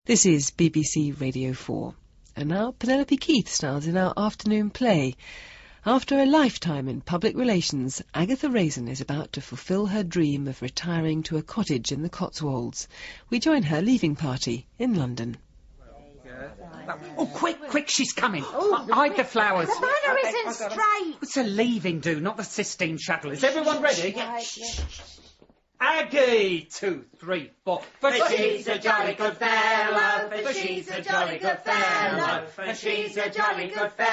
This is BBC Radio 4. And now Penelope Keith stars in our afternoon play. After a lifetime in public relations, Agatha Raisin is about to fulfil her dream of retiring to a cottage in the Cotswolds. We join her leaving party in London. Oh, quick, she's coming. Hide the flowers. The banner isn't straight. What's the leaving do, not the Sistine Chapel? Is everyone ready? Aggie! 2, 3, 4. For she's a jolly good fellow, for she's a jolly good fellow, for she's a jolly good fellow.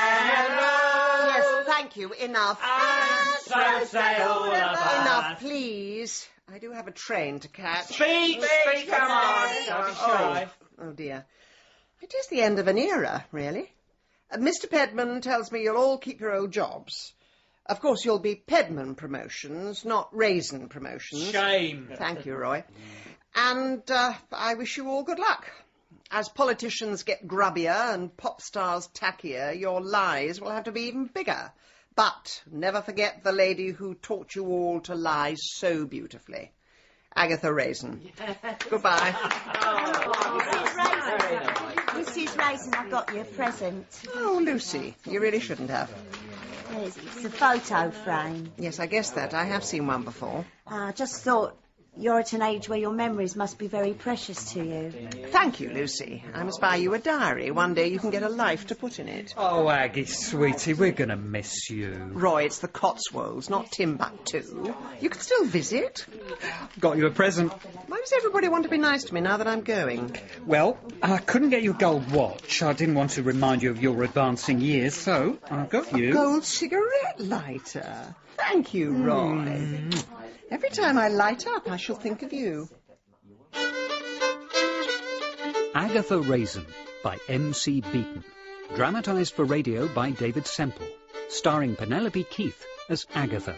Yes, thank you. Enough. And so say all of us. Enough, please. I do have a train to catch. Speech, come on. Don't be shy. Oh, dear. It is the end of an era, really. Mr. Pedman tells me you'll all keep your old jobs. Of course, you'll be Pedman promotions, not Raisin promotions. Shame. Thank you, Roy. And I wish you all good luck. As politicians get grubbier and pop stars tackier, your lies will have to be even bigger. But never forget the lady who taught you all to lie so beautifully. Agatha Raisin. Goodbye. Mrs. Raisin, I got you a present. Oh, Lucy, you really shouldn't have. It's a photo frame. Yes, I guess that. I have seen one before. I just thought you're at an age where your memories must be very precious to you. Thank you, Lucy. I must buy you a diary. One day you can get a life to put in it. Oh, Aggie, sweetie, we're going to miss you. Roy, it's the Cotswolds, not Timbuktu. You can still visit. Got you a present. Why does everybody want to be nice to me now that I'm going? Well, I couldn't get you a gold watch. I didn't want to remind you of your advancing years, so I've got you. A gold cigarette lighter. Thank you, Roy. Every time I light up, I shall think of you. Agatha Raisin by M.C. Beaton. Dramatised for radio by David Semple. Starring Penelope Keith as Agatha.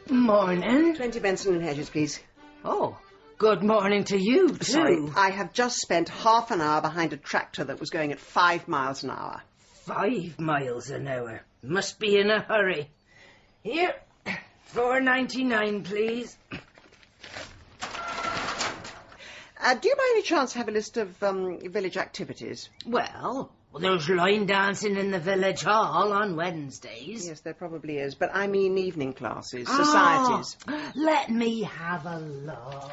Morning. 20 Benson and Hedges, please. Oh, good morning to you, too. Sorry, I have just spent half an hour behind a tractor that was going at 5 miles an hour. 5 miles an hour. Must be in a hurry. Here, $4.99, please. Do you by any chance have a list of village activities? Well, there's line dancing in the village hall on Wednesdays. Yes, there probably is, but I mean evening classes, societies. Let me have a look.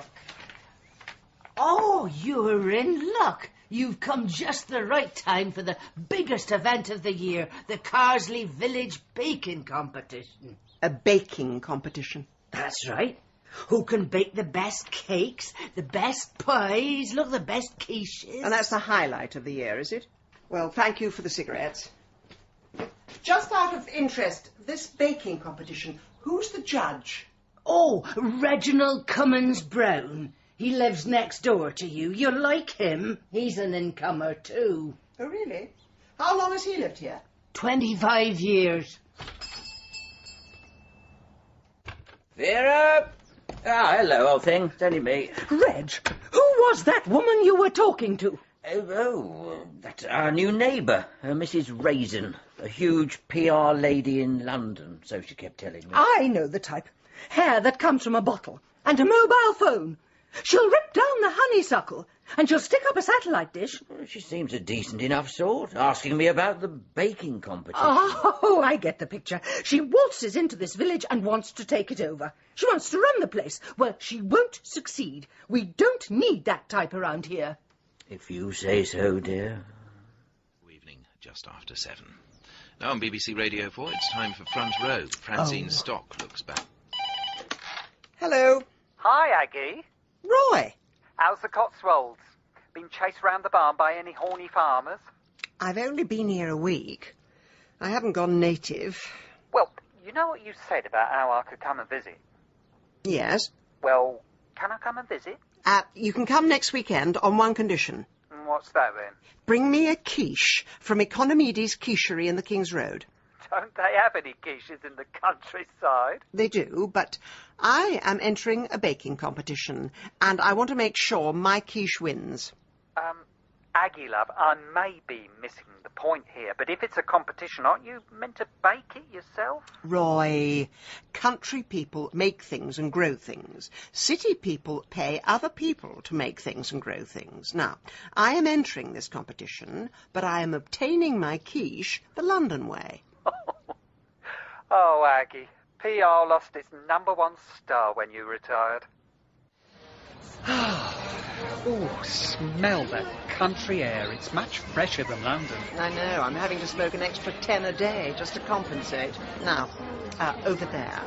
Oh, you're in luck. You've come just the right time for the biggest event of the year, the Carsely Village Baking Competition. A baking competition? That's right. Who can bake the best cakes, the best pies, look, the best quiches. And that's the highlight of the year, is it? Well, thank you for the cigarettes. Just out of interest, this baking competition, who's the judge? Oh, Reginald Cummins Brown. He lives next door to you. You'll like him. He's an incomer, too. Oh, really? How long has he lived here? 25 years. Vera! Ah, hello, old thing. It's only me. Reg, who was that woman you were talking to? That's our new neighbour, Mrs. Raisin, a huge PR lady in London, so she kept telling me. I know the type. Hair that comes from a bottle, and a mobile phone. She'll rip down the honeysuckle, and she'll stick up a satellite dish. Well, she seems a decent enough sort, asking me about the baking competition. Oh, I get the picture. She waltzes into this village and wants to take it over. She wants to run the place. Well, she won't succeed. We don't need that type around here. If you say so, dear. Evening, just after 7. Now on BBC Radio 4, it's time for Front Row. Francine Stock looks back. Hello. Hi, Aggie. Roy. How's the Cotswolds? Been chased round the barn by any horny farmers? I've only been here a week. I haven't gone native. Well, you know what you said about how I could come and visit? Yes. Well, can I come and visit? You can come next weekend on one condition. And what's that then? Bring me a quiche from Economides Quichery in the King's Road. Don't they have any quiches in the countryside? They do, but I am entering a baking competition, and I want to make sure my quiche wins. Aggie, love, I may be missing the point here, but if it's a competition, aren't you meant to bake it yourself? Roy, country people make things and grow things. City people pay other people to make things and grow things. Now, I am entering this competition, but I am obtaining my quiche the London way. Oh, Aggie, PR lost its #1 star when you retired. Oh, smell that country air. It's much fresher than London. I know, I'm having to smoke an extra 10 a day just to compensate. Now, over there,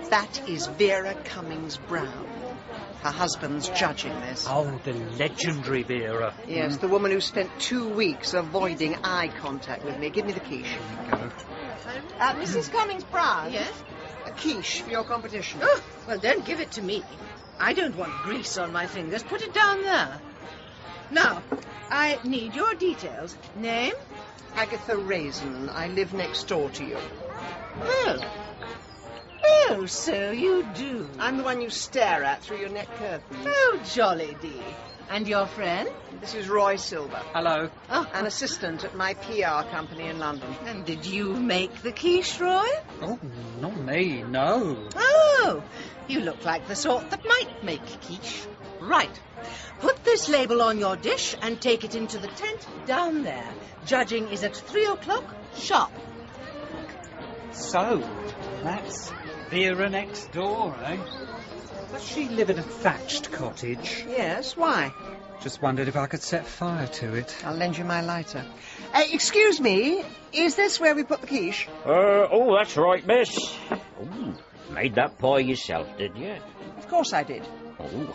that is Vera Cummings Brown. Her husband's judging this. Oh, the legendary Vera. Yes, the woman who spent 2 weeks avoiding eye contact with me. Give me the quiche. Go. Mrs. Cummings Brown? Yes? A quiche for your competition. Oh, well, don't give it to me. I don't want grease on my fingers. Put it down there. Now, I need your details. Name? Agatha Raisin. I live next door to you. Oh. Oh, so you do. I'm the one you stare at through your net curtains. Oh, jolly dee. And your friend? This is Roy Silver. Hello. Oh, An assistant at my PR company in London. and did you make the quiche, Roy? Oh, not me, no. Oh, you look like the sort that might make quiche. Right. Put this label on your dish and take it into the tent down there. Judging is at 3 o'clock sharp. So, that's Vera next door, eh? Does she live in a thatched cottage? Yes, why? Just wondered if I could set fire to it. I'll lend you my lighter. Excuse me, is this where we put the quiche? Oh, that's right, miss. Oh, made that pie yourself, did you? Of course I did. Oh,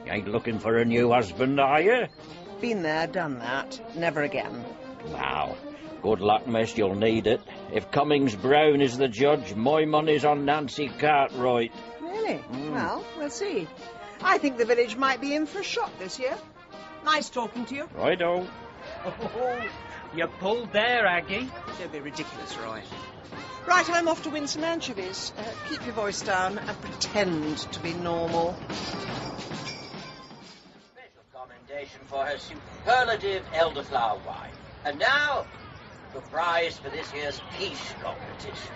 you ain't looking for a new husband, are you? Been there, done that. Never again. Wow. Good luck, miss, you'll need it. If Cummings Brown is the judge, my money's on Nancy Cartwright. Really? Well, we'll see. I think the village might be in for a shock this year. Nice talking to you. Righto. Oh, you pulled there, Aggie. Don't be ridiculous, Roy. Right, I'm off to win some anchovies. Keep your voice down and pretend to be normal. Special commendation for her superlative elderflower wine. And now, the prize for this year's quiche competition.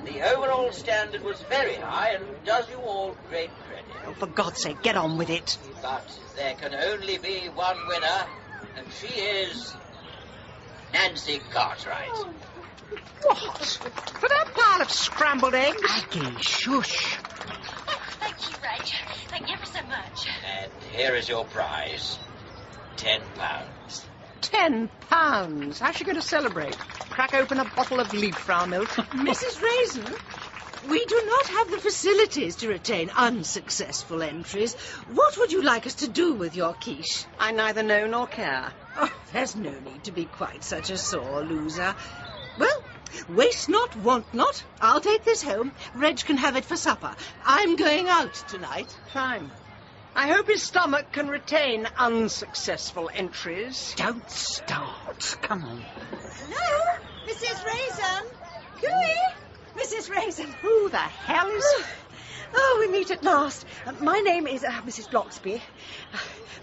The overall standard was very high and does you all great credit. Oh, for God's sake, get on with it. But there can only be one winner, and she is Nancy Cartwright. What? For that pile of scrambled eggs? Aggie, shush. Thank you, Reg. Thank you ever so much. And here is your prize. £10. £10. How's she going to celebrate? Crack open a bottle of Liebfrau milk? Mrs. Raisin, we do not have the facilities to retain unsuccessful entries. What would you like us to do with your quiche? I neither know nor care. Oh, there's no need to be quite such a sore loser. Well, waste not, want not. I'll take this home. Reg can have it for supper. I'm going out tonight. Fine. I hope his stomach can retain unsuccessful entries. Don't start. Come on. Hello, Mrs. Raisin. Cooey, Mrs. Raisin. Who the hell is... Oh, we meet at last. My name is Mrs. Bloxby.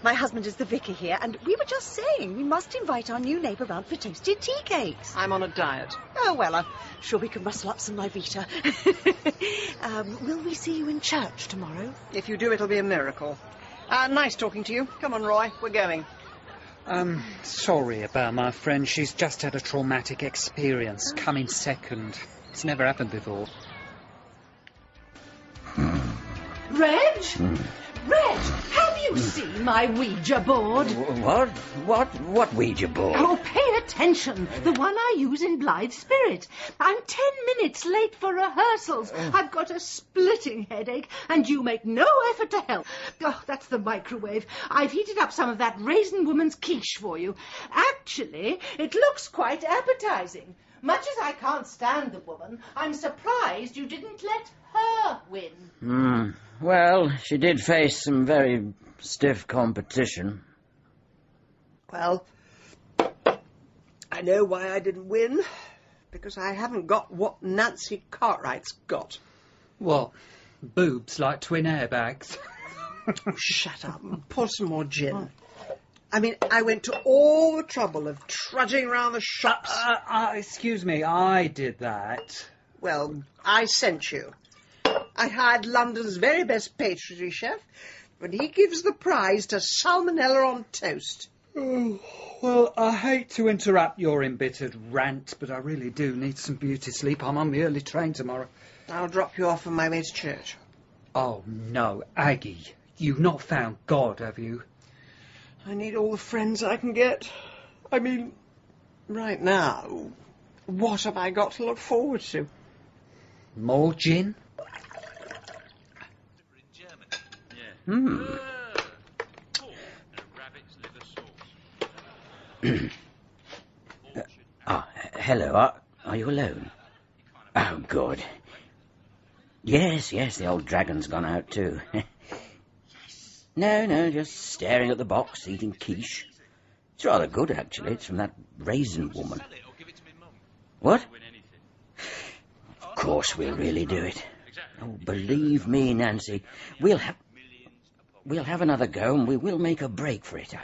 My husband is the vicar here, and we were just saying we must invite our new neighbour round for toasted tea cakes. I'm on a diet. Oh, well, I'm sure we can rustle up some Myvita. Will we see you in church tomorrow? If you do, it'll be a miracle. Nice talking to you. Come on, Roy, we're going. Sorry about my friend. She's just had a traumatic experience. Coming second. It's never happened before. Reg? Reg, have you seen my Ouija board? What Ouija board? Oh, pay attention. The one I use in Blithe Spirit. I'm 10 minutes late for rehearsals. I've got a splitting headache, and you make no effort to help. Oh, that's the microwave. I've heated up some of that Raisin Woman's quiche for you. Actually, it looks quite appetizing. Much as I can't stand the woman, I'm surprised you didn't let her win. Well, she did face some very stiff competition. Well, I know why I didn't win. Because I haven't got what Nancy Cartwright's got. What? Boobs like twin airbags? Oh, shut up and pour some more gin. I mean, I went to all the trouble of trudging around the shops. Excuse me, I did that. Well, I sent you. I hired London's very best pastry chef, but he gives the prize to salmonella on toast. Oh, well, I hate to interrupt your embittered rant, but I really do need some beauty sleep. I'm on the early train tomorrow. I'll drop you off on my way to church. Oh, no, Aggie. You've not found God, have you? I need all the friends I can get. I mean, right now, what have I got to look forward to? More gin? Hello, are you alone? Oh, good. Yes, the old dragon's gone out too. No, just staring at the box, eating quiche. It's rather good, actually. It's from that Raisin woman. What? Of course we'll really do it. Oh, believe me, Nancy, we'll have another go, and we will make a break for it.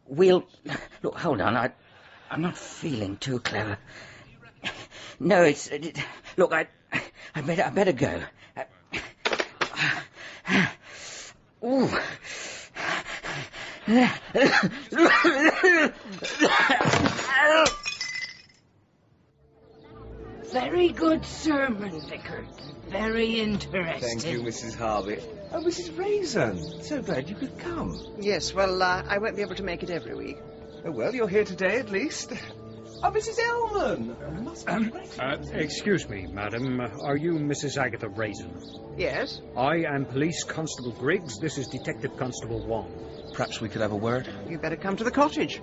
Look, hold on, I'm not feeling too clever. No, look, I better go. Ooh. Very good sermon, Vicar. Very interesting. Thank you, Mrs. Harvey. Oh, Mrs. Raisin. So glad you could come. Yes, well, I won't be able to make it every week. Oh, well, you're here today at least. Oh, Mrs. Ellman. Must be excuse me, madam. Are you Mrs. Agatha Raisin? Yes. I am Police Constable Griggs. This is Detective Constable Wong. Perhaps we could have a word? You better come to the cottage.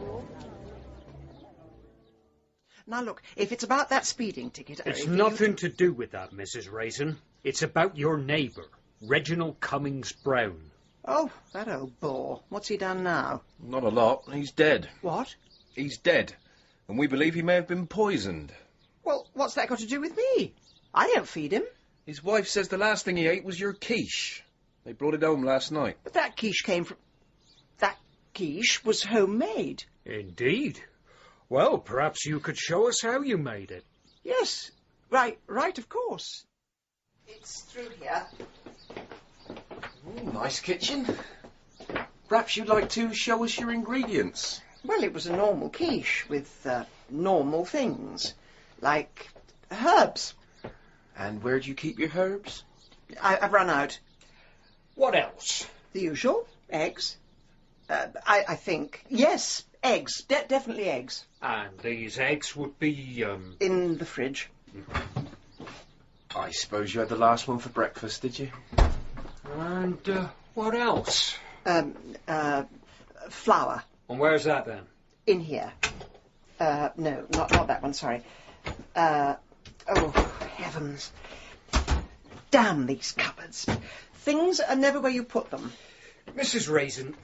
Now, look, if it's about that speeding ticket... It's nothing to do with that, Mrs. Raisin. It's about your neighbour, Reginald Cummings Brown. Oh, that old bore. What's he done now? Not a lot. He's dead. What? He's dead. And we believe he may have been poisoned. Well, what's that got to do with me? I don't feed him. His wife says the last thing he ate was your quiche. They brought it home last night. But that quiche came from... That quiche was homemade. Indeed. Well, perhaps you could show us how you made it. Yes. Right, of course. It's through here. Ooh, nice kitchen. Perhaps you'd like to show us your ingredients. Well, it was a normal quiche with normal things, like herbs. And where do you keep your herbs? I've run out. What else? The usual. Eggs. I think. Yes, eggs. Definitely eggs. And these eggs would be, in the fridge. I suppose you had the last one for breakfast, did you? And, what else? Flour. And where's that, then? In here. No, not that one, sorry. Oh, heavens. Damn these cupboards. Things are never where you put them. Mrs. Raisin,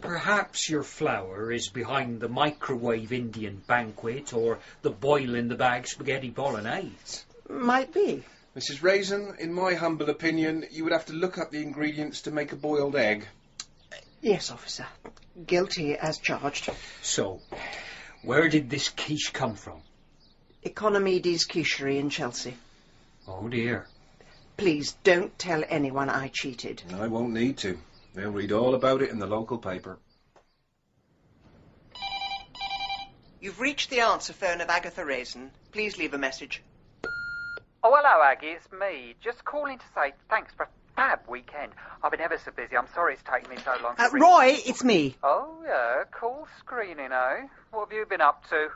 perhaps your flour is behind the microwave Indian banquet or the boil-in-the-bag spaghetti bolognese. Might be. Mrs. Raisin, in my humble opinion, you would have to look up the ingredients to make a boiled egg. Yes, officer. Guilty as charged. So, where did this quiche come from? Economides Quichery in Chelsea. Oh, dear. Please don't tell anyone I cheated. I won't need to. They'll read all about it in the local paper. You've reached the answer phone of Agatha Raisin. Please leave a message. Oh, hello, Aggie. It's me. Just calling to say thanks for a fab weekend. I've been ever so busy. I'm sorry it's taken me so long to Roy, it's me. Oh, yeah. Cool screening, eh? What have you been up to?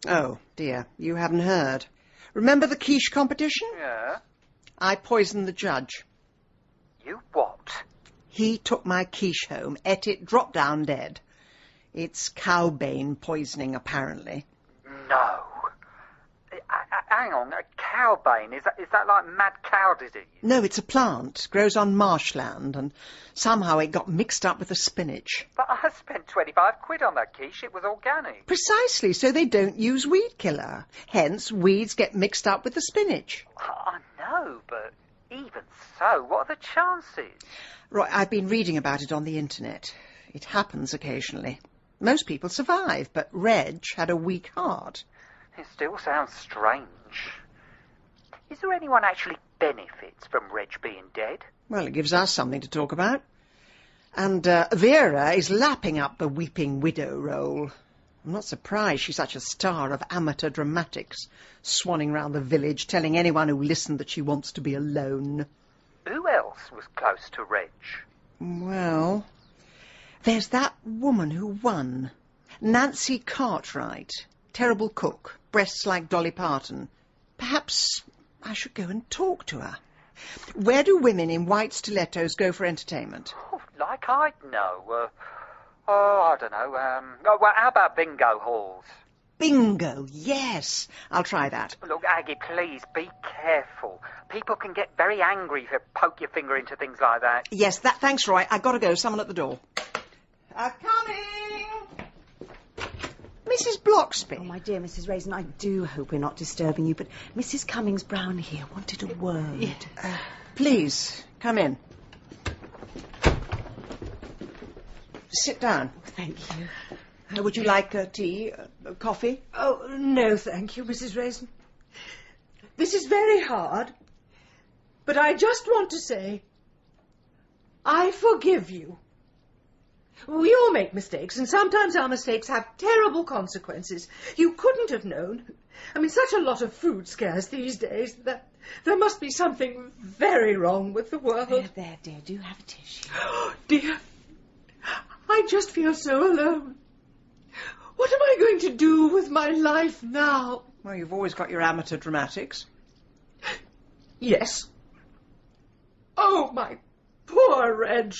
Oh, dear. You haven't heard. Remember the quiche competition? Yeah. I poisoned the judge. You what? He took my quiche home, ate it, dropped down dead. It's cowbane poisoning, apparently. No. Hang on, cowbane, is that like mad cow disease? No, it's a plant. Grows on marshland, and somehow it got mixed up with the spinach. But I spent 25 quid on that quiche. It was organic. Precisely, so they don't use weed killer. Hence, weeds get mixed up with the spinach. I know, but even Even so, what are the chances? Roy, I've been reading about it on the internet. It happens occasionally. Most people survive, but Reg had a weak heart. It still sounds strange. Is there anyone actually benefits from Reg being dead? Well, it gives us something to talk about. And Vera is lapping up the weeping widow role. I'm not surprised she's such a star of amateur dramatics, swanning round the village, telling anyone who listened that she wants to be alone. Who else was close to Reg? Well, there's that woman who won. Nancy Cartwright. Terrible cook. Breasts like Dolly Parton. Perhaps I should go and talk to her. Where do women in white stilettos go for entertainment? Oh, like I'd know. I don't know. Well, how about bingo halls? Bingo, yes. I'll try that. Look, Aggie, please be careful. People can get very angry if you poke your finger into things like that. Yes, thanks, Roy. I've got to go. Someone at the door. Coming! Mrs. Bloxby. Oh, my dear Mrs. Raisin, I do hope we're not disturbing you, but Mrs. Cummings-Brown here wanted a word. Please, come in. Sit down. Thank you. Would you like tea, coffee? Oh, no, thank you, Mrs. Raisin. This is very hard, but I just want to say, I forgive you. We all make mistakes, and sometimes our mistakes have terrible consequences. You couldn't have known. I mean, such a lot of food scarce these days that there must be something very wrong with the world. There, dear, do have a tissue. Dear, I just feel so alone. What am I going to do with my life now? Well, you've always got your amateur dramatics. Yes. Oh, my poor Reg.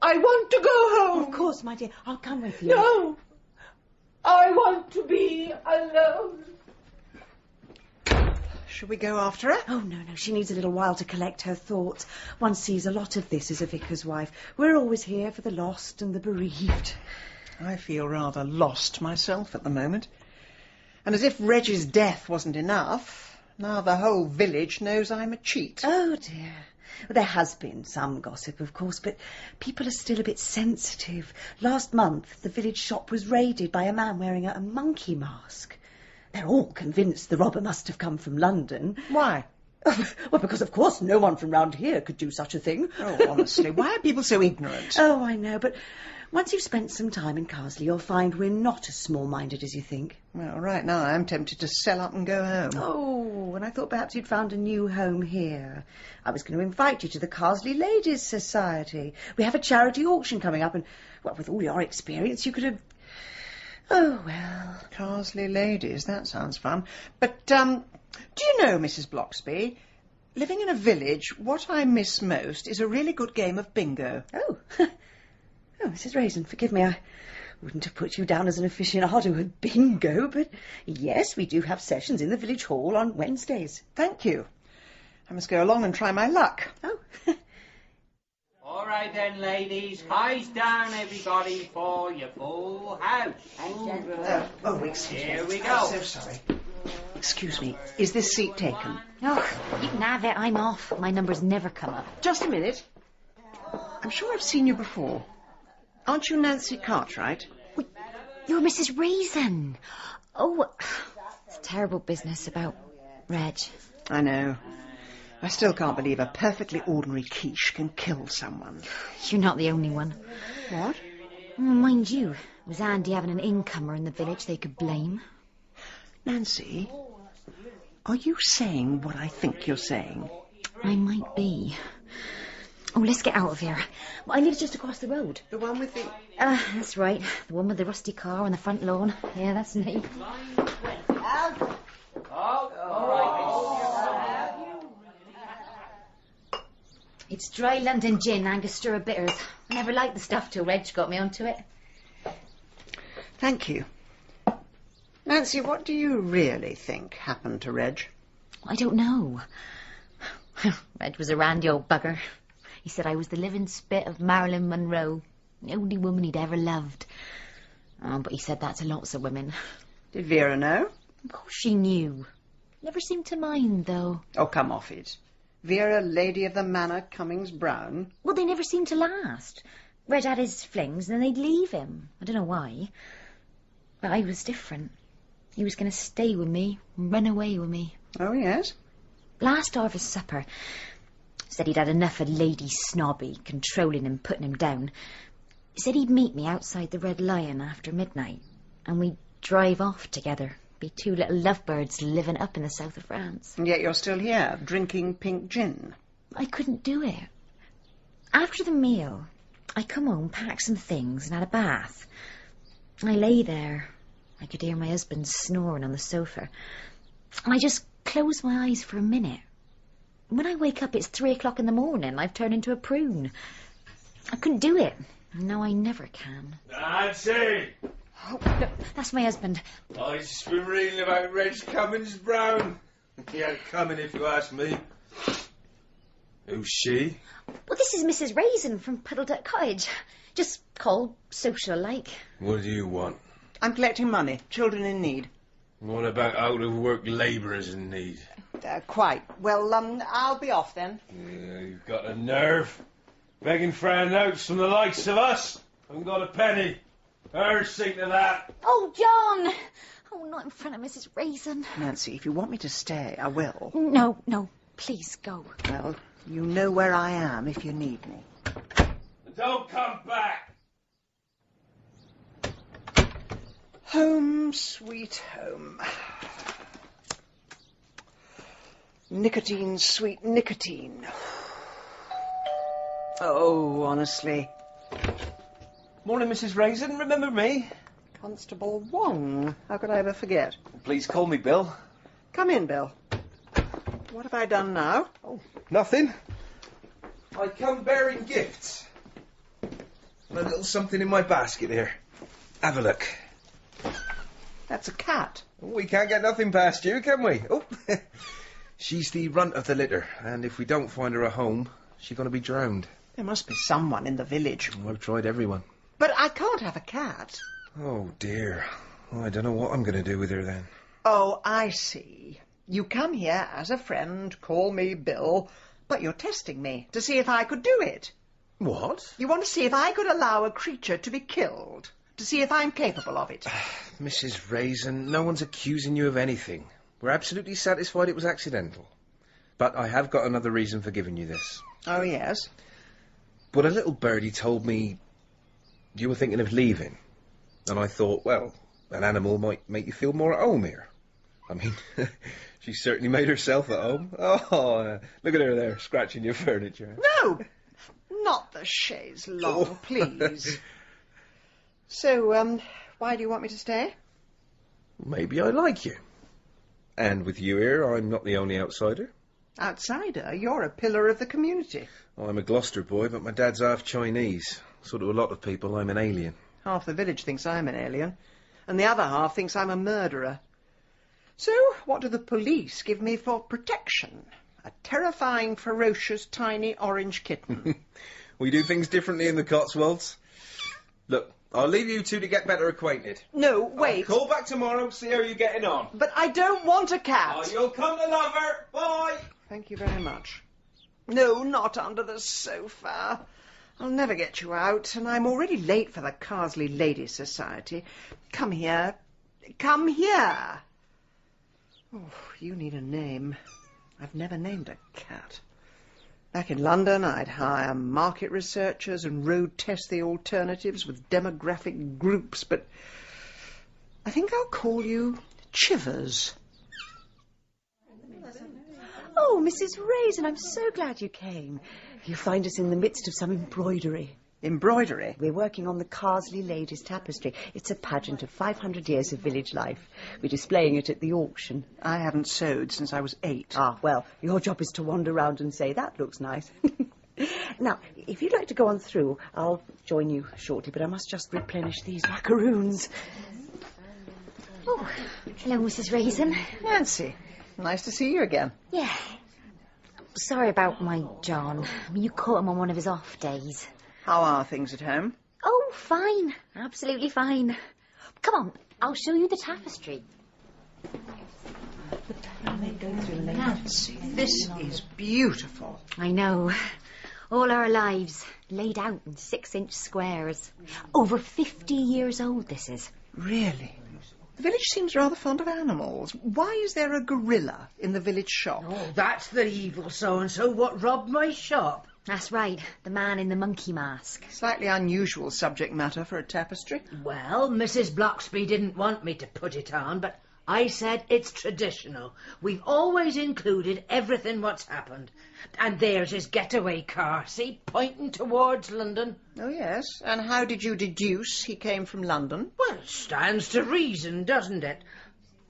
I want to go home. Of course, my dear. I'll come with you. No. I want to be alone. Shall we go after her? Oh, no. She needs a little while to collect her thoughts. One sees a lot of this as a vicar's wife. We're always here for the lost and the bereaved. I feel rather lost myself at the moment. And as if Reg's death wasn't enough, now the whole village knows I'm a cheat. Oh, dear. Well, there has been some gossip, of course, but people are still a bit sensitive. Last month, the village shop was raided by a man wearing a monkey mask. They're all convinced the robber must have come from London. Why? Well, because, of course, no one from round here could do such a thing. Oh, honestly, why are people so ignorant? Oh, I know, but once you've spent some time in Carsely, you'll find we're not as small-minded as you think. Well, right now I'm tempted to sell up and go home. Oh, and I thought perhaps you'd found a new home here. I was going to invite you to the Carsely Ladies' Society. We have a charity auction coming up, and, well, with all your experience, you could have... Oh, well... Carsely Ladies, that sounds fun. But, do you know, Mrs. Bloxby, living in a village, what I miss most is a really good game of bingo. Oh, oh, Mrs. Raisin, forgive me, I wouldn't have put you down as an aficionado at bingo, but yes, we do have sessions in the village hall on Wednesdays. Thank you. I must go along and try my luck. Oh. All right then, ladies. Highs down, everybody, for your full house. Excuse me. Here we go. I'm so sorry. Excuse me, is this seat taken? Oh, you can have it. I'm off. My number's never come up. Just a minute. I'm sure I've seen you before. Aren't you Nancy Cartwright? You're Mrs. Raisin. Oh, it's a terrible business about Reg. I know. I still can't believe a perfectly ordinary quiche can kill someone. You're not the only one. What? Mind you, it was handy having an incomer in the village they could blame. Nancy, are you saying what I think you're saying? I might be. Oh, let's get out of here. I live just across the road. The one with the... That's right. The one with the rusty car on the front lawn. Yeah, that's me. It's dry London gin, Angostura bitters. I never liked the stuff till Reg got me onto it. Thank you. Nancy, what do you really think happened to Reg? I don't know. Reg was a randy old bugger. He said I was the living spit of Marilyn Monroe, the only woman he'd ever loved. Oh, but he said that to lots of women. Did Vera know? Of course she knew. Never seemed to mind, though. Oh, come off it. Vera, Lady of the Manor, Cummings Brown. Well, they never seemed to last. Reg had his flings and then they'd leave him. I don't know why. But I was different. He was going to stay with me, run away with me. Oh, yes? Last harvest supper, said he'd had enough of Lady Snobby, controlling him, putting him down. He said he'd meet me outside the Red Lion after midnight, and we'd drive off together. Be two little lovebirds living up in the south of France. And yet you're still here, drinking pink gin. I couldn't do it. After the meal, I come home, packed some things, and had a bath. I lay there. I could hear my husband snoring on the sofa. And I just closed my eyes for a minute. When I wake up, it's 3 o'clock in the morning. I've turned into a prune. I couldn't do it. No, I never can. Nancy! Oh, no, that's my husband. I just been reading about Reg Cummings Brown. He ain't coming if you ask me. Who's she? Well, this is Mrs. Raisin from Puddleduck Cottage. Just called social like. What do you want? I'm collecting money. Children in need. What about out-of-work labourers in need? Quite. Well, I'll be off then. Yeah, you've got a nerve. Begging for our notes from the likes of us. Haven't got a penny. Her sink to that. Oh, John! Oh, not in front of Mrs. Raisin. Nancy, if you want me to stay, I will. No, please go. Well, you know where I am if you need me. Don't come back! Home, sweet home. Nicotine, sweet nicotine. Oh, honestly. Morning, Mrs. Raisin. Remember me? Constable Wong. How could I ever forget? Please call me Bill. Come in, Bill. What have I done now? Oh, nothing. I come bearing gifts. And a little something in my basket here. Have a look. That's a cat. We can't get nothing past you, can we? Oh, she's the runt of the litter, and if we don't find her a home, she's going to be drowned. There must be someone in the village. Oh, I've tried everyone. But I can't have a cat. Oh, dear. Well, I don't know what I'm going to do with her, then. Oh, I see. You come here as a friend, call me Bill, but you're testing me to see if I could do it. What? You want to see if I could allow a creature to be killed, to see if I'm capable of it. Mrs. Raisin, no one's accusing you of anything. We're absolutely satisfied it was accidental. But I have got another reason for giving you this. Oh, yes? But a little birdie told me you were thinking of leaving. And I thought, well, an animal might make you feel more at home here. I mean, she certainly made herself at home. Oh, look at her there, scratching your furniture. No! Not the chaise longue, please. So, why do you want me to stay? Maybe I like you. And with you here, I'm not the only outsider. Outsider? You're a pillar of the community. I'm a Gloucester boy, but my dad's half Chinese. So to a lot of people, I'm an alien. Half the village thinks I'm an alien, and the other half thinks I'm a murderer. So, what do the police give me for protection? A terrifying, ferocious, tiny orange kitten. We do things differently in the Cotswolds. Look, I'll leave you two to get better acquainted. No, wait. I'll call back tomorrow, see how you're getting on. But I don't want a cat. Oh, you'll come to love her. Bye. Thank you very much. No, not under the sofa. I'll never get you out, and I'm already late for the Carsely Ladies' Society. Come here. Come here. Oh, you need a name. I've never named a cat. Back in London, I'd hire market researchers and road test the alternatives with demographic groups, but I think I'll call you Chivers. Oh, Mrs. Raisin, I'm so glad you came. You'll find us in the midst of some embroidery. Embroidery? We're working on the Carsely Ladies' Tapestry. It's a pageant of 500 years of village life. We're displaying it at the auction. I haven't sewed since I was 8. Ah, well, your job is to wander around and say, that looks nice. Now, if you'd like to go on through, I'll join you shortly, but I must just replenish these macaroons. Oh, hello, Mrs. Raisin. Nancy, nice to see you again. Yeah. Sorry about my John. I mean, you caught him on one of his off days. How are things at home? Oh, fine. Absolutely fine. Come on, I'll show you the tapestry. This is beautiful. I know. All our lives, laid out in 6-inch squares. Over 50 years old, this is. Really? The village seems rather fond of animals. Why is there a gorilla in the village shop? Oh, that's the evil so-and-so what robbed my shop. That's right, the man in the monkey mask. Slightly unusual subject matter for a tapestry. Well, Mrs. Bloxby didn't want me to put it on, but I said it's traditional. We've always included everything what's happened. And there's his getaway car, see, pointing towards London. Oh, yes. And how did you deduce he came from London? Well, it stands to reason, doesn't it?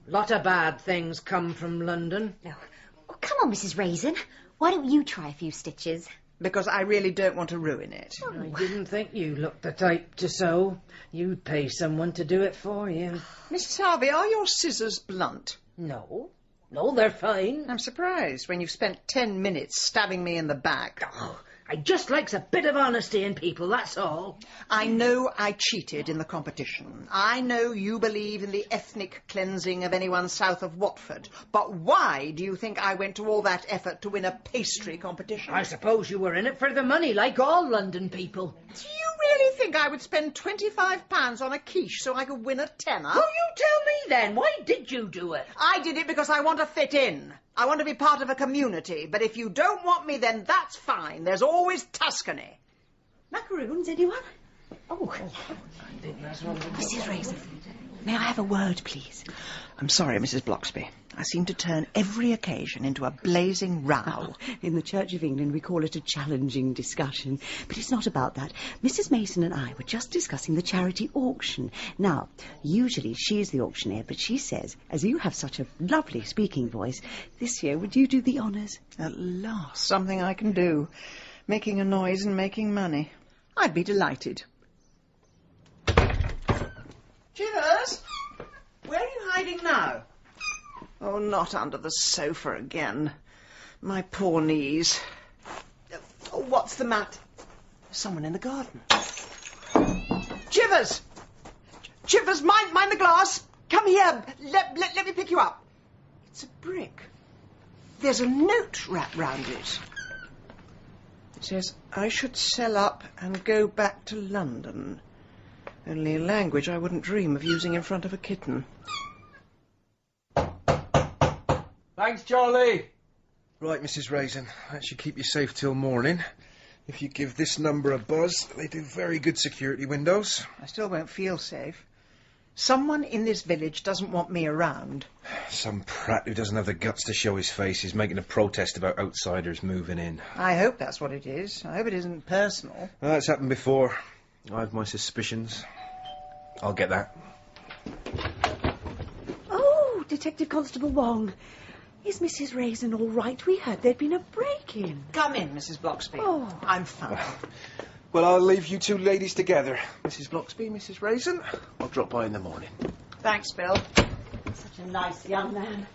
Lot of bad things come from London. Oh, come on, Mrs. Raisin. Why don't you try a few stitches? Because I really don't want to ruin it. Oh. I didn't think you looked the type to sew. You'd pay someone to do it for you. Mrs. Harvey, are your scissors blunt? No. No, they're fine. I'm surprised when you've spent 10 minutes stabbing me in the back. Oh, I just likes a bit of honesty in people, that's all. I know I cheated in the competition. I know you believe in the ethnic cleansing of anyone south of Watford. But why do you think I went to all that effort to win a pastry competition? I suppose you were in it for the money, like all London people. Do you really think I would spend £25 on a quiche so I could win a tenner? Oh, you tell me then. Why did you do it? I did it because I want to fit in. I want to be part of a community. But if you don't want me, then that's fine. There's always Tuscany. Macaroons, anyone? Oh, I think that's what Mrs. Raisin, may I have a word, please? I'm sorry, Mrs. Bloxby. I seem to turn every occasion into a blazing row. Oh, in the Church of England, we call it a challenging discussion. But it's not about that. Mrs. Mason and I were just discussing the charity auction. Now, usually she's the auctioneer, but she says, as you have such a lovely speaking voice, this year would you do the honours? At last, something I can do. Making a noise and making money. I'd be delighted. Chivers! Where are you hiding now? Oh, not under the sofa again. My poor knees. Oh, what's the matter? Someone in the garden. Chivers! Chivers, mind the glass! Come here! Let me pick you up. It's a brick. There's a note wrapped round it. It says, I should sell up and go back to London. Only a language I wouldn't dream of using in front of a kitten. Thanks, Charlie. Right, Mrs. Raisin. That should keep you safe till morning. If you give this number a buzz, they do very good security windows. I still won't feel safe. Someone in this village doesn't want me around. Some prat who doesn't have the guts to show his face is making a protest about outsiders moving in. I hope that's what it is. I hope it isn't personal. That's happened before. I have my suspicions. I'll get that. Oh, Detective Constable Wong. Is Mrs. Raisin all right? We heard there'd been a break-in. Come in, Mrs. Bloxby. Oh. I'm fine. Well, I'll leave you two ladies together. Mrs. Bloxby, Mrs. Raisin. I'll drop by in the morning. Thanks, Bill. Such a nice young man.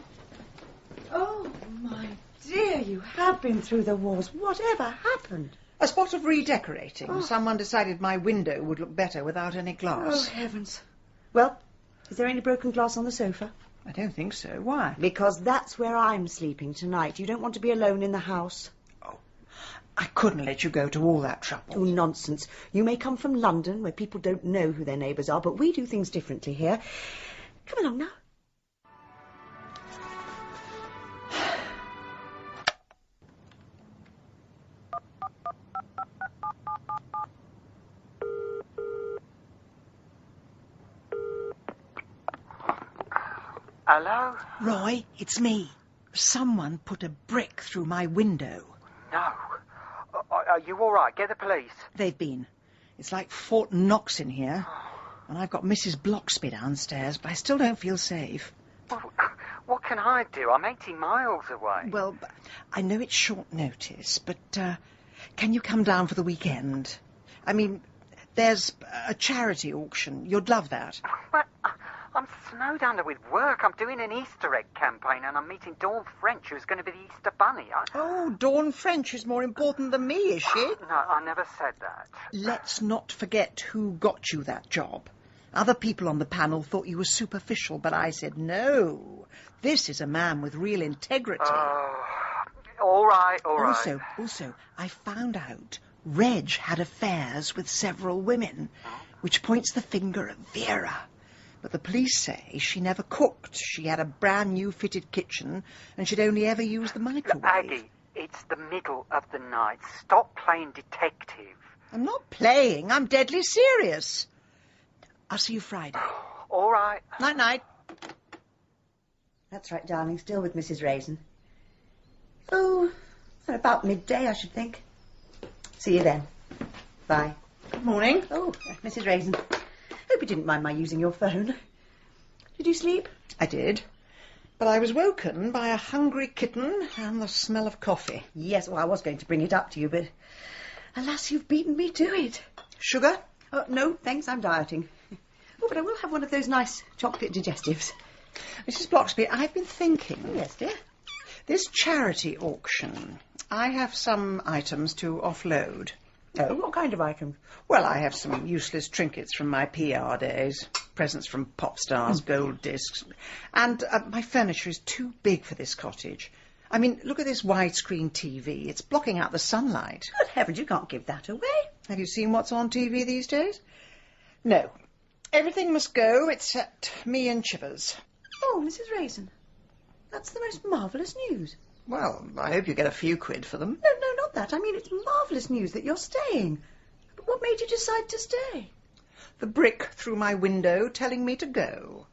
Oh, my dear, you have been through the wars. Whatever happened? A spot of redecorating. Oh. Someone decided my window would look better without any glass. Oh, heavens. Well, is there any broken glass on the sofa? I don't think so. Why? Because that's where I'm sleeping tonight. You don't want to be alone in the house. Oh, I couldn't let you go to all that trouble. Oh, nonsense. You may come from London, where people don't know who their neighbours are, but we do things differently here. Come along now. Hello? Roy, it's me. Someone put a brick through my window. No. Are you all right? Get the police. They've been. It's like Fort Knox in here. And I've got Mrs. Bloxby downstairs, but I still don't feel safe. Well, what can I do? I'm 18 miles away. Well, I know it's short notice, but can you come down for the weekend? I mean, there's a charity auction. You'd love that. Well, I'm snowed under with work. I'm doing an Easter egg campaign and I'm meeting Dawn French, who's going to be the Easter Bunny. Oh, Dawn French is more important than me, is she? No, I never said that. Let's not forget who got you that job. Other people on the panel thought you were superficial, but I said no. This is a man with real integrity. All right, all right. Also, I found out Reg had affairs with several women, which points the finger at Vera. But the police say she never cooked. She had a brand new fitted kitchen, and she'd only ever used the microwave. Aggie, it's the middle of the night. Stop playing detective. I'm not playing. I'm deadly serious. I'll see you Friday. All right. Night-night. That's right, darling. Still with Mrs. Raisin. Oh, at about midday, I should think. See you then. Bye. Good morning. Oh, Mrs. Raisin. Hope you didn't mind my using your phone. Did you sleep? I did. But I was woken by a hungry kitten and the smell of coffee. Yes, well, I was going to bring it up to you, but alas, you've beaten me to it. Sugar? Oh, no, thanks, I'm dieting. Oh, but I will have one of those nice chocolate digestives. Mrs. Bloxby, I've been thinking. Oh, yes, dear. This charity auction, I have some items to offload. Oh, what kind of items? Well, I have some useless trinkets from my PR days, presents from pop stars, gold discs, and my furniture is too big for this cottage. I mean, look at this widescreen TV. It's blocking out the sunlight. Good heavens, you can't give that away. Have you seen what's on TV these days? No. Everything must go except me and Chivers. Oh, Mrs. Raisin, that's the most marvellous news. Well, I hope you get a few quid for them. No, not that. I mean, it's marvellous news that you're staying. But what made you decide to stay? The brick through my window telling me to go.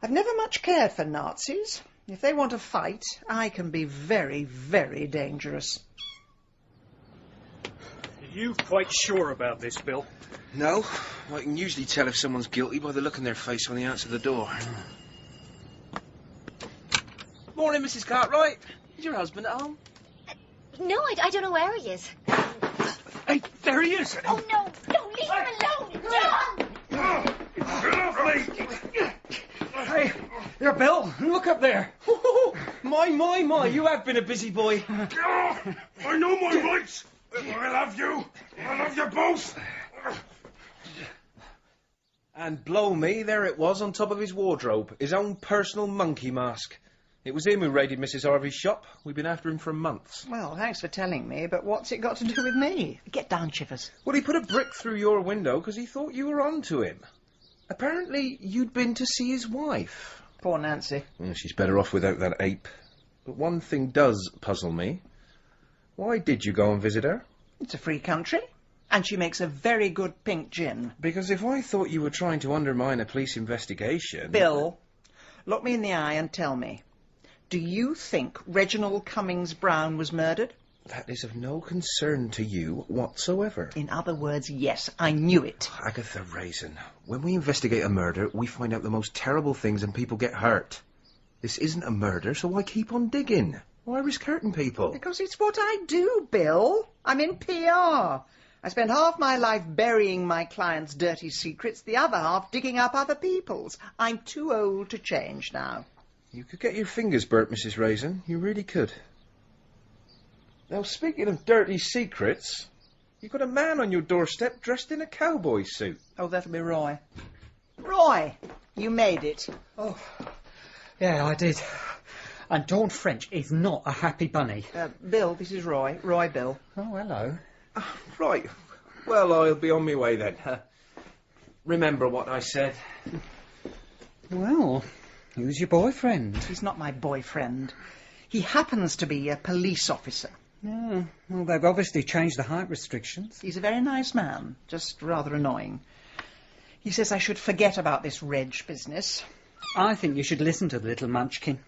I've never much cared for Nazis. If they want to fight, I can be very, very dangerous. Are you quite sure about this, Bill? No. I can usually tell if someone's guilty by the look on their face when they answer the door. Morning, Mrs. Cartwright. Is your husband at home? No, I don't know where he is. Hey, there he is. Oh, no, leave him alone, John! Get off me! Hey, there, Bill. Look up there. My, you have been a busy boy. I know my rights. I love you. I love you both. And blow me, there it was on top of his wardrobe. His own personal monkey mask. It was him who raided Mrs. Harvey's shop. We've been after him for months. Well, thanks for telling me, but what's it got to do with me? Get down, Chivers. Well, he put a brick through your window because he thought you were on to him. Apparently, you'd been to see his wife. Poor Nancy. Well, she's better off without that ape. But one thing does puzzle me. Why did you go and visit her? It's a free country, and she makes a very good pink gin. Because if I thought you were trying to undermine a police investigation... Bill, look me in the eye and tell me. Do you think Reginald Cummings Brown was murdered? That is of no concern to you whatsoever. In other words, yes, I knew it. Agatha Raisin, when we investigate a murder, we find out the most terrible things and people get hurt. This isn't a murder, so why keep on digging? Why risk hurting people? Because it's what I do, Bill. I'm in PR. I spend half my life burying my clients' dirty secrets, the other half digging up other people's. I'm too old to change now. You could get your fingers burnt, Mrs. Raisin. You really could. Now, speaking of dirty secrets, you've got a man on your doorstep dressed in a cowboy suit. Oh, that'll be Roy. Roy, you made it. Oh, yeah, I did. And Dawn French is not a happy bunny. Bill, this is Roy. Roy Bill. Oh, hello. Right. Well, I'll be on my way then. Remember what I said. Well, who's your boyfriend? He's not my boyfriend. He happens to be a police officer. Yeah, well, they've obviously changed the height restrictions. He's a very nice man, just rather annoying. He says I should forget about this Reg business. I think you should listen to the little munchkin.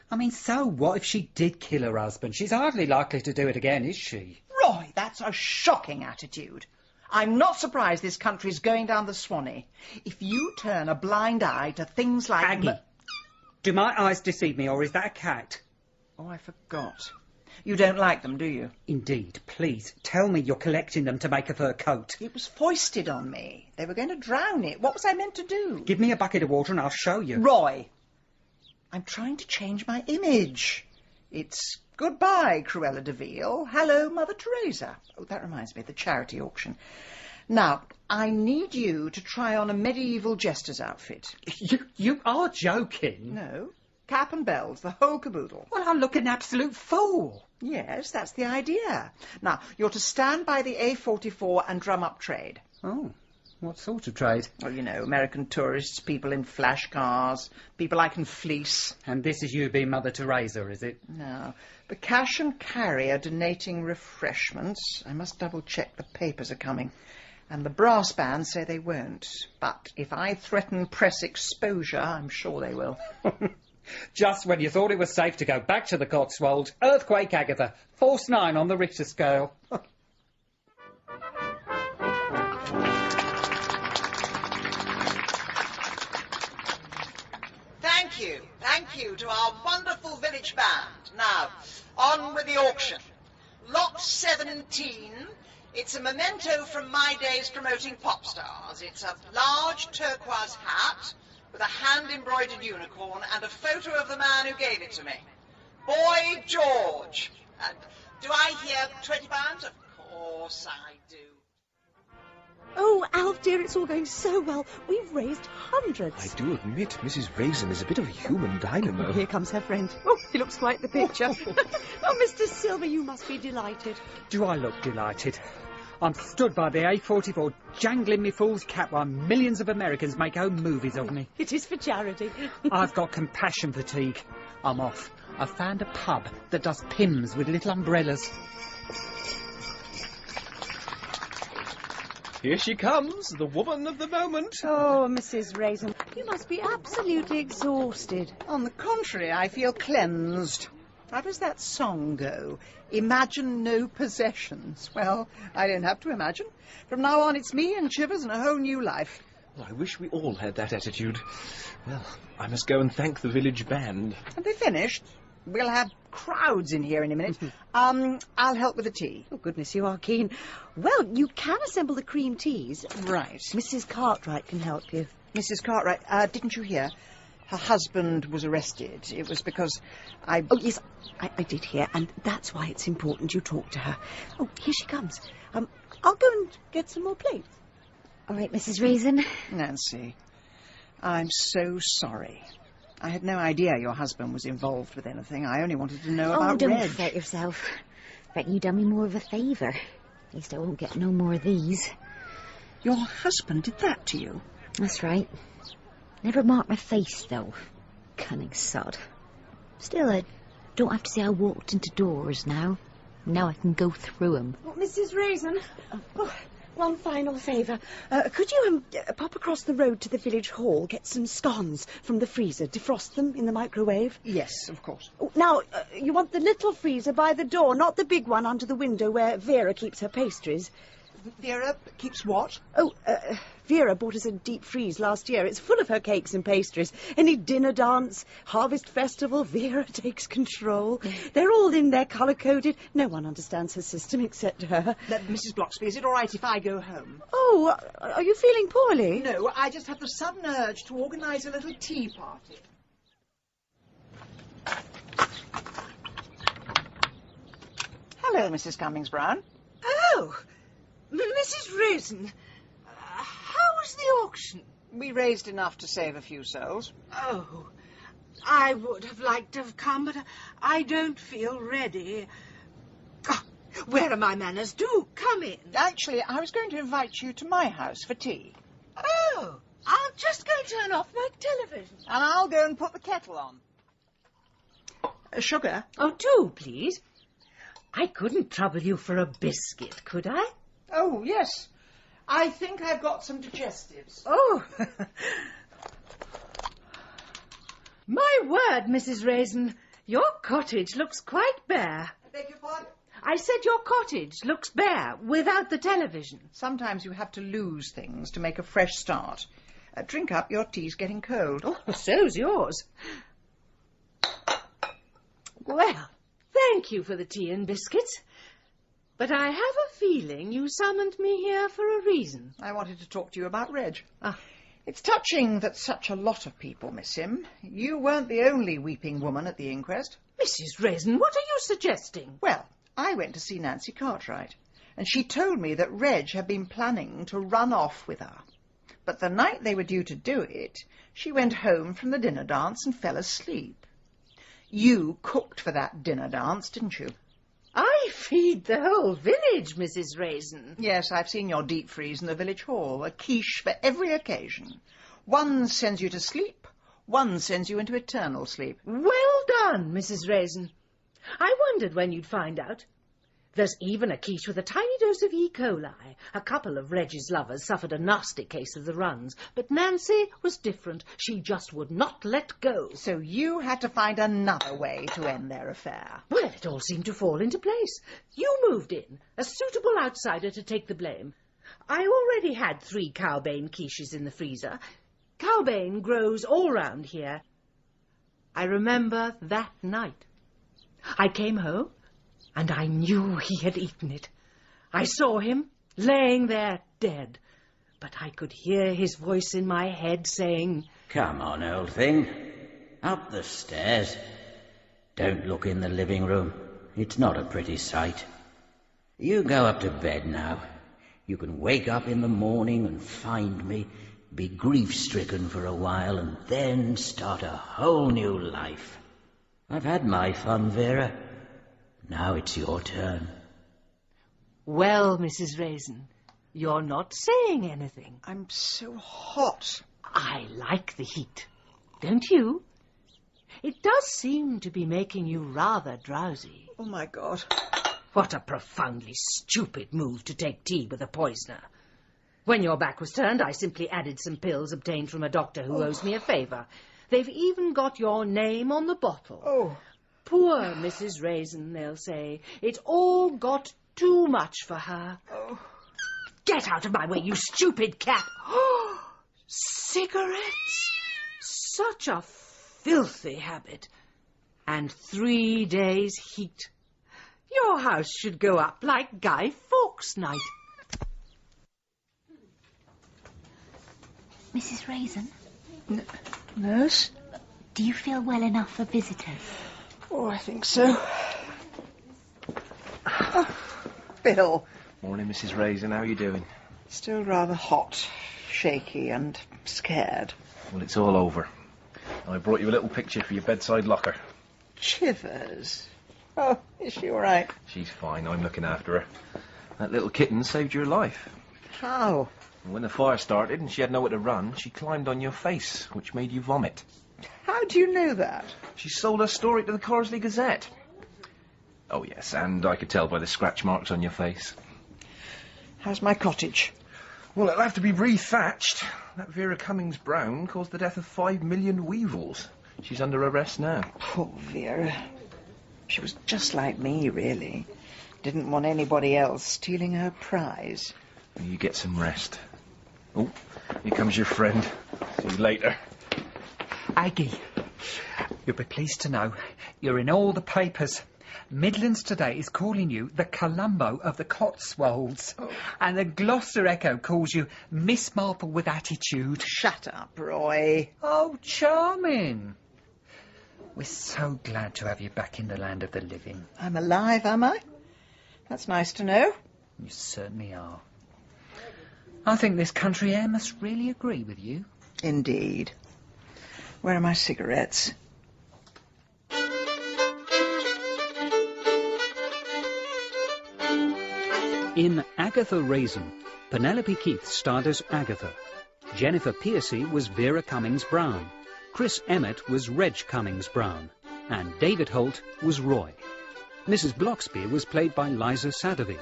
I mean, so what if she did kill her husband? She's hardly likely to do it again, is she? Roy, that's a shocking attitude. I'm not surprised this country's going down the Swanee. If you turn a blind eye to things like... Aggie, do my eyes deceive me, or is that a cat? Oh, I forgot. You don't like them, do you? Indeed. Please, tell me you're collecting them to make a fur coat. It was foisted on me. They were going to drown it. What was I meant to do? Give me a bucket of water and I'll show you. Roy, I'm trying to change my image. It's goodbye, Cruella de Vil. Hello, Mother Teresa. Oh, that reminds me, the charity auction. Now, I need you to try on a medieval jester's outfit. You are joking. No, Cap and bells, the whole caboodle. Well, I'll look an absolute fool. Yes, that's the idea. Now, you're to stand by the A44 and drum up trade. Oh, what sort of trade? Well, you know, American tourists, people in flash cars, people I can fleece. And this is you being Mother Teresa, is it? No. The cash and carry are donating refreshments. I must double-check the papers are coming. And the brass bands say they won't. But if I threaten press exposure, I'm sure they will. Just when you thought it was safe to go back to the Cotswolds, earthquake Agatha, force 9 on the Richter scale. Thank you to our wonderful village band. Now, on with the auction. Lot 17. It's a memento from my days promoting pop stars. It's a large turquoise hat with a hand-embroidered unicorn and a photo of the man who gave it to me. Boy George. Do I hear £20? Of course I do. Oh, Alf, dear, it's all going so well. We've raised hundreds. I do admit Mrs. Raisin is a bit of a human dynamo. Here comes her friend. Oh, he looks quite the picture. Oh, Mr. Silver, you must be delighted. Do I look delighted? I'm stood by the A44 jangling me fool's cap while millions of Americans make home movies of me. It is for charity. I've got compassion fatigue. I'm off. I've found a pub that does Pims with little umbrellas. Here she comes, the woman of the moment. Oh, Mrs. Raisin, you must be absolutely exhausted. On the contrary, I feel cleansed. How does that song go? Imagine no possessions. Well, I don't have to imagine. From now on, it's me and Chivers and a whole new life. Well, I wish we all had that attitude. Well, I must go and thank the village band. Have they finished? We'll have crowds in here in a minute. I'll help with the tea. Oh, goodness, you are keen. Well, you can assemble the cream teas. Right. Mrs. Cartwright can help you. Mrs. Cartwright, didn't you hear? Her husband was arrested. It was because I... Oh, yes, I did hear, and that's why it's important you talk to her. Oh, here she comes. I'll go and get some more plates. All right, Mrs. Raisin. Nancy, I'm so sorry. I had no idea your husband was involved with anything. I only wanted to know about don't Reg. fret yourself. Bet you done me more of a favour. At least I won't get no more of these. Your husband did that to you? That's right. Never marked my face, though. Cunning sod. Still, I don't have to say I walked into doors now. Now I can go through 'em. Oh, Mrs. Raisin. Oh, one final favour. Could you pop across the road to the village hall, get some scones from the freezer, defrost them in the microwave? Yes, of course. Oh, now, you want the little freezer by the door, not the big one under the window where Vera keeps her pastries. Vera keeps what? Oh, Vera bought us a deep freeze last year. It's full of her cakes and pastries. Any dinner dance, harvest festival, Vera takes control. They're all in there, colour-coded. No one understands her system except her. Mrs. Bloxby, is it all right if I go home? Oh, are you feeling poorly? No, I just have the sudden urge to organise a little tea party. Hello, Mrs. Cummings-Brown. Oh, Mrs. Raisin, how was the auction? We raised enough to save a few souls. Oh, I would have liked to have come, but I don't feel ready. Oh, where are my manners? Do come in. Actually, I was going to invite you to my house for tea. Oh, I'll just go turn off my television. And I'll go and put the kettle on. Sugar? Oh, do, please. I couldn't trouble you for a biscuit, could I? Oh, yes. I think I've got some digestives. Oh. My word, Mrs. Raisin, your cottage looks quite bare. I beg your pardon? I said your cottage looks bare without the television. Sometimes you have to lose things to make a fresh start. Drink up, your tea's getting cold. Oh, so's yours. Well, thank you for the tea and biscuits. But I have a feeling you summoned me here for a reason. I wanted to talk to you about Reg. It's touching that such a lot of people miss him. You weren't the only weeping woman at the inquest. Mrs. Raisin, what are you suggesting? Well, I went to see Nancy Cartwright, and she told me that Reg had been planning to run off with her. But the night they were due to do it, she went home from the dinner dance and fell asleep. You cooked for that dinner dance, didn't you? I feed the whole village, Mrs. Raisin. Yes, I've seen your deep freeze in the village hall. A quiche for every occasion. One sends you to sleep, one sends you into eternal sleep. Well done, Mrs. Raisin. I wondered when you'd find out. There's even a quiche with a tiny dose of E. coli. A couple of Reggie's lovers suffered a nasty case of the runs, but Nancy was different. She just would not let go. So you had to find another way to end their affair. Well, it all seemed to fall into place. You moved in, a suitable outsider to take the blame. I already had 3 cowbane quiches in the freezer. Cowbane grows all round here. I remember that night. I came home, and I knew he had eaten it. I saw him laying there dead, but I could hear his voice in my head saying, "Come on, old thing. Up the stairs. Don't look in the living room. It's not a pretty sight. You go up to bed now. You can wake up in the morning and find me, be grief-stricken for a while, and then start a whole new life. I've had my fun, Vera. Now it's your turn." Well, Mrs. Raisin, you're not saying anything. I'm so hot. I like the heat, don't you? It does seem to be making you rather drowsy. Oh, my God. What a profoundly stupid move to take tea with a poisoner. When your back was turned, I simply added some pills obtained from a doctor who owes me a favour. They've even got your name on the bottle. Oh. Poor Mrs. Raisin, they'll say. It all got too much for her. Oh. Get out of my way, you stupid cat. Cigarettes? Such a filthy habit. And 3 days' heat. Your house should go up like Guy Fawkes' night. Mrs. Raisin? Nurse? Do you feel well enough for visitors? Oh, I think so. Oh, Bill. Morning, Mrs. Raisin. How are you doing? Still rather hot, shaky and scared. Well, it's all over. I brought you a little picture for your bedside locker. Chivers. Oh, is she all right? She's fine. I'm looking after her. That little kitten saved your life. How? When the fire started and she had nowhere to run, she climbed on your face, which made you vomit. How do you know that? She sold her story to the Carsely Gazette. Oh, yes, and I could tell by the scratch marks on your face. How's my cottage? Well, it'll have to be re-thatched. That Vera Cummings-Brown caused the death of 5 million weevils. She's under arrest now. Poor Vera. She was just like me, really. Didn't want anybody else stealing her prize. You get some rest. Oh, here comes your friend. See you later. Aggie, you'll be pleased to know you're in all the papers. Midlands Today is calling you the Columbo of the Cotswolds. Oh. And the Gloucester Echo calls you Miss Marple with attitude. Shut up, Roy. Oh, charming. We're so glad to have you back in the land of the living. I'm alive, am I? That's nice to know. You certainly are. I think this country air must really agree with you. Indeed. Where are my cigarettes? In Agatha Raisin, Penelope Keith starred as Agatha. Jennifer Piercy was Vera Cummings-Brown. Chris Emmett was Reg Cummings-Brown. And David Holt was Roy. Mrs. Bloxby was played by Liza Sadovy.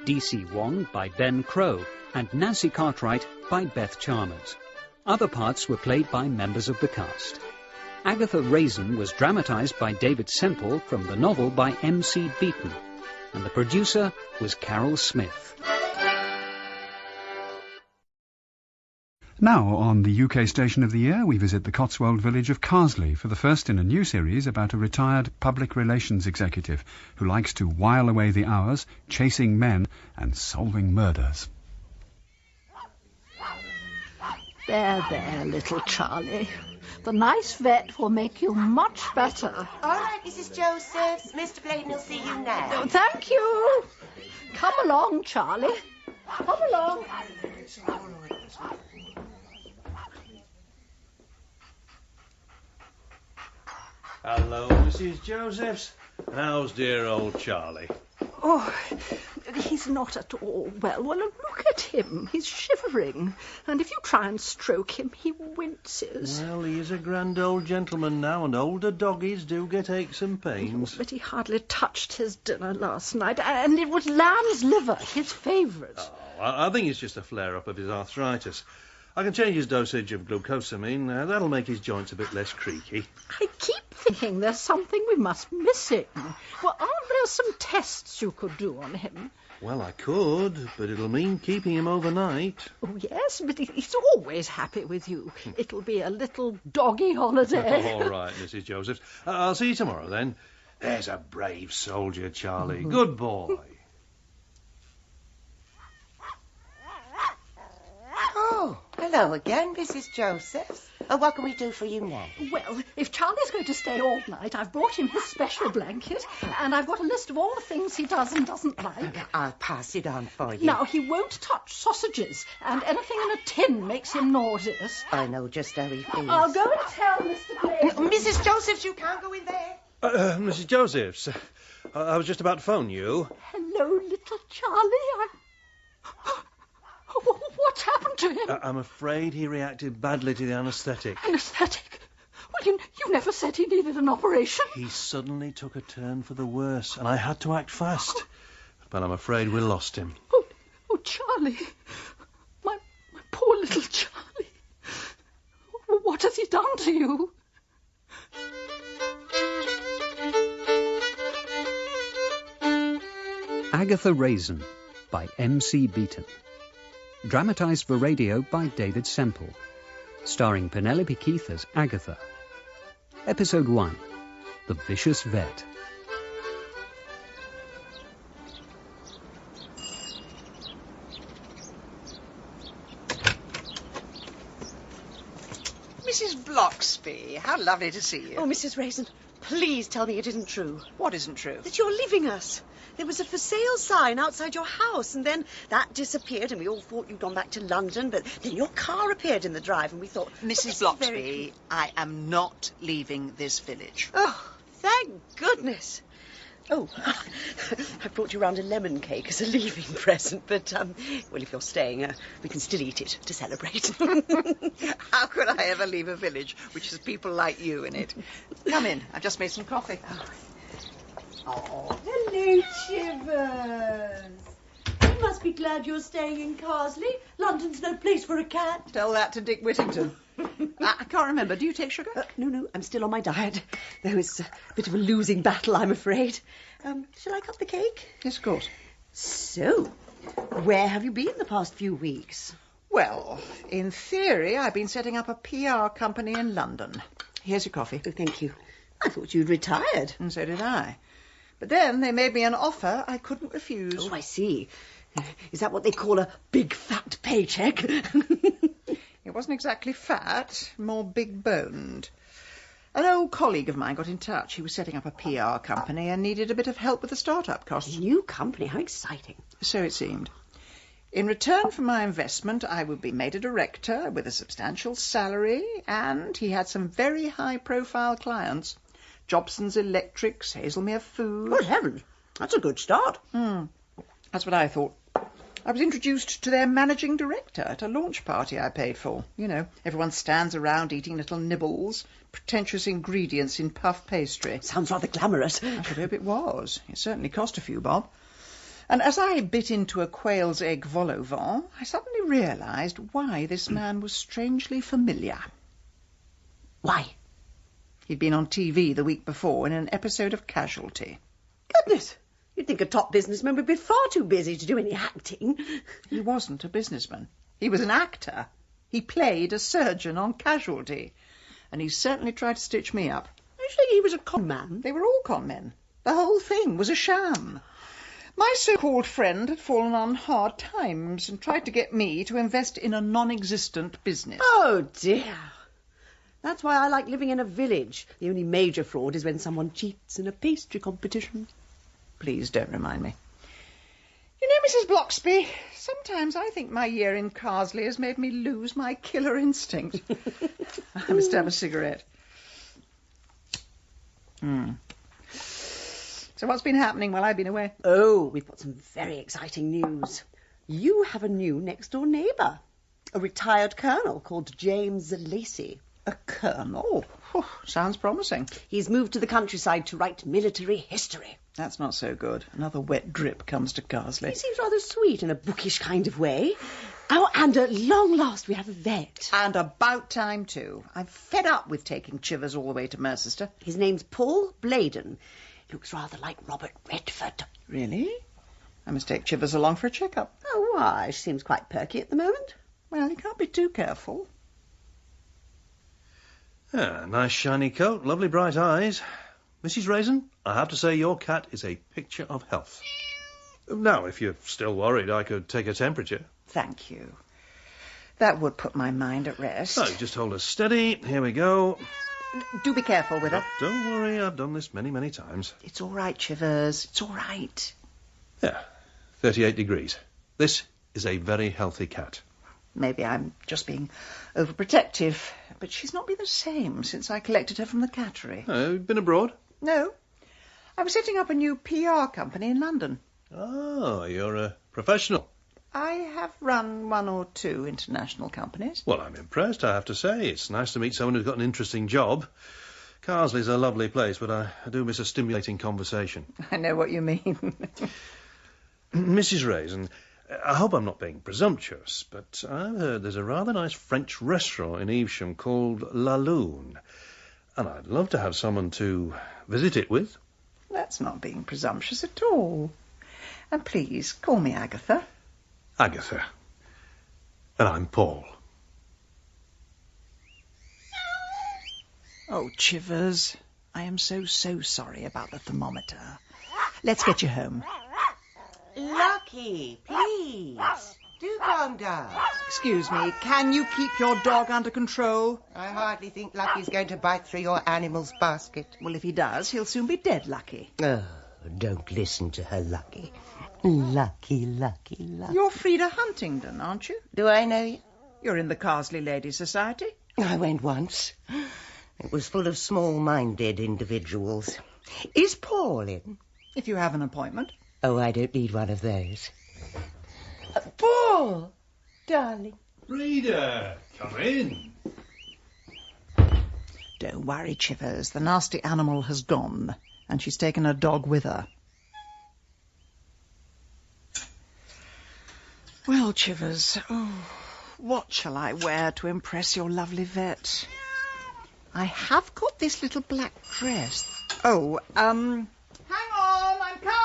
D.C. Wong by Ben Crow. And Nancy Cartwright by Beth Chalmers. Other parts were played by members of the cast. Agatha Raisin was dramatised by David Semple from the novel by M.C. Beaton. And the producer was Carol Smith. Now, on the UK Station of the Year, we visit the Cotswold village of Carsely for the first in a new series about a retired public relations executive who likes to while away the hours, chasing men and solving murders. There, little Charlie. The nice vet will make you much better. All right, Mrs. Josephs. Mr. Beaton will see you now. Oh, thank you. Come along, Charlie. Come along. Hello, Mrs. Josephs. How's dear old Charlie? Oh, he's not at all well. Well, look at him. He's shivering. And if you try and stroke him, he winces. Well, he is a grand old gentleman now, and older doggies do get aches and pains. But he hardly touched his dinner last night, and it was lamb's liver, his favourite. Oh, I think it's just a flare-up of his arthritis. I can change his dosage of glucosamine. That'll make his joints a bit less creaky. I keep thinking there's something we must be missing. Well, aren't there some tests you could do on him? Well, I could, but it'll mean keeping him overnight. Oh, yes, but he's always happy with you. It'll be a little doggy holiday. All right, Mrs. Josephs. I'll see you tomorrow, then. There's a brave soldier, Charlie. Good boy. Oh, hello again, Mrs. Josephs. What can we do for you now? Well, if Charlie's going to stay all night, I've brought him his special blanket, and I've got a list of all the things he does and doesn't like. I'll pass it on for you. Now, he won't touch sausages, and anything in a tin makes him nauseous. I know just how he feels. I'll go and tell Mr. Blaine. Mrs. Josephs, you can't go in there. Mrs. Josephs, I was just about to phone you. Hello, little Charlie. What's happened to him? I'm afraid he reacted badly to the anaesthetic. Anaesthetic? Well, you never said he needed an operation. He suddenly took a turn for the worse, and I had to act fast. But I'm afraid we lost him. Oh, Charlie. My poor little Charlie. What has he done to you? Agatha Raisin by M.C. Beaton. Dramatised for radio by David Semple. Starring Penelope Keith as Agatha. Episode 1. The Vicious Vet. Mrs. Bloxby, how lovely to see you. Oh, Mrs. Raisin, please tell me it isn't true. What isn't true? That you're leaving us. There was a for sale sign outside your house, and then that disappeared, and we all thought you'd gone back to London, but then your car appeared in the drive, and we thought... Mrs. Bloxby, I am not leaving this village. Oh, thank goodness. Oh, I brought you round a lemon cake as a leaving present, but, well, if you're staying, we can still eat it to celebrate. How could I ever leave a village which has people like you in it? Come in, I've just made some coffee. Oh, hello, Chivers. You must be glad you're staying in Carsely. London's no place for a cat. Tell that to Dick Whittington. I can't remember. Do you take sugar? No, I'm still on my diet. Though it's a bit of a losing battle, I'm afraid. Shall I cut the cake? Yes, of course. So, where have you been the past few weeks? Well, in theory, I've been setting up a PR company in London. Here's your coffee. Oh, thank you. I thought you'd retired. And so did I. But then they made me an offer I couldn't refuse. Oh, I see. Is that what they call a big fat paycheck? It wasn't exactly fat, more big-boned. An old colleague of mine got in touch. He was setting up a PR company and needed a bit of help with the start-up costs. A new company? How exciting. So it seemed. In return for my investment, I would be made a director with a substantial salary, and he had some very high-profile clients. Jobson's Electrics, Hazelmere Food. Good heavens, that's a good start. That's what I thought. I was introduced to their managing director at a launch party I paid for. You know, everyone stands around eating little nibbles, pretentious ingredients in puff pastry. Sounds rather glamorous. I should hope it was. It certainly cost a few bob. And as I bit into a quail's egg vol au vent, I suddenly realised why this man was strangely familiar. Why? He'd been on TV the week before in an episode of Casualty. Goodness! You'd think a top businessman would be far too busy to do any acting. He wasn't a businessman. He was an actor. He played a surgeon on Casualty. And he certainly tried to stitch me up. You say he was a con man? They were all con men. The whole thing was a sham. My so-called friend had fallen on hard times and tried to get me to invest in a non-existent business. Oh, dear. That's why I like living in a village. The only major fraud is when someone cheats in a pastry competition. Please don't remind me. You know, Mrs. Bloxby, sometimes I think my year in Carsely has made me lose my killer instinct. I must have a cigarette. So what's been happening while I've been away? Oh, we've got some very exciting news. You have a new next-door neighbour, a retired colonel called James Lacey. A colonel? Sounds promising. He's moved to the countryside to write military history. That's not so good. Another wet drip comes to Carsely. He seems rather sweet in a bookish kind of way. Oh, and at long last we have a vet. And about time, too. I'm fed up with taking Chivers all the way to Mercester. His name's Paul Bladen. Looks rather like Robert Redford. Really? I must take Chivers along for a check-up. Oh, why? She seems quite perky at the moment. Well, you can't be too careful. Ah, nice shiny coat, lovely bright eyes. Mrs. Raisin, I have to say your cat is a picture of health. Now, if you're still worried, I could take her temperature. Thank you. That would put my mind at rest. So, just hold her steady. Here we go. Do be careful with her. Don't worry, I've done this many, many times. It's all right, Chivers. It's all right. Yeah, 38 degrees. This is a very healthy cat. Maybe I'm just being overprotective, but she's not been the same since I collected her from the cattery. Been abroad? No. I was setting up a new PR company in London. Oh, you're a professional. I have run one or two international companies. Well, I'm impressed, I have to say. It's nice to meet someone who's got an interesting job. Carsley's a lovely place, but I do miss a stimulating conversation. I know what you mean. Mrs. Raisin, I hope I'm not being presumptuous, but I've heard there's a rather nice French restaurant in Evesham called La Lune, and I'd love to have someone to visit it with. That's not being presumptuous at all. And please, call me Agatha. Agatha. And I'm Paul. Oh, Chivers, I am so sorry about the thermometer. Let's get you home. Lucky, please. Do calm down. Excuse me, can you keep your dog under control? I hardly think Lucky's going to bite through your animal's basket. Well, if he does, he'll soon be dead, Lucky. Oh, don't listen to her, Lucky. Lucky, Lucky, Lucky. You're Frida Huntingdon, aren't you? Do I know you? You're in the Carsely Ladies' Society. I went once. It was full of small-minded individuals. Is Paul in? If you have an appointment. Oh, I don't need one of those. Paul! Darling. Frida, come in. Don't worry, Chivers. The nasty animal has gone, and she's taken her dog with her. Well, Chivers, what shall I wear to impress your lovely vet? I have got this little black dress. Oh, hang on, I'm coming!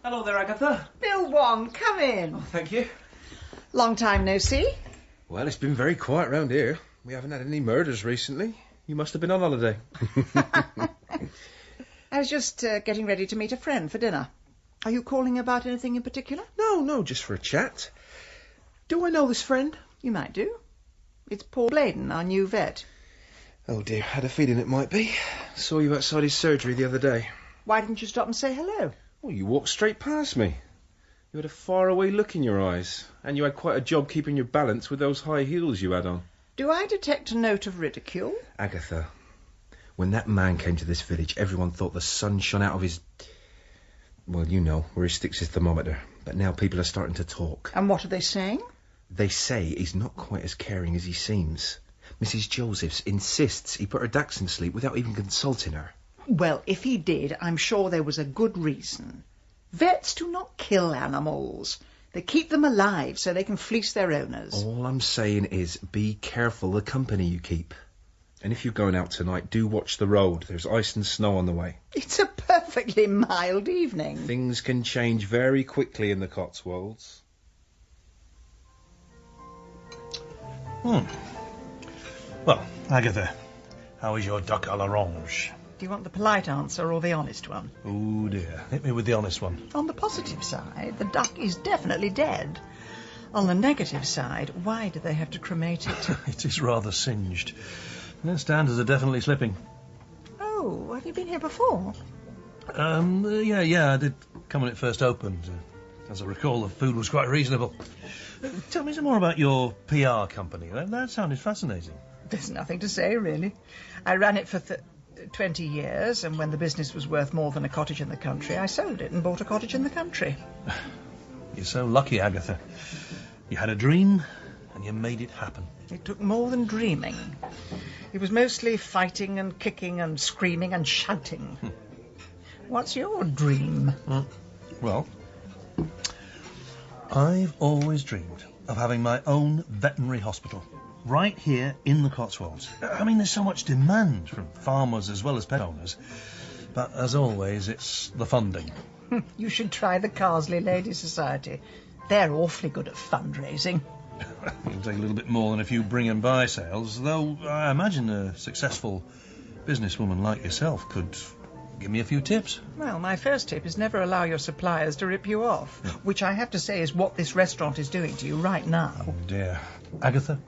Hello there, Agatha. Bill Wong, come in. Oh, thank you. Long time no see. Well, it's been very quiet round here. We haven't had any murders recently. You must have been on holiday. I was just getting ready to meet a friend for dinner. Are you calling about anything in particular? No, just for a chat. Do I know this friend? You might do. It's Paul Bladen, our new vet. Oh dear, had a feeling it might be. Saw you outside his surgery the other day. Why didn't you stop and say hello? Well, you walked straight past me. You had a faraway look in your eyes, and you had quite a job keeping your balance with those high heels you had on. Do I detect a note of ridicule? Agatha, when that man came to this village, everyone thought the sun shone out of his... Well, you know, where he sticks his thermometer. But now people are starting to talk. And what are they saying? They say he's not quite as caring as he seems. Mrs. Josephs insists he put her Daxon to sleep without even consulting her. Well, if he did, I'm sure there was a good reason. Vets do not kill animals. They keep them alive so they can fleece their owners. All I'm saying is be careful the company you keep. And if you're going out tonight, do watch the road. There's ice and snow on the way. It's a perfectly mild evening. Things can change very quickly in the Cotswolds. Well, Agatha, how is your duck à l'orange? Do you want the polite answer or the honest one? Oh dear, hit me with the honest one. On the positive side, the duck is definitely dead. On the negative side, why do they have to cremate it? It is rather singed. The standards are definitely slipping. Oh, have you been here before? Yeah, I did come when it first opened. As I recall, the food was quite reasonable. Tell me some more about your PR company. That sounded fascinating. There's nothing to say, really. I ran it for 20 years, and when the business was worth more than a cottage in the country, I sold it and bought a cottage in the country. You're so lucky, Agatha. You had a dream, and you made it happen. It took more than dreaming. It was mostly fighting and kicking and screaming and shouting. What's your dream? Well, I've always dreamed of having my own veterinary hospital. Right here in the Cotswolds. I mean, there's so much demand from farmers as well as pet owners. But as always, it's the funding. You should try the Carsely Ladies Society. They're awfully good at fundraising. It'll take a little bit more than a few bring and buy sales, though I imagine a successful businesswoman like yourself could give me a few tips. Well, my first tip is never allow your suppliers to rip you off, which I have to say is what this restaurant is doing to you right now. Oh, dear. Agatha,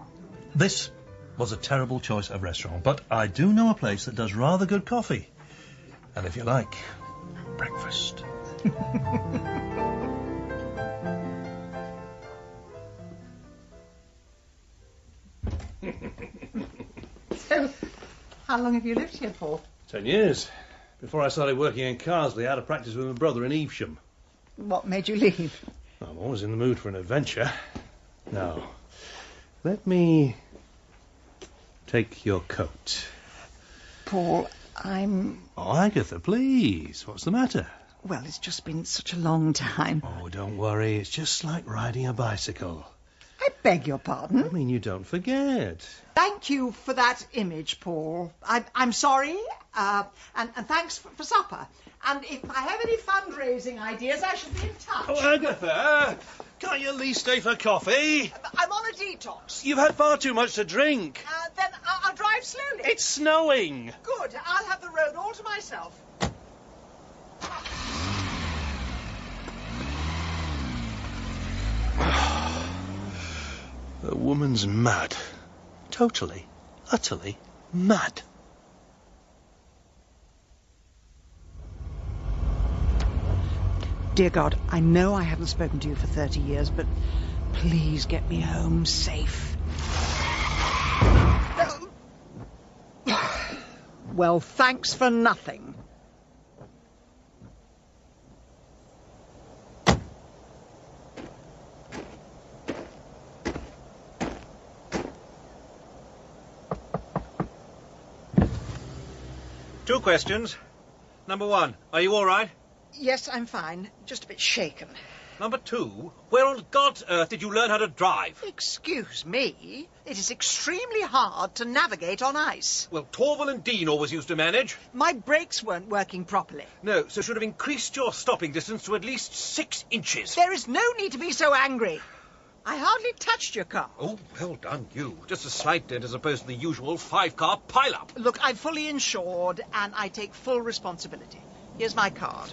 this was a terrible choice of restaurant, but I do know a place that does rather good coffee. And if you like, breakfast. So, how long have you lived here for? 10 years. Before I started working in Carsely, I had a practice with my brother in Evesham. What made you leave? I'm always in the mood for an adventure. Now, let me take your coat. Paul, I'm... Oh, Agatha, please. What's the matter? Well, it's just been such a long time. Oh, don't worry. It's just like riding a bicycle. I beg your pardon? I mean, you don't forget. Thank you for that image, Paul. I'm sorry, and thanks for supper. And if I have any fundraising ideas, I shall be in touch. Oh, Agatha, can't you at least stay for coffee? I'm on a detox. You've had far too much to drink. Then I'll drive slowly. It's snowing. Good. I'll have the road all to myself. The woman's mad. Totally, utterly mad. Dear God, I know I haven't spoken to you for 30 years, but please get me home safe. Well, thanks for nothing. Two questions. Number one, are you all right? Yes, I'm fine. Just a bit shaken. Number two, where on God's earth did you learn how to drive? Excuse me. It is extremely hard to navigate on ice. Well, Torval and Dean always used to manage. My brakes weren't working properly. No, so should have increased your stopping distance to at least 6 inches. There is no need to be so angry. I hardly touched your car. Oh, well done, you. Just a slight dent as opposed to the usual 5-car pile-up. Look, I'm fully insured, and I take full responsibility. Here's my card.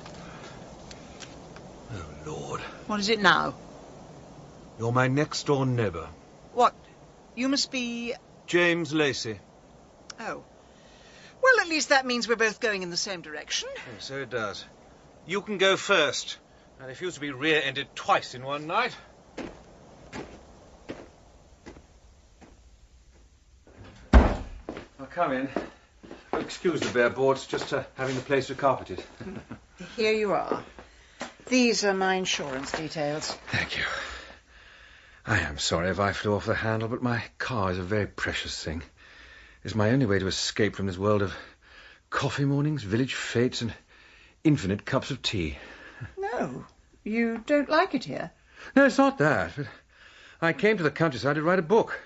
Oh, Lord. What is it now? You're my next-door neighbour. What? You must be... James Lacey. Oh. Well, at least that means we're both going in the same direction. Yes, so it does. You can go first. I refuse to be rear-ended twice in one night. I'll come in. Oh, excuse the bare boards, just having the place recarpeted. Here you are. These are my insurance details. Thank you. I am sorry if I flew off the handle, but my car is a very precious thing. It's my only way to escape from this world of coffee mornings, village fetes, and infinite cups of tea. No, you don't like it here? No, it's not that, but I came to the countryside to write a book.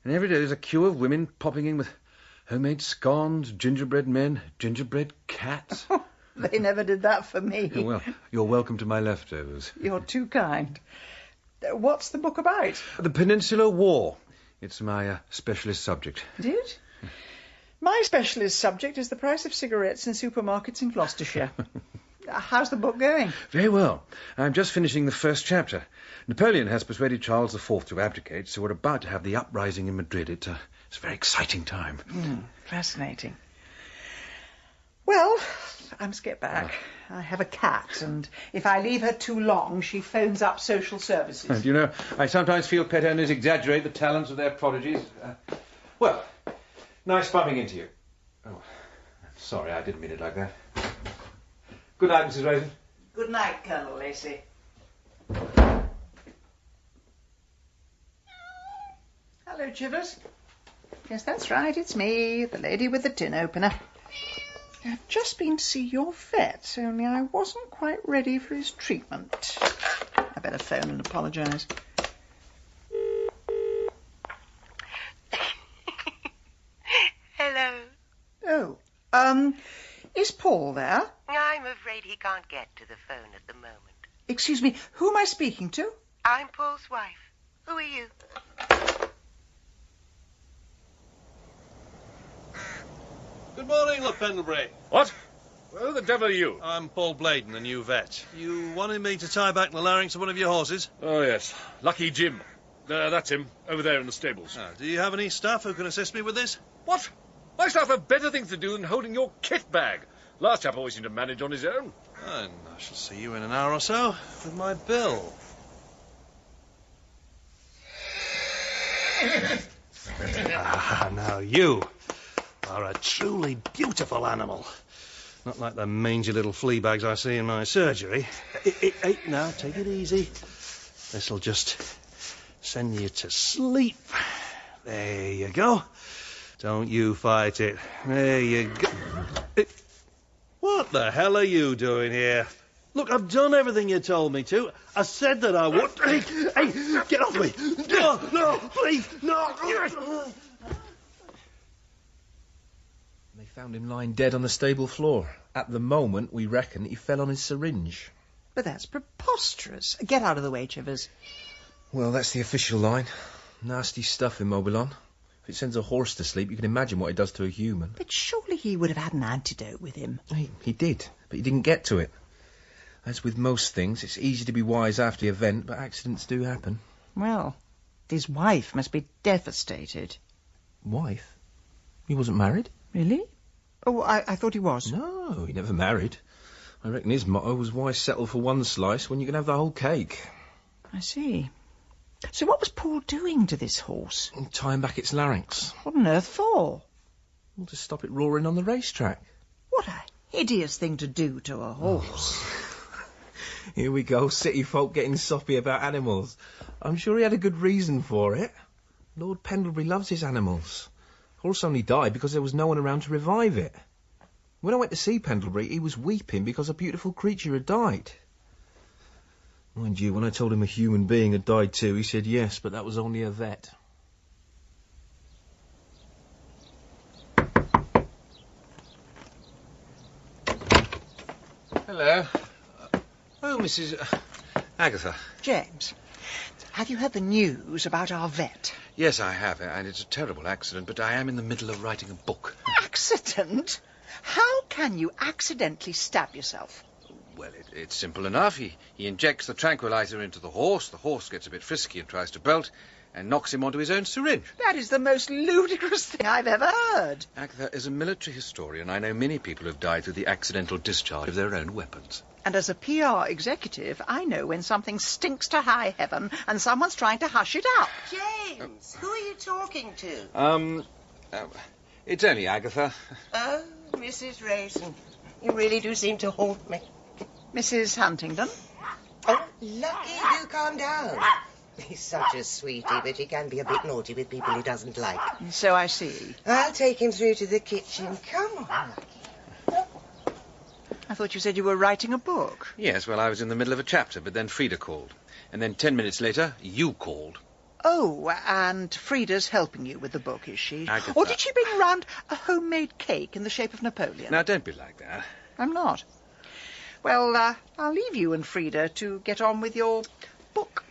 And every day there's a queue of women popping in with homemade scones, gingerbread men, gingerbread cats. They never did that for me. Well, you're welcome to my leftovers. You're too kind. What's the book about? The Peninsular War. It's my specialist subject. Did? My specialist subject is the price of cigarettes in supermarkets in Gloucestershire. How's the book going? Very well. I'm just finishing the first chapter. Napoleon has persuaded Charles IV to abdicate, so we're about to have the uprising in Madrid. It's a very exciting time. Fascinating. Well, I must get back. I have a cat, and if I leave her too long, she phones up social services. And, you know, I sometimes feel pet owners exaggerate the talents of their prodigies. Well, nice bumping into you. Oh, sorry, I didn't mean it like that. Good night, Mrs. Raisin. Good night, Colonel Lacey. Hello, Chivers. Yes, that's right, it's me, the lady with the tin opener. I've just been to see your vet, only I wasn't quite ready for his treatment. I better phone and apologise. Hello. Oh, is Paul there? I'm afraid he can't get to the phone at the moment. Excuse me, who am I speaking to? I'm Paul's wife. Who are you? Good morning, Lord Pendlebury. What? Who the devil are you? I'm Paul Bladen, the new vet. You wanted me to tie back the larynx of one of your horses? Oh, yes. Lucky Jim. That's him, over there in the stables. Do you have any staff who can assist me with this? What? My staff have better things to do than holding your kit bag. Last chap always seemed to manage on his own. And I shall see you in an hour or so with my bill. Now you are a truly beautiful animal. Not like the mangy little flea bags I see in my surgery. Hey, now, take it easy. This'll just send you to sleep. There you go. Don't you fight it. There you go. What the hell are you doing here? Look, I've done everything you told me to. I said that I would. Hey, get off me. No, please, no. They found him lying dead on the stable floor. At the moment, we reckon he fell on his syringe. But that's preposterous. Get out of the way, Chivers. Well, that's the official line. Nasty stuff, Immobilon. If it sends a horse to sleep, you can imagine what it does to a human. But surely he would have had an antidote with him. He did, but he didn't get to it. As with most things, it's easy to be wise after the event, but accidents do happen. Well, his wife must be devastated. Wife? He wasn't married? Really? Oh, I thought he was. No, he never married. I reckon his motto was, why settle for one slice when you can have the whole cake? I see. So what was Paul doing to this horse? Tying back its larynx. What on earth for? Well, to stop it roaring on the racetrack. What a hideous thing to do to a horse. Here we go, city folk getting soppy about animals. I'm sure he had a good reason for it. Lord Pendlebury loves his animals. Horse only died because there was no one around to revive it. When I went to see Pendlebury, he was weeping because a beautiful creature had died. Mind you, when I told him a human being had died too, he said yes, but that was only a vet. Hello. Oh, Mrs. Agatha. James, have you heard the news about our vet? Yes, I have, and it's a terrible accident, but I am in the middle of writing a book. Accident? How can you accidentally stab yourself? Well, it's simple enough. He injects the tranquilizer into the horse gets a bit frisky and tries to bolt, and knocks him onto his own syringe. That is the most ludicrous thing I've ever heard. Agatha, as a military historian, I know many people who have died through the accidental discharge of their own weapons. And as a PR executive, I know when something stinks to high heaven and someone's trying to hush it up. James, who are you talking to? It's only Agatha. Oh, Mrs. Raisin. You really do seem to haunt me. Mrs. Huntingdon? Oh, lucky you calm down. He's such a sweetie, but he can be a bit naughty with people he doesn't like. So I see. I'll take him through to the kitchen. Come on, Lucky. I thought you said you were writing a book. Yes, well, I was in the middle of a chapter, but then Frida called. And then 10 minutes later, you called. Oh, and Frida's helping you with the book, is she? Agatha. Or did she bring round a homemade cake in the shape of Napoleon? Now, don't be like that. I'm not. Well, I'll leave you and Frida to get on with your book.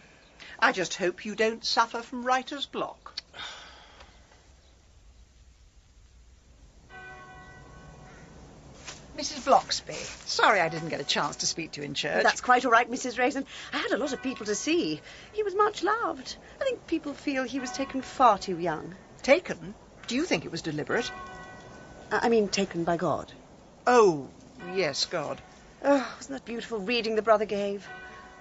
I just hope you don't suffer from writer's block. Mrs. Bloxby, sorry I didn't get a chance to speak to you in church. That's quite all right, Mrs. Raisin. I had a lot of people to see. He was much loved. I think people feel he was taken far too young. Taken? Do you think it was deliberate? I mean, taken by God. Oh, yes, God. Oh, wasn't that beautiful reading the brother gave?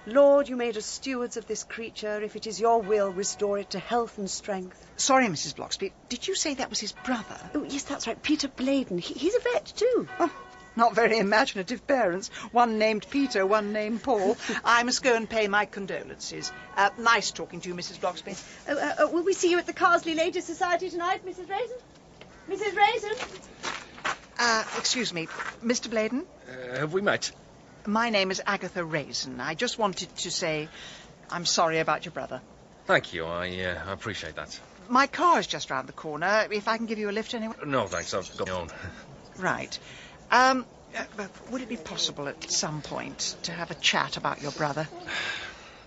Lord, you made us stewards of this creature. If it is your will, restore it to health and strength. Sorry, Mrs. Bloxby. Did you say that was his brother? Oh, yes, that's right. Peter Bladen. He's a vet, too. Oh, not very imaginative parents. One named Peter, one named Paul. I must go and pay my condolences. Nice talking to you, Mrs. Bloxby. Will we see you at the Carsely Ladies' Society tonight, Mrs. Raisin? Mrs. Raisin? Excuse me, Mr. Bladen? Have we met? My name is Agatha Raisin. I just wanted to say I'm sorry about your brother. Thank you. I appreciate that. My car's just round the corner. If I can give you a lift anyway. No, thanks. I've got my own. Right. Would it be possible at some point to have a chat about your brother?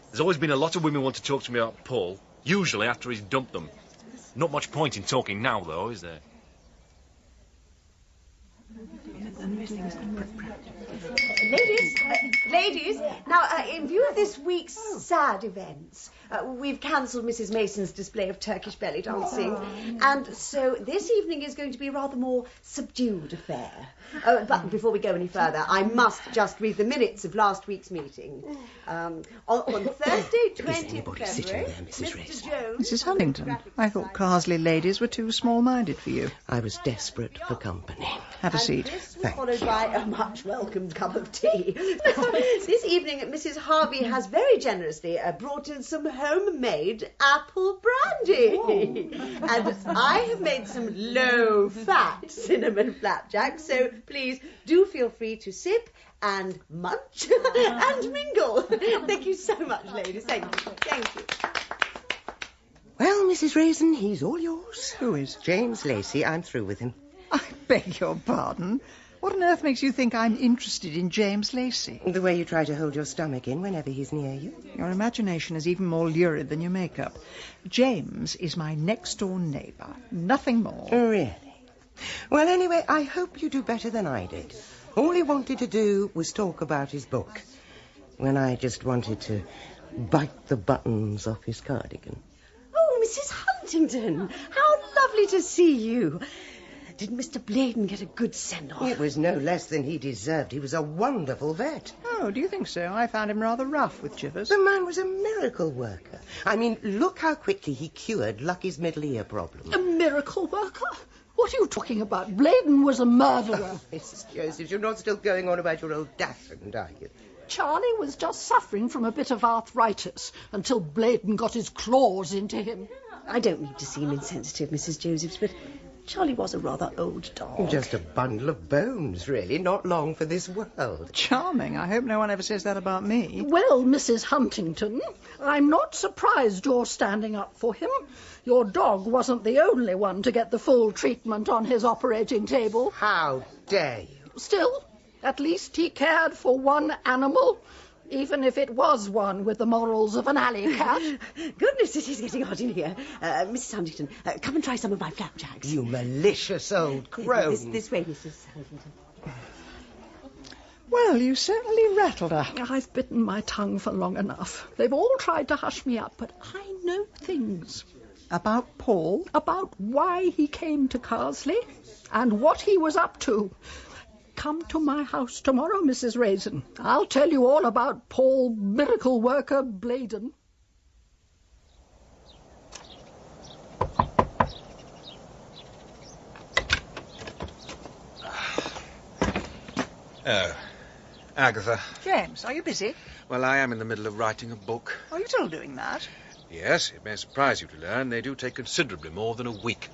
There's always been a lot of women want to talk to me about Paul, usually after he's dumped them. Not much point in talking now, though, is there? Ladies, now, in view of this week's sad events, we've cancelled Mrs. Mason's display of Turkish belly dancing, and so this evening is going to be a rather more subdued affair. But before we go any further, I must just read the minutes of last week's meeting. On Thursday, 20th February, Mr. Jones... Mrs. Huntington, I thought Carsely ladies were too small-minded for you. I was desperate for company. Have a seat. This was followed by a much welcomed cup of tea. This evening, Mrs. Harvey has very generously brought in some homemade apple brandy. And I have made some low-fat cinnamon flapjacks, so please do feel free to sip and munch and mingle. Thank you so much, ladies. Thank you. Thank you. Well, Mrs. Raisin, he's all yours. Who is? James Lacey. I'm through with him. I beg your pardon. What on earth makes you think I'm interested in James Lacey? The way you try to hold your stomach in whenever he's near you. Your imagination is even more lurid than your makeup. James is my next-door neighbour. Nothing more. Really? Well, anyway, I hope you do better than I did. All he wanted to do was talk about his book, when I just wanted to bite the buttons off his cardigan. Oh, Mrs. Huntington, how lovely to see you. Did Mr. Bladen get a good send-off? It was no less than he deserved. He was a wonderful vet. Oh, do you think so? I found him rather rough with Chivers. The man was a miracle worker. I mean, look how quickly he cured Lucky's middle ear problem. A miracle worker? What are you talking about? Bladen was a murderer. Mrs. Joseph, you're not still going on about your old dachshund, are you? Charlie was just suffering from a bit of arthritis until Bladen got his claws into him. I don't mean to seem insensitive, Mrs. Josephs, but Charlie was a rather old dog. Just a bundle of bones, really. Not long for this world. Charming. I hope no one ever says that about me. Well, Mrs. Huntington, I'm not surprised you're standing up for him. Your dog wasn't the only one to get the full treatment on his operating table. How dare you? Still, at least he cared for one animal, even if it was one with the morals of an alley cat. Goodness, it is getting hot in here. Mrs. Huntington, come and try some of my flapjacks. You malicious old crone. This way, Mrs. Huntington. Well, you certainly rattled her. I've bitten my tongue for long enough. They've all tried to hush me up, but I know things. About Paul? About why he came to Carsely and what he was up to. Come to my house tomorrow, Mrs. Raisin. I'll tell you all about Paul Miracle Worker Bladen. Oh, Agatha. James, are you busy? Well, I am in the middle of writing a book. Are you still doing that? Yes, it may surprise you to learn they do take considerably more than a week.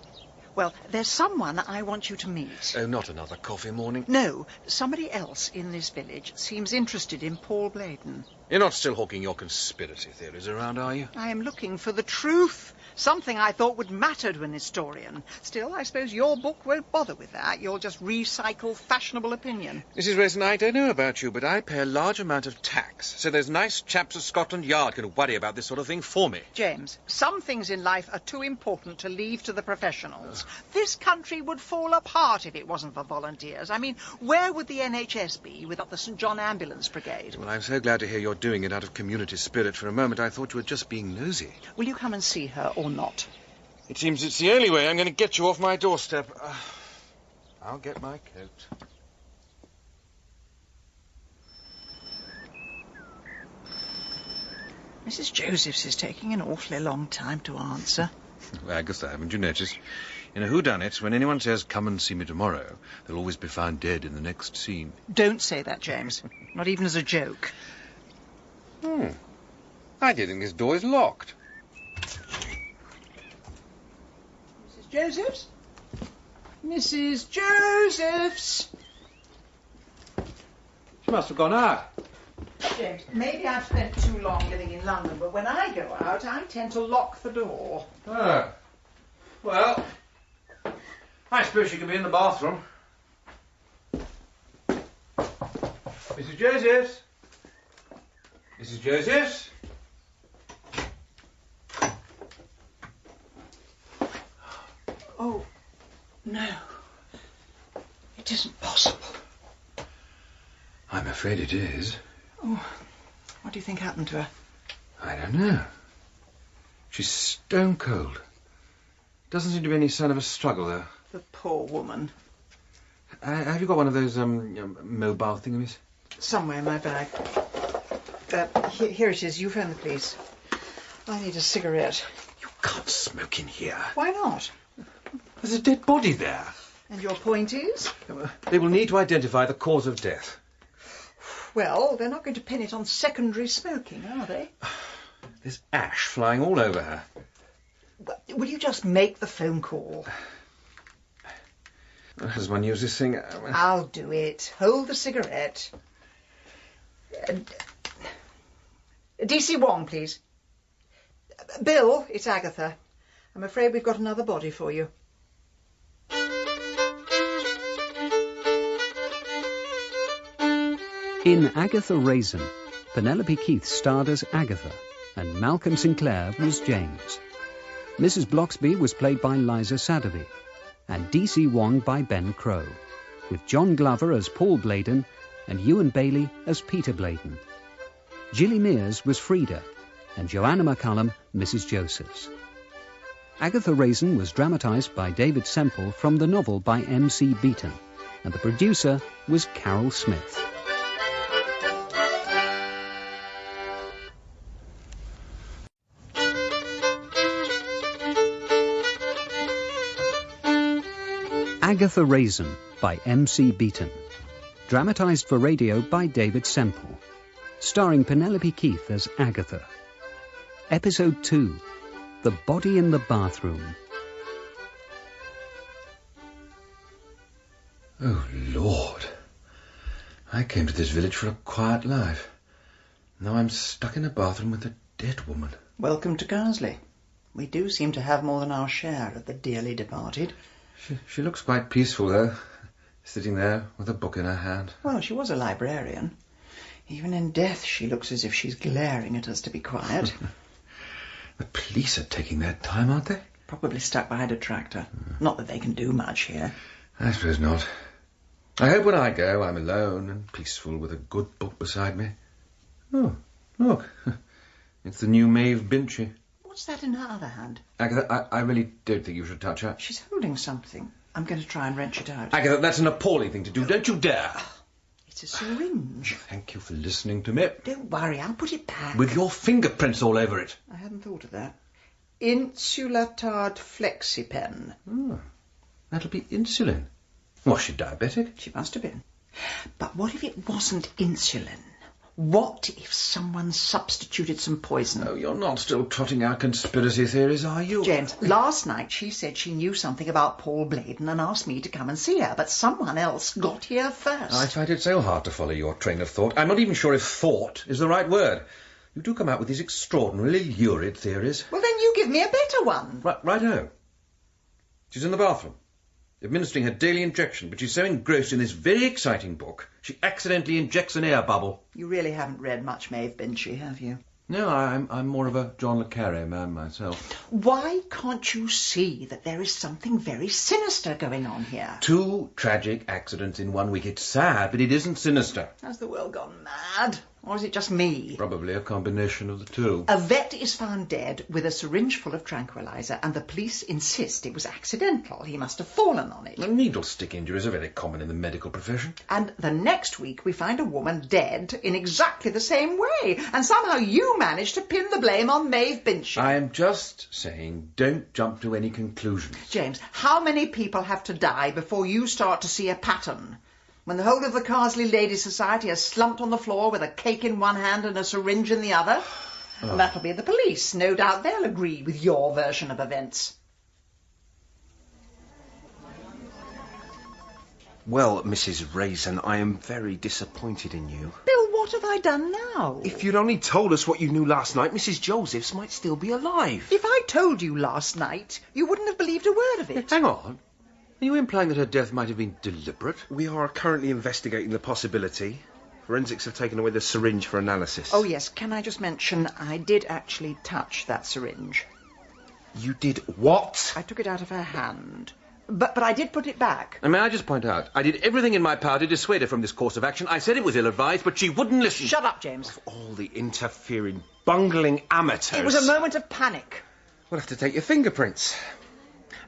Well, there's someone I want you to meet. Oh, not another coffee morning. No, somebody else in this village seems interested in Paul Bladen. You're not still hawking your conspiracy theories around, are you? I am looking for the truth. Something I thought would matter to an historian. Still, I suppose your book won't bother with that. You'll just recycle fashionable opinion. Mrs. Raisin, I don't know about you, but I pay a large amount of tax, so those nice chaps at Scotland Yard can worry about this sort of thing for me. James, some things in life are too important to leave to the professionals. This country would fall apart if it wasn't for volunteers. I mean, where would the NHS be without the St. John Ambulance Brigade? Well, I'm so glad to hear you're doing it out of community spirit. For a moment, I thought you were just being nosy. Will you come and see her or not? It seems it's the only way I'm going to get you off my doorstep. I'll get my coat. Mrs. Joseph's is taking an awfully long time to answer. Well, Agatha, haven't you noticed? In a whodunit, when anyone says, come and see me tomorrow, they'll always be found dead in the next scene. Don't say that, James. Not even as a joke. I do think this door is locked. Mrs. Joseph's? Mrs. Joseph's! She must have gone out. James, maybe I've spent too long living in London, but when I go out, I tend to lock the door. Oh. Well, I suppose she could be in the bathroom. Mrs. Josephs? Mrs. Josephs? Oh, no. It isn't possible. I'm afraid it is. Oh, what do you think happened to her? I don't know. She's stone cold. Doesn't seem to be any sign of a struggle, though. The poor woman. Have you got one of those mobile thingamies? Somewhere in my bag. Here it is. You phone the police. I need a cigarette. You can't smoke in here. Why not? There's a dead body there. And your point is? They will need to identify the cause of death. Well, they're not going to pin it on secondary smoking, are they? There's ash flying all over her. Will you just make the phone call? Does one use this thing? I'll do it. Hold the cigarette. DC Wong, please. Bill, it's Agatha. I'm afraid we've got another body for you. In Agatha Raisin, Penelope Keith starred as Agatha, and Malcolm Sinclair was James. Mrs. Bloxby was played by Liza Sadovy, and D.C. Wong by Ben Crow, with John Glover as Paul Bladen and Ewan Bailey as Peter Bladen. Gilly Mears was Frida, and Joanna McCullum Mrs. Josephs. Agatha Raisin was dramatised by David Semple from the novel by M.C. Beaton, and the producer was Carol Smith. Agatha Raisin by M.C. Beaton. Dramatised for radio by David Semple. Starring Penelope Keith as Agatha. Episode 2. The Body in the Bathroom. Oh, Lord. I came to this village for a quiet life. Now I'm stuck in a bathroom with a dead woman. Welcome to Carsely. We do seem to have more than our share of the dearly departed. She looks quite peaceful, though, sitting there with a book in her hand. Well, she was a librarian. Even in death, she looks as if she's glaring at us to be quiet. The police are taking their time, aren't they? Probably stuck behind a tractor. Not that they can do much here. I suppose not. I hope when I go, I'm alone and peaceful with a good book beside me. Oh, look. It's the new Maeve Binchy. What's that in her other hand? Agatha, I really don't think you should touch her. She's holding something. I'm going to try and wrench it out. Agatha, that's an appalling thing to do. Don't you dare. It's a syringe. Thank you for listening to me. Don't worry, I'll put it back. With your fingerprints all over it. I hadn't thought of that. Insulatard Flexipen. Oh, that'll be insulin. Was she diabetic? She must have been. But what if it wasn't insulin? What if someone substituted some poison? Oh, you're not still trotting out conspiracy theories, are you? James, last night she said she knew something about Paul Bladen and asked me to come and see her, but someone else got here first. I find it so hard to follow your train of thought. I'm not even sure if thought is the right word. You do come out with these extraordinarily lurid theories. Well, then you give me a better one. Righto. She's in the bathroom, administering her daily injection, but she's so engrossed in this very exciting book, she accidentally injects an air bubble. You really haven't read much Maeve Binchy, have you? No, I'm more of a John le Carré man myself. Why can't you see that there is something very sinister going on here? 2 tragic accidents in 1 week. It's sad, but it isn't sinister. Has the world gone mad? Or is it just me? Probably a combination of the two. A vet is found dead with a syringe full of tranquilizer, and the police insist it was accidental. He must have fallen on it. Needle stick injuries are very common in the medical profession. And the next week we find a woman dead in exactly the same way, and somehow you managed to pin the blame on Maeve Binchy. I am just saying, don't jump to any conclusions. James, how many people have to die before you start to see a pattern? When the whole of the Carsely Ladies' Society is slumped on the floor with a cake in one hand and a syringe in the other? Oh. And that'll be the police. No doubt they'll agree with your version of events. Well, Mrs. Raisin, I am very disappointed in you. Bill, what have I done now? If you'd only told us what you knew last night, Mrs. Josephs might still be alive. If I told you last night, you wouldn't have believed a word of it. Hang on. Are you implying that her death might have been deliberate? We are currently investigating the possibility. Forensics have taken away the syringe for analysis. Oh, yes. Can I just mention, I did actually touch that syringe. You did what? I took it out of her hand. But I did put it back. And may I just point out, I did everything in my power to dissuade her from this course of action. I said it was ill-advised, but she wouldn't listen. Shut up, James. Of all the interfering, bungling amateurs. It was a moment of panic. We'll have to take your fingerprints.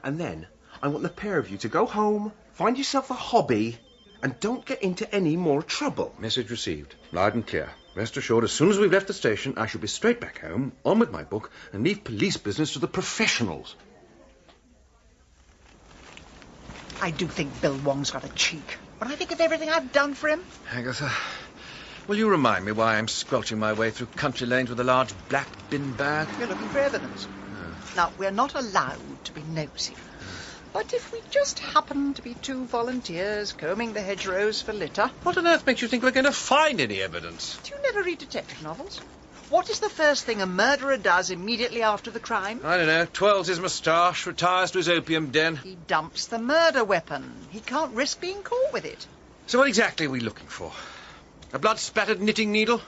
And then I want the pair of you to go home, find yourself a hobby, and don't get into any more trouble. Message received. Loud and clear. Rest assured, as soon as we've left the station, I shall be straight back home, on with my book, and leave police business to the professionals. I do think Bill Wong's got a cheek. When I think of everything I've done for him... Agatha, will you remind me why I'm squelching my way through country lanes with a large black bin bag? You're looking for evidence. Now, we're not allowed to be nosy. But if we just happen to be two volunteers combing the hedgerows for litter... What on earth makes you think we're going to find any evidence? Do you never read detective novels? What is the first thing a murderer does immediately after the crime? I don't know. Twirls his moustache, retires to his opium den. He dumps the murder weapon. He can't risk being caught with it. So what exactly are we looking for? A blood-spattered knitting needle?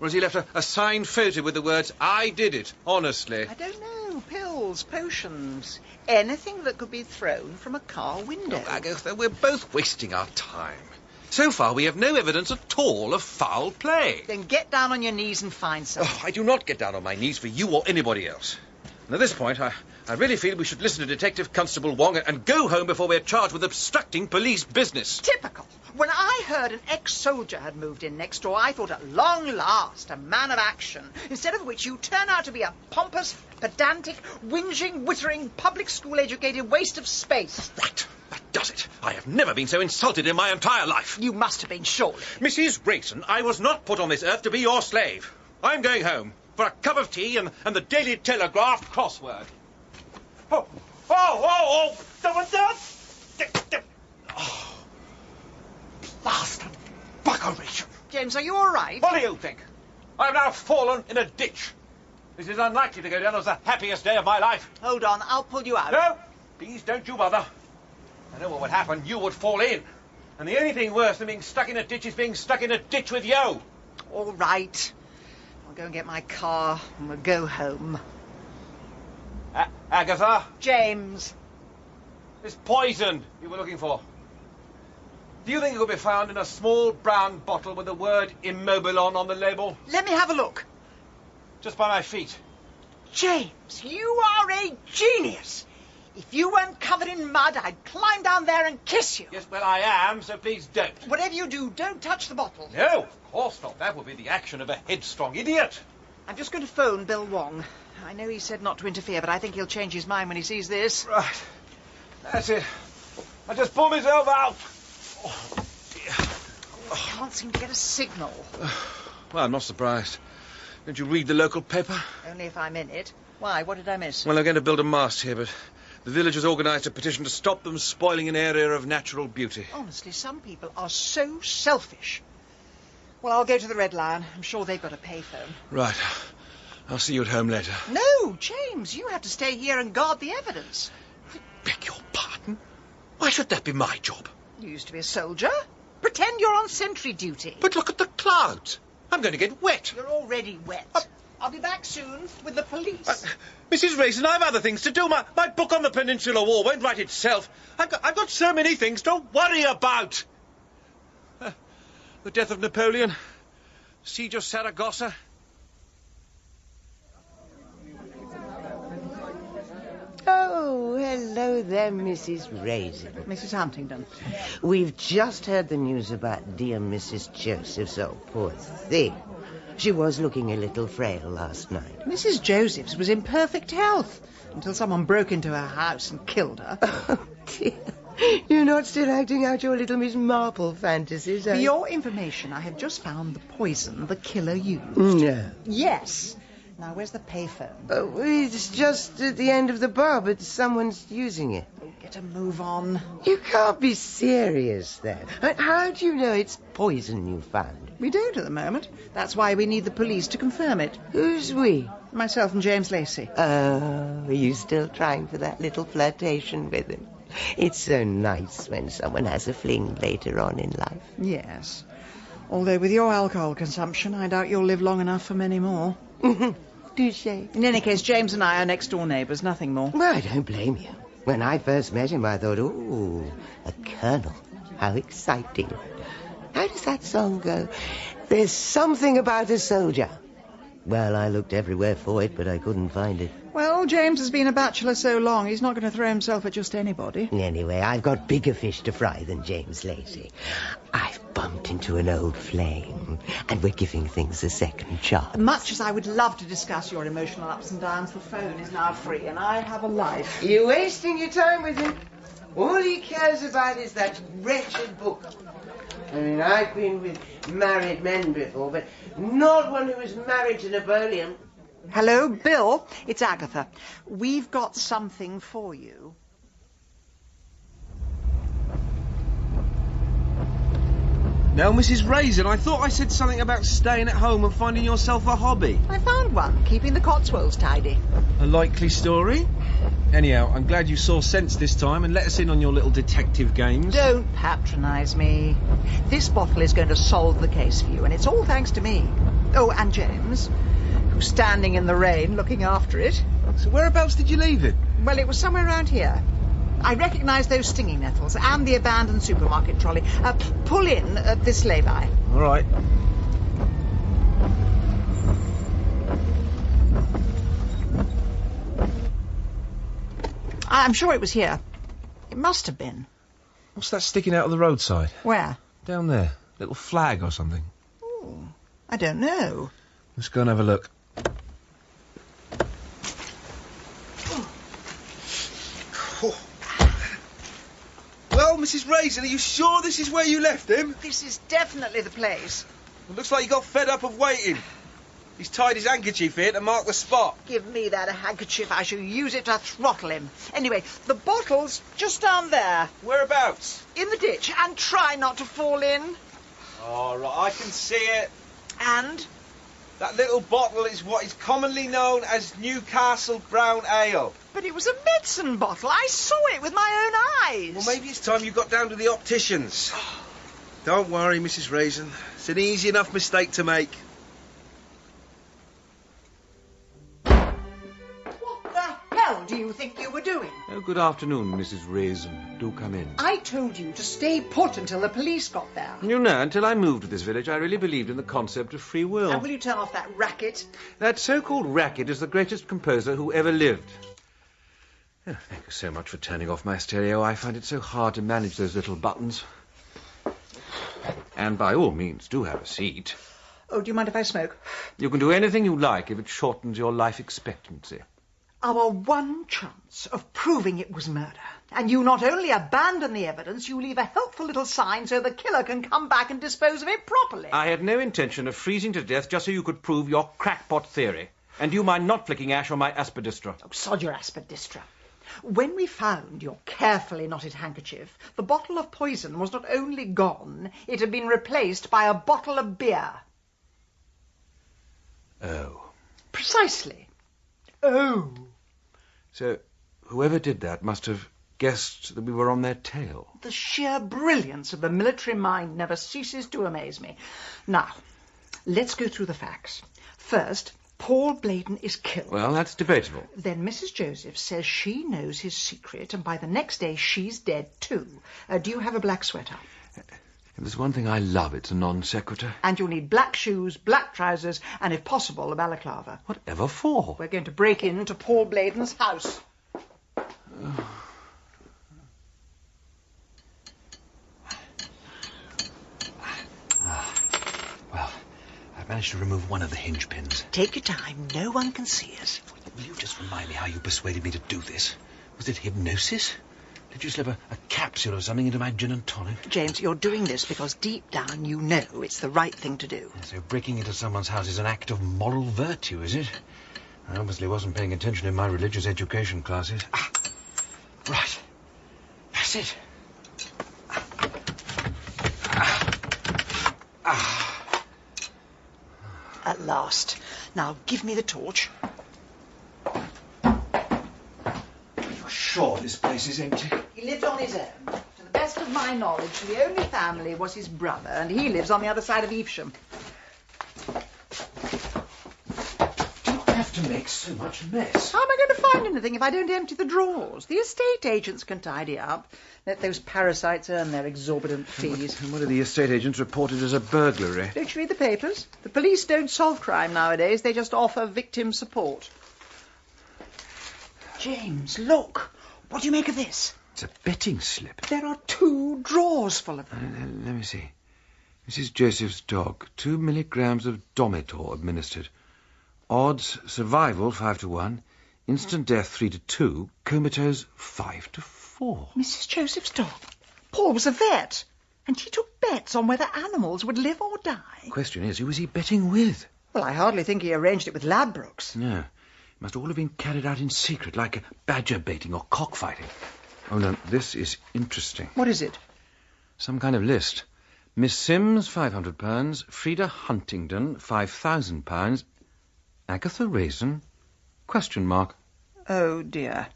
Or has he left a signed photo with the words, "I did it, honestly"? I don't know. Pills, potions, anything that could be thrown from a car window. Look, Agatha, we're both wasting our time. So far, we have no evidence at all of foul play. Then get down on your knees and find something. Oh, I do not get down on my knees for you or anybody else. And at this point, I really feel we should listen to Detective Constable Wong and go home before we're charged with obstructing police business. Typical. When I heard an ex-soldier had moved in next door, I thought at long last a man of action, instead of which you turn out to be a pompous, pedantic, whinging, wittering, public school-educated waste of space. Right. That does it. I have never been so insulted in my entire life. You must have been, surely. Mrs. Raisin, I was not put on this earth to be your slave. I'm going home for a cup of tea and the Daily Telegraph crossword. Oh, bastard. Buggeration. James, are you all right? What do you think? I've now fallen in a ditch. This is unlikely to go down as the happiest day of my life. Hold on, I'll pull you out. No, please don't you bother. I know what would happen. You would fall in. And the only thing worse than being stuck in a ditch is being stuck in a ditch with you. All right. I'll go and get my car and we'll go home. Agatha? James. This poison you were looking for. Do you think it could be found in a small brown bottle with the word Immobilon on the label? Let me have a look. Just by my feet. James, you are a genius. If you weren't covered in mud, I'd climb down there and kiss you. Yes, well, I am, so please don't. Whatever you do, don't touch the bottle. No, of course not. That would be the action of a headstrong idiot. I'm just going to phone Bill Wong. I know he said not to interfere, but I think he'll change his mind when he sees this. Right. That's it. I just pulled myself out. Oh, dear. I can't seem to get a signal. Well, I'm not surprised. Don't you read the local paper? Only if I'm in it. Why? What did I miss? Well, they're going to build a mast here, but the village has organised a petition to stop them spoiling an area of natural beauty. Honestly, some people are so selfish. Well, I'll go to the Red Lion. I'm sure they've got a payphone. Right. I'll see you at home later. No, James, you have to stay here and guard the evidence. I beg your pardon? Why should that be my job? You used to be a soldier. Pretend you're on sentry duty. But look at the clouds. I'm going to get wet. You're already wet. I'll be back soon with the police. Mrs. Raisin, I've other things to do. My book on the Peninsular War won't write itself. I've got so many things to worry about. The death of Napoleon, See just Saragossa? Oh, hello there, Mrs. Raisin. Mrs. Huntingdon. We've just heard the news about dear Mrs. Josephs. Oh, poor thing. She was looking a little frail last night. Mrs. Josephs was in perfect health until someone broke into her house and killed her. Oh, dear. You're not still acting out your little Miss Marple fantasies, are For you? your information, I have just found the poison the killer used. No. Yes. Now, where's the payphone? Oh, it's just at the end of the bar, but someone's using it. Oh, get a move on. You can't be serious, then. How do you know it's poison you found? We don't at the moment. That's why we need the police to confirm it. Who's we? Myself and James Lacey. Oh, are you still trying for that little flirtation with him? It's so nice when someone has a fling later on in life. Yes. Although with your alcohol consumption, I doubt you'll live long enough for many more. Touché. In any case, James and I are next-door neighbours, nothing more. Well, I don't blame you. When I first met him, I thought, ooh, a colonel. How exciting. How does that song go? There's something about a soldier. Well, I looked everywhere for it, but I couldn't find it. Well, James has been a bachelor so long, he's not going to throw himself at just anybody. Anyway, I've got bigger fish to fry than James Lacey. I've bumped into an old flame, and we're giving things a second chance. Much as I would love to discuss your emotional ups and downs, the phone is now free, and I have a life. You're wasting your time with him. All he cares about is that wretched book. I mean, I've been with married men before, but not one who was married to Napoleon. Hello, Bill. It's Agatha. We've got something for you. Now, Mrs. Raisin, I thought I said something about staying at home and finding yourself a hobby. I found one, keeping the Cotswolds tidy. A likely story? Anyhow, I'm glad you saw sense this time and let us in on your little detective games. Don't patronise me. This bottle is going to solve the case for you, and it's all thanks to me. Oh, and James, who's standing in the rain looking after it. So whereabouts did you leave it? Well, it was somewhere around here. I recognise those stinging nettles and the abandoned supermarket trolley. Pull in at this lay-by. All right. I'm sure it was here. It must have been. What's that sticking out of the roadside? Where? Down there. Little flag or something. Ooh, I don't know. Let's go and have a look. Well, Mrs. Raisin, are you sure this is where you left him? This is definitely the place. It looks like he got fed up of waiting. He's tied his handkerchief here to mark the spot. Give me that handkerchief. I shall use it to throttle him. Anyway, the bottle's just down there. Whereabouts? In the ditch. And try not to fall in. All right, I can see it. And? That little bottle is what is commonly known as Newcastle Brown Ale. But it was a medicine bottle. I saw it with my own eyes. Well, maybe it's time you got down to the opticians. Don't worry, Mrs. Raisin. It's an easy enough mistake to make. What the hell do you think you were doing? Oh, good afternoon, Mrs. Raisin. Do come in. I told you to stay put until the police got there. You know, until I moved to this village, I really believed in the concept of free will. And will you turn off that racket? That so-called racket is the greatest composer who ever lived. Oh, thank you so much for turning off my stereo. I find it so hard to manage those little buttons. And by all means, do have a seat. Oh, do you mind if I smoke? You can do anything you like if it shortens your life expectancy. Our one chance of proving it was murder. And you not only abandon the evidence, you leave a helpful little sign so the killer can come back and dispose of it properly. I had no intention of freezing to death just so you could prove your crackpot theory. And do you mind not flicking ash on my aspidistra? Oh, sod your aspidistra. When we found your carefully knotted handkerchief, the bottle of poison was not only gone, it had been replaced by a bottle of beer. Oh. Precisely. Oh. So, whoever did that must have guessed that we were on their tail. The sheer brilliance of the military mind never ceases to amaze me. Now, let's go through the facts. First, Paul Bladen is killed. Well, that's debatable. Then Mrs. Joseph says she knows his secret, and by the next day she's dead too. Do you have a black sweater? There's one thing I love, it's a non sequitur. And you'll need black shoes, black trousers, and if possible, a balaclava. Whatever for? We're going to break into Paul Bladen's house. Well, I managed to remove one of the hinge pins. Take your time. No one can see us. Will you just remind me how you persuaded me to do this? Was it hypnosis? Did you slip a capsule or something into my gin and tonic? James, you're doing this because deep down you know it's the right thing to do. So breaking into someone's house is an act of moral virtue, is it? I obviously wasn't paying attention in my religious education classes. Right. That's it. At last. Now, give me the torch. You're sure this place is empty? He lived on his own. To the best of my knowledge, the only family was his brother, and he lives on the other side of Evesham. You have to make so much mess. How am I going to find anything if I don't empty the drawers? The estate agents can tidy up. Let those parasites earn their exorbitant fees. And what are the estate agents reported as a burglary? Don't you read the papers? The police don't solve crime nowadays. They just offer victim support. James, look. What do you make of this? It's a betting slip. There are 2 drawers full of them. Let me see. Mrs. Joseph's dog, 2 milligrams of Domitor administered. Odds, survival 5 to 1. Instant death 3 to 2. Comatose 5 to 4. Mrs. Joseph's dog. Paul was a vet, and he took bets on whether animals would live or die. Question is, who was he betting with? Well, I hardly think he arranged it with Ladbrokes. No. It must all have been carried out in secret, like badger baiting or cockfighting. Oh, no, this is interesting. What is it? Some kind of list. Miss Sims, £500. Frida Huntingdon, £5,000. Agatha Raisin? Question mark. Oh, dear.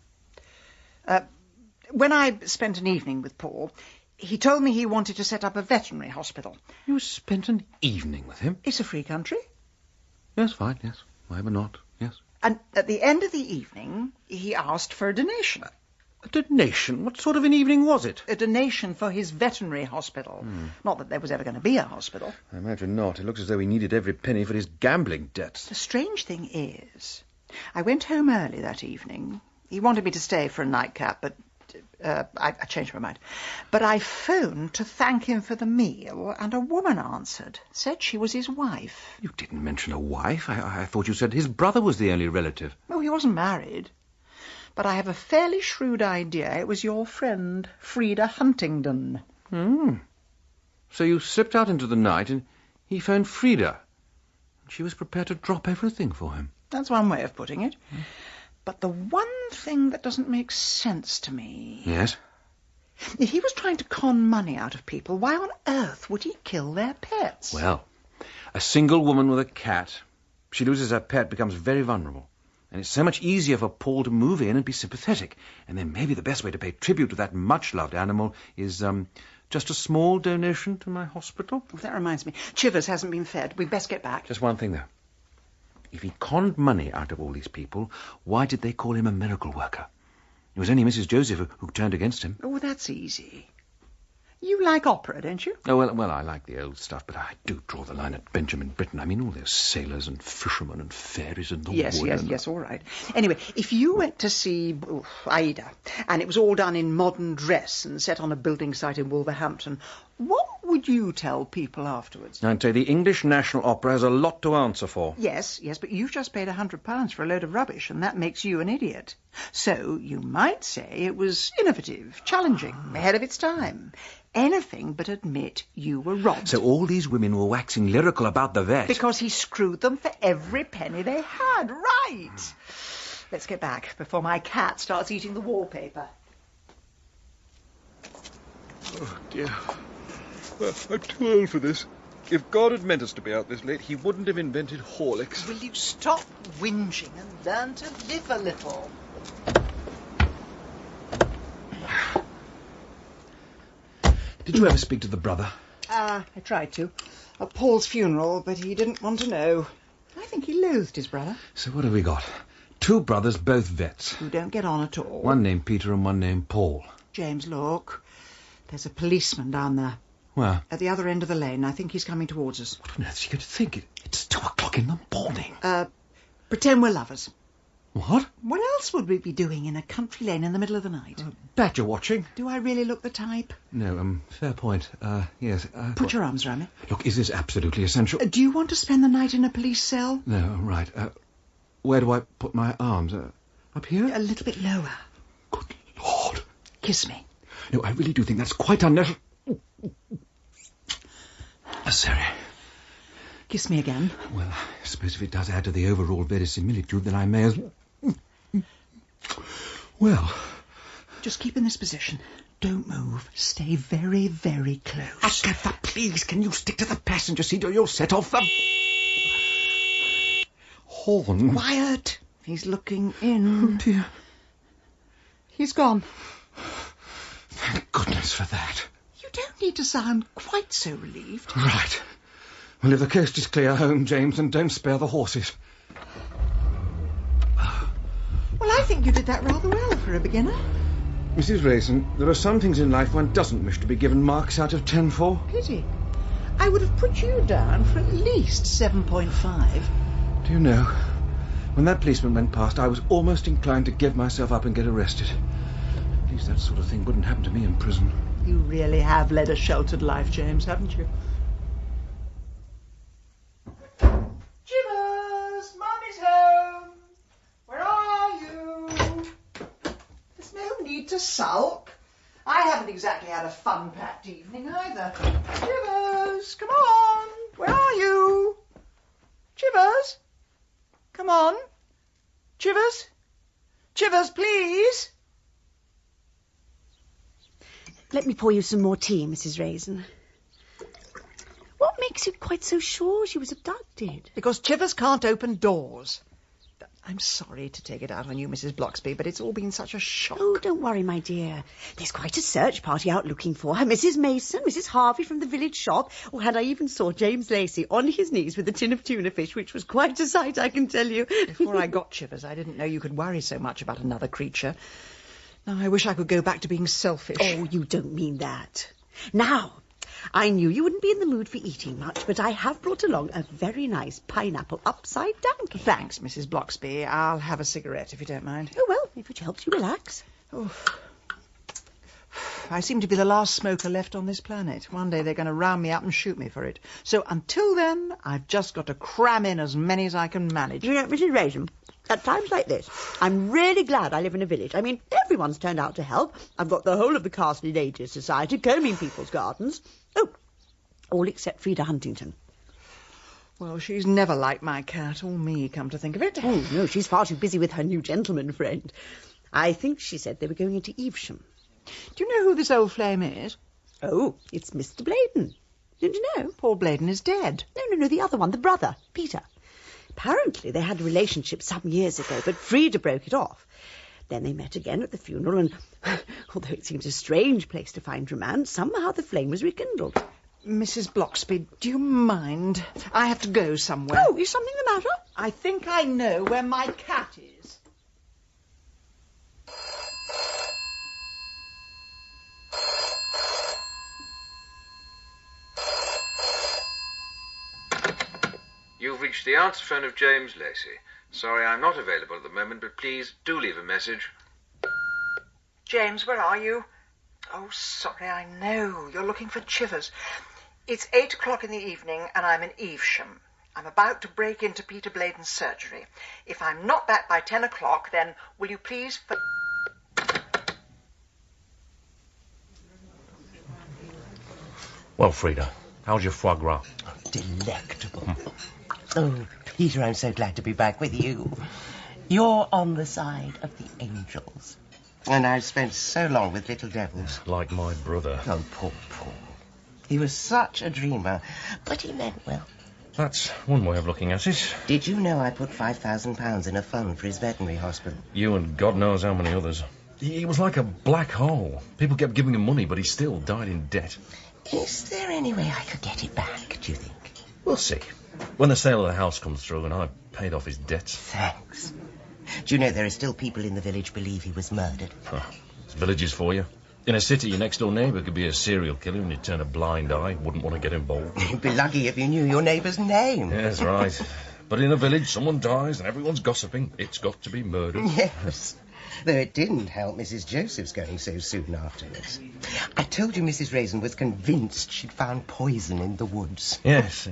When I spent an evening with Paul, he told me he wanted to set up a veterinary hospital. You spent an evening with him? It's a free country. Yes, fine, yes. Why ever not, yes. And at the end of the evening, he asked for a donation. A donation? What sort of an evening was it? A donation for his veterinary hospital. Not that there was ever going to be a hospital. I imagine not. It looks as though he needed every penny for his gambling debts. The strange thing is, I went home early that evening. He wanted me to stay for a nightcap, but I changed my mind. But I phoned to thank him for the meal, and a woman answered, said she was his wife. You didn't mention a wife. I thought you said his brother was the only relative. Oh, he wasn't married. But I have a fairly shrewd idea it was your friend, Frida Huntingdon. So you slipped out into the night and he phoned Frida. She was prepared to drop everything for him. That's one way of putting it. But the one thing that doesn't make sense to me... Yes? If he was trying to con money out of people, why on earth would he kill their pets? Well, a single woman with a cat, she loses her pet, becomes very vulnerable. And it's so much easier for Paul to move in and be sympathetic. And then maybe the best way to pay tribute to that much-loved animal is just a small donation to my hospital. Oh, that reminds me. Chivers hasn't been fed. We'd best get back. Just one thing, though. If he conned money out of all these people, why did they call him a miracle worker? It was only Mrs. Joseph who turned against him. Oh, that's easy. You like opera, don't you? Oh, well, I like the old stuff, but I do draw the line at Benjamin Britten. I mean, all those sailors and fishermen and fairies in the wood. Yes, all right. Anyway, if you went to see Aida, and it was all done in modern dress and set on a building site in Wolverhampton, what would you tell people afterwards? I'd say the English National Opera has a lot to answer for. Yes, but you've just paid £100 for a load of rubbish, and that makes you an idiot. So you might say it was innovative, challenging, ahead of its time. Anything but admit you were robbed. So all these women were waxing lyrical about the vet. Because he screwed them for every penny they had, right. Let's get back before my cat starts eating the wallpaper. Oh, dear. Well, I'm too old for this. If God had meant us to be out this late, he wouldn't have invented Horlicks. Will you stop whinging and learn to live a little? Did you ever speak to the brother? I tried to. At Paul's funeral, but he didn't want to know. I think he loathed his brother. So what have we got? 2 brothers, both vets. Who don't get on at all. One named Peter and one named Paul. James, look. There's a policeman down there. Where? At the other end of the lane. I think he's coming towards us. What on earth is he going to think? It's 2 o'clock in the morning. Pretend we're lovers. What? What else would we be doing in a country lane in the middle of the night? Badger watching. Do I really look the type? No, fair point. Yes. Put your arms around me. Look, is this absolutely essential? Do you want to spend the night in a police cell? No, right. Where do I put my arms? Up here? A little bit lower. Good Lord. Kiss me. No, I really do think that's quite unnecessary. Sorry. Kiss me again. Well, I suppose if it does add to the overall verisimilitude, then I may as... Well... Just keep in this position. Don't move. Stay very, very close. Agatha, please, can you stick to the passenger seat or you'll set off the... horn. Quiet. He's looking in. Oh, dear. He's gone. Thank goodness for that. You don't need to sound quite so relieved. Right. Well, if the coast is clear, home, James, and don't spare the horses. Well, I think you did that rather well for a beginner. Mrs. Raisin, there are some things in life one doesn't wish to be given marks out of 10 for. Pity. I would have put you down for at least 7.5. Do you know, when that policeman went past, I was almost inclined to give myself up and get arrested. At least that sort of thing wouldn't happen to me in prison. You really have led a sheltered life, James, haven't you? Chivers! Mommy's home! Where are you? There's no need to sulk. I haven't exactly had a fun-packed evening either. Chivers, come on! Where are you? Chivers? Come on. Chivers? Chivers, please! Let me pour you some more tea, Mrs. Raisin. What makes you quite so sure she was abducted? Because Chivers can't open doors. I'm sorry to take it out on you, Mrs. Bloxby, but it's all been such a shock. Oh, don't worry, my dear. There's quite a search party out looking for her. Mrs. Mason, Mrs. Harvey from the village shop. Oh, and I even saw James Lacey on his knees with a tin of tuna fish, which was quite a sight, I can tell you. Before I got Chivers, I didn't know you could worry so much about another creature. Now, I wish I could go back to being selfish. Oh, you don't mean that. Now, I knew you wouldn't be in the mood for eating much, but I have brought along a very nice pineapple upside down cake. Thanks, Mrs. Bloxby. I'll have a cigarette, if you don't mind. Oh, well, if it helps you relax. Oh. I seem to be the last smoker left on this planet. One day they're going to round me up and shoot me for it. So until then, I've just got to cram in as many as I can manage. You know, Mrs. Raisin, at times like this, I'm really glad I live in a village. I mean, everyone's turned out to help. I've got the whole of the Carsely Ladies' Society combing people's gardens. Oh, all except Frida Huntington. Well, she's never liked my cat or me, come to think of it. Oh, no, she's far too busy with her new gentleman friend. I think she said they were going into Evesham. Do you know who this old flame is? Oh, it's Mr. Bladen. Don't you know? Paul Bladen is dead. No, the other one, the brother, Peter. Apparently they had a relationship some years ago, but Frida broke it off. Then they met again at the funeral, and although it seems a strange place to find romance, somehow the flame was rekindled. Mrs. Bloxby, do you mind? I have to go somewhere. Oh, is something the matter? I think I know where my cat is. You've reached the answer phone of James Lacey. Sorry, I'm not available at the moment, but please do leave a message. James, where are you? Oh, sorry, I know. You're looking for Chivers. It's 8 o'clock in the evening, and I'm in Evesham. I'm about to break into Peter Bladen's surgery. If I'm not back by 10 o'clock, then will you please... Well, Frida, how's your foie gras? Delectable. Oh, Peter, I'm so glad to be back with you. You're on the side of the angels. And I've spent so long with little devils. Like my brother. Oh, poor Paul. He was such a dreamer, but he meant well. That's one way of looking at it. Did you know I put £5,000 in a fund for his veterinary hospital? You and God knows how many others. He was like a black hole. People kept giving him money, but he still died in debt. Is there any way I could get it back, do you think? We'll see. When the sale of the house comes through and I've paid off his debts. Thanks. Do you know there are still people in the village believe he was murdered? It's villages for you. In a city, your next-door neighbour could be a serial killer and you'd turn a blind eye, wouldn't want to get involved. You'd be lucky if you knew your neighbour's name. Yes, right. But in a village, someone dies and everyone's gossiping. It's got to be murder. Yes. Though it didn't help Mrs. Joseph's going so soon afterwards. I told you Mrs. Raisin was convinced she'd found poison in the woods. Yes.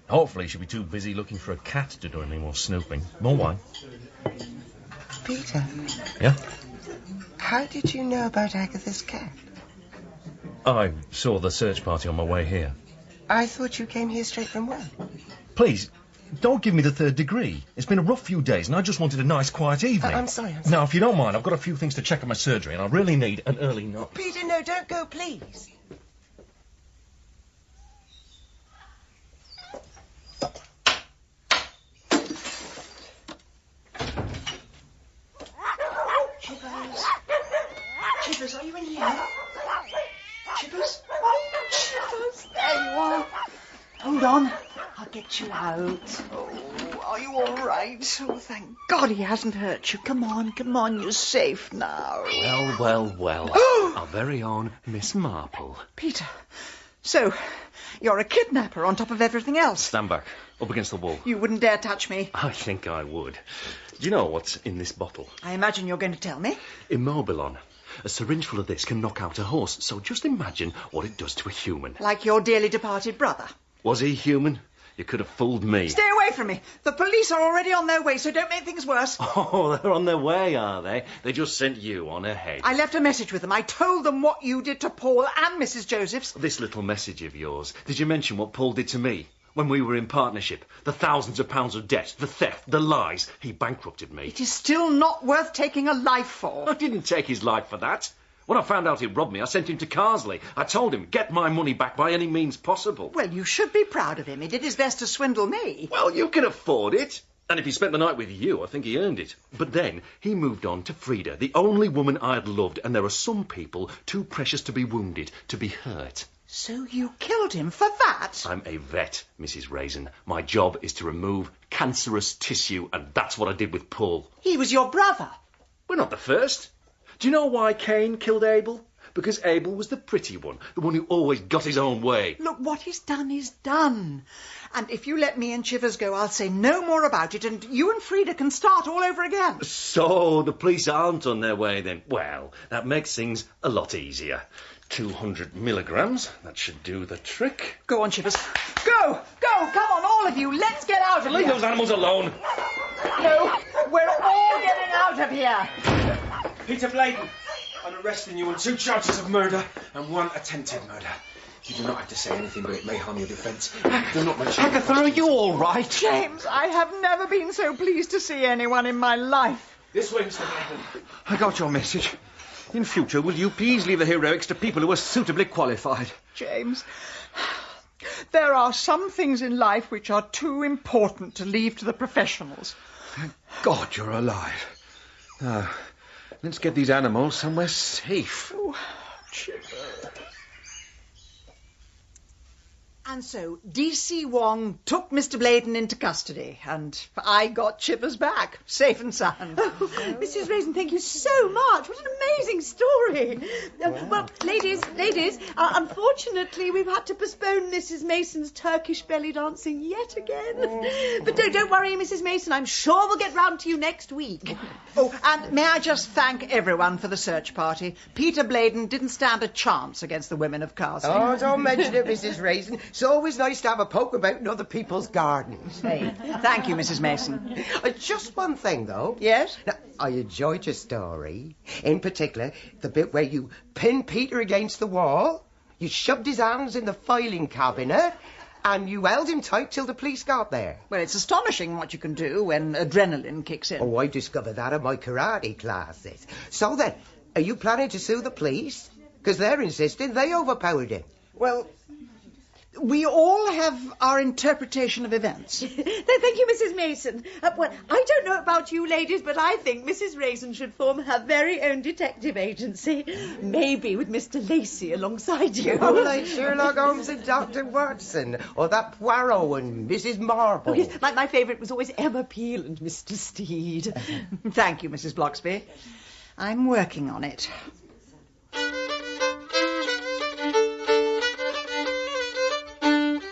Hopefully she'll be too busy looking for a cat to do any more snooping. More wine. Peter. Yeah? How did you know about Agatha's cat? I saw the search party on my way here. I thought you came here straight from work. Please, don't give me the third degree. It's been a rough few days and I just wanted a nice, quiet evening. I'm sorry. Now, if you don't mind, I've got a few things to check at my surgery and I really need an early knock. Peter, no, don't go, please. Chippers, are you in here? Chippers? Chippers, there you are. Hold on, I'll get you out. Oh, are you all right? Oh, thank God he hasn't hurt you. Come on, you're safe now. Well. Our very own Miss Marple. Peter, so you're a kidnapper on top of everything else. Stand back, up against the wall. You wouldn't dare touch me. I think I would. Do you know what's in this bottle? I imagine you're going to tell me. Immobilon. A syringe full of this can knock out a horse, so just imagine what it does to a human. Like your dearly departed brother. Was he human? You could have fooled me. Stay away from me. The police are already on their way, so don't make things worse. Oh, they're on their way, are they? They just sent you on ahead. I left a message with them. I told them what you did to Paul and Mrs. Josephs. This little message of yours, did you mention what Paul did to me? When we were in partnership, the thousands of pounds of debt, the theft, the lies, he bankrupted me. It is still not worth taking a life for. I didn't take his life for that. When I found out he robbed me, I sent him to Carsely. I told him, get my money back by any means possible. Well, you should be proud of him. He did his best to swindle me. Well, you can afford it. And if he spent the night with you, I think he earned it. But then he moved on to Frida, the only woman I'd loved, and there are some people too precious to be wounded, to be hurt. So you killed him for that? I'm a vet, Mrs. Raisin. My job is to remove cancerous tissue, and that's what I did with Paul. He was your brother. We're not the first. Do you know why Cain killed Abel? Because Abel was the pretty one, the one who always got his own way. Look, what he's done is done. And if you let me and Chivers go, I'll say no more about it, and you and Frida can start all over again. So the police aren't on their way then? Well, that makes things a lot easier. 200 milligrams, that should do the trick. Go on, Chivers. Go! Come on, all of you, let's get out of here. Leave those animals alone. No, we're all getting out of here. Peter Bladen, I'm arresting you on 2 charges of murder and 1 attempted murder. You do not have to say anything, but it may harm your defence. Do not mention it. Agatha, are you all right? James, I have never been so pleased to see anyone in my life. This way, Mr. Bladen. I got your message. In future, will you please leave the heroics to people who are suitably qualified? James, there are some things in life which are too important to leave to the professionals. Thank God you're alive. Now, let's get these animals somewhere safe. Oh, and so D.C. Wong took Mr. Bladen into custody, and I got Chivers back, safe and sound. Oh, Mrs. Raisin, thank you so much. What an amazing story. Well, ladies, unfortunately, we've had to postpone Mrs. Mason's Turkish belly dancing yet again. But don't worry, Mrs. Mason, I'm sure we'll get round to you next week. Oh, and may I just thank everyone for the search party. Peter Bladen didn't stand a chance against the women of Carsely. Oh, don't mention it, Mrs. Raisin. It's always nice to have a poke about in other people's gardens. Hey, thank you, Mrs. Mason. Just one thing, though. Yes? Now, I enjoyed your story. In particular, the bit where you pinned Peter against the wall, you shoved his hands in the filing cabinet, and you held him tight till the police got there. Well, it's astonishing what you can do when adrenaline kicks in. Oh, I discovered that in my karate classes. So then, are you planning to sue the police? Because they're insisting they overpowered him. Well, we all have our interpretation of events. Thank you, Mrs. Mason. Well, I don't know about you ladies, but I think Mrs. Raisin should form her very own detective agency. Maybe with Mr. Lacey alongside you. Oh, like Sherlock Holmes and Dr. Watson, or that Poirot and Mrs. Marple. Oh, yes, my favourite was always Emma Peel and Mr. Steed. Thank you, Mrs. Bloxby. I'm working on it.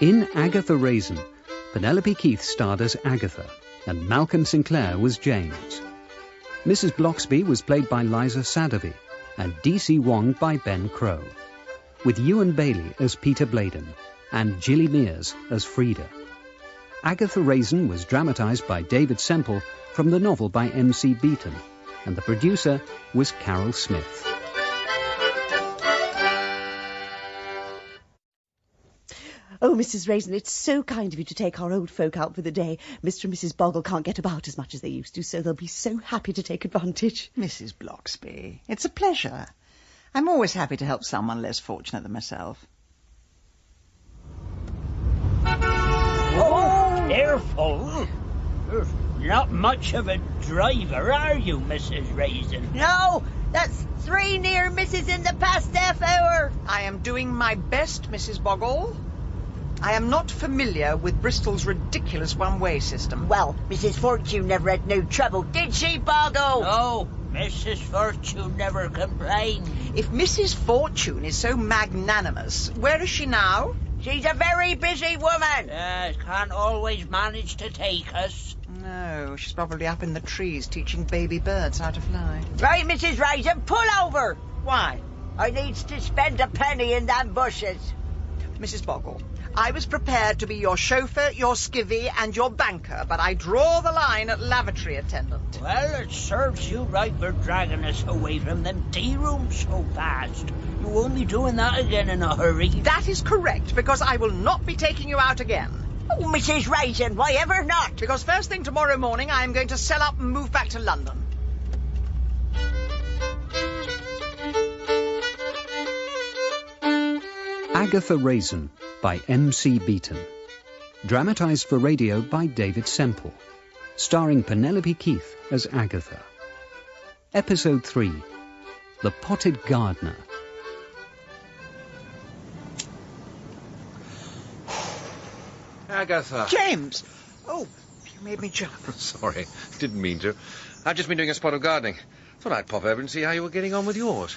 In Agatha Raisin, Penelope Keith starred as Agatha, and Malcolm Sinclair was James. Mrs. Bloxby was played by Liza Sadovy, and D.C. Wong by Ben Crow, with Ewan Bailey as Peter Bladen, and Gilly Mears as Frida. Agatha Raisin was dramatised by David Semple from the novel by M.C. Beaton, and the producer was Carol Smith. Oh, Mrs. Raisin, it's so kind of you to take our old folk out for the day. Mr. and Mrs. Boggle can't get about as much as they used to, so they'll be so happy to take advantage. Mrs. Bloxby, it's a pleasure. I'm always happy to help someone less fortunate than myself. Oh, careful. You're not much of a driver, are you, Mrs. Raisin? No, that's 3 near misses in the past half hour. I am doing my best, Mrs. Boggle. I am not familiar with Bristol's ridiculous one-way system. Well, Mrs. Fortune never had no trouble, did she, Boggle? No, Mrs. Fortune never complained. If Mrs. Fortune is so magnanimous, where is she now? She's a very busy woman. Can't always manage to take us. No, she's probably up in the trees teaching baby birds how to fly. Right, Mrs. Raisin, pull over. Why? I needs to spend a penny in them bushes. Mrs. Boggle, I was prepared to be your chauffeur, your skivvy, and your banker, but I draw the line at lavatory attendant. Well, it serves you right for dragging us away from them tea rooms so fast. You won't be doing that again in a hurry. That is correct, because I will not be taking you out again. Oh, Mrs. Raisin, why ever not? Because first thing tomorrow morning, I am going to sell up and move back to London. Agatha Raisin by M.C. Beaton. Dramatised for radio by David Semple. Starring Penelope Keith as Agatha. Episode 3. The Potted Gardener. Agatha. James! Oh, you made me jump. Sorry, didn't mean to. I've just been doing a spot of gardening. Thought I'd pop over and see how you were getting on with yours.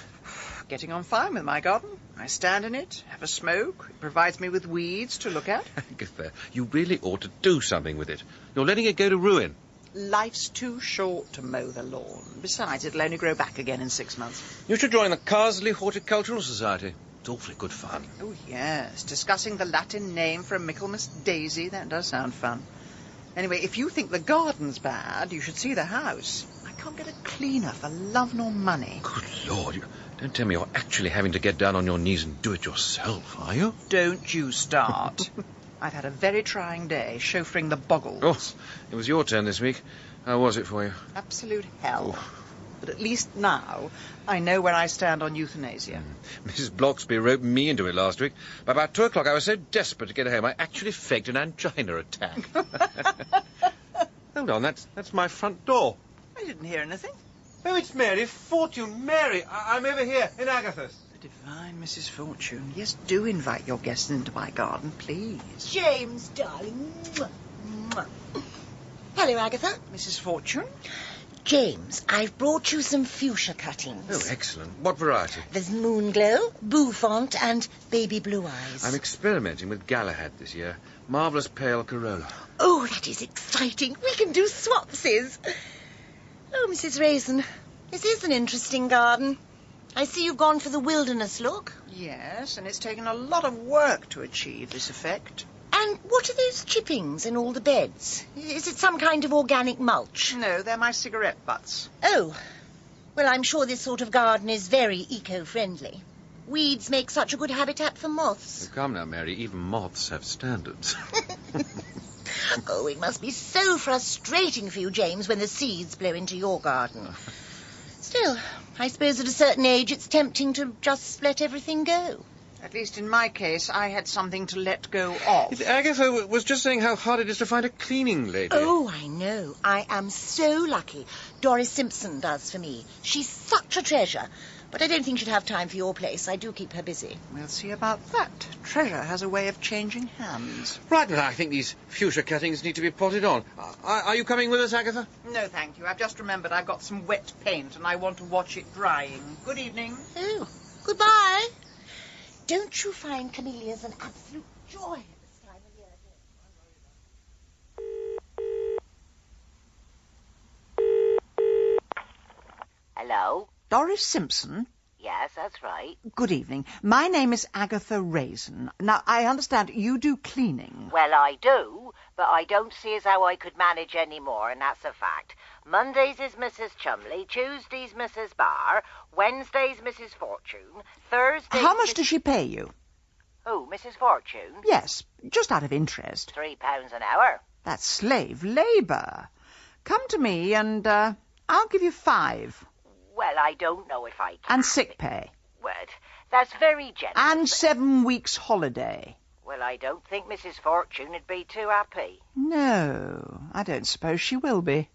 Getting on fine with my garden. I stand in it, have a smoke. It provides me with weeds to look at. Agatha, you really ought to do something with it. You're letting it go to ruin. Life's too short to mow the lawn. Besides, it'll only grow back again in 6 months. You should join the Carsely Horticultural Society. It's awfully good fun. Oh, yes. Discussing the Latin name for a Michaelmas daisy. That does sound fun. Anyway, if you think the garden's bad, you should see the house. I can't get a cleaner for love nor money. Good Lord, don't tell me you're actually having to get down on your knees and do it yourself, are you? Don't you start. I've had a very trying day chauffeuring the Boggles. Oh, it was your turn this week. How was it for you? Absolute hell. But at least now I know where I stand on euthanasia. Mrs. Bloxby roped me into it last week. By about 2 o'clock I was so desperate to get home I actually faked an angina attack. Hold on, that's my front door. I didn't hear anything. Oh, it's Mary Fortune. Mary, I'm over here in Agatha's. The divine Mrs. Fortune. Yes, do invite your guests into my garden, please. James, darling. Mwah. Mwah. Hello, Agatha. Mrs. Fortune? James, I've brought you some fuchsia cuttings. Oh, excellent. What variety? There's Moonglow, Bouffant, and Baby Blue Eyes. I'm experimenting with Galahad this year. Marvellous pale corolla. Oh, that is exciting. We can do swapsies. Oh, Mrs. Raisin, this is an interesting garden. I see you've gone for the wilderness look. Yes, and it's taken a lot of work to achieve this effect. And what are those chippings in all the beds? Is it some kind of organic mulch? No, they're my cigarette butts. Oh, well, I'm sure this sort of garden is very eco-friendly. Weeds make such a good habitat for moths. Oh, come now, Mary, even moths have standards. Oh, it must be so frustrating for you, James, when the seeds blow into your garden. Still, I suppose at a certain age it's tempting to just let everything go. At least in my case, I had something to let go of. Agatha was just saying how hard it is to find a cleaning lady. Oh, I know. I am so lucky. Doris Simpson does for me. She's such a treasure. But I don't think she'd have time for your place. I do keep her busy. We'll see about that. Treasure has a way of changing hands. Right, well, I think these fuchsia cuttings need to be potted on. Are you coming with us, Agatha? No, thank you. I've just remembered I've got some wet paint and I want to watch it drying. Good evening. Oh, goodbye. Don't you find camellias an absolute joy at this time of Hello? Doris Simpson? Yes, that's right. Good evening. My name is Agatha Raisin. Now, I understand you do cleaning. Well, I do, but I don't see as how I could manage any more, and that's a fact. Mondays is Mrs. Chumley, Tuesdays Mrs. Barr, Wednesdays Mrs. Fortune, Thursdays... How much does she pay you? Who, Mrs. Fortune? Yes, just out of interest. £3 an hour. That's slave labour. Come to me and I'll give you 5. Well, I don't know if I can. And sick pay. Well, that's very generous. And 7 weeks holiday. Well, I don't think Mrs. Fortune would be too happy. No, I don't suppose she will be.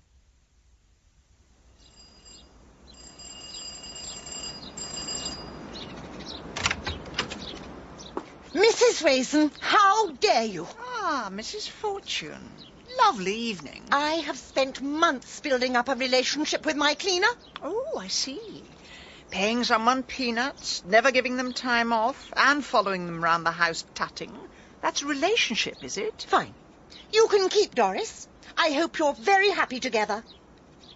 Mrs. Raisin, how dare you? Ah, Mrs. Fortune. Lovely evening. I have spent months building up a relationship with my cleaner. Oh, I see. Paying someone peanuts, never giving them time off, and following them round the house tutting. That's a relationship, is it? Fine. You can keep Doris. I hope you're very happy together.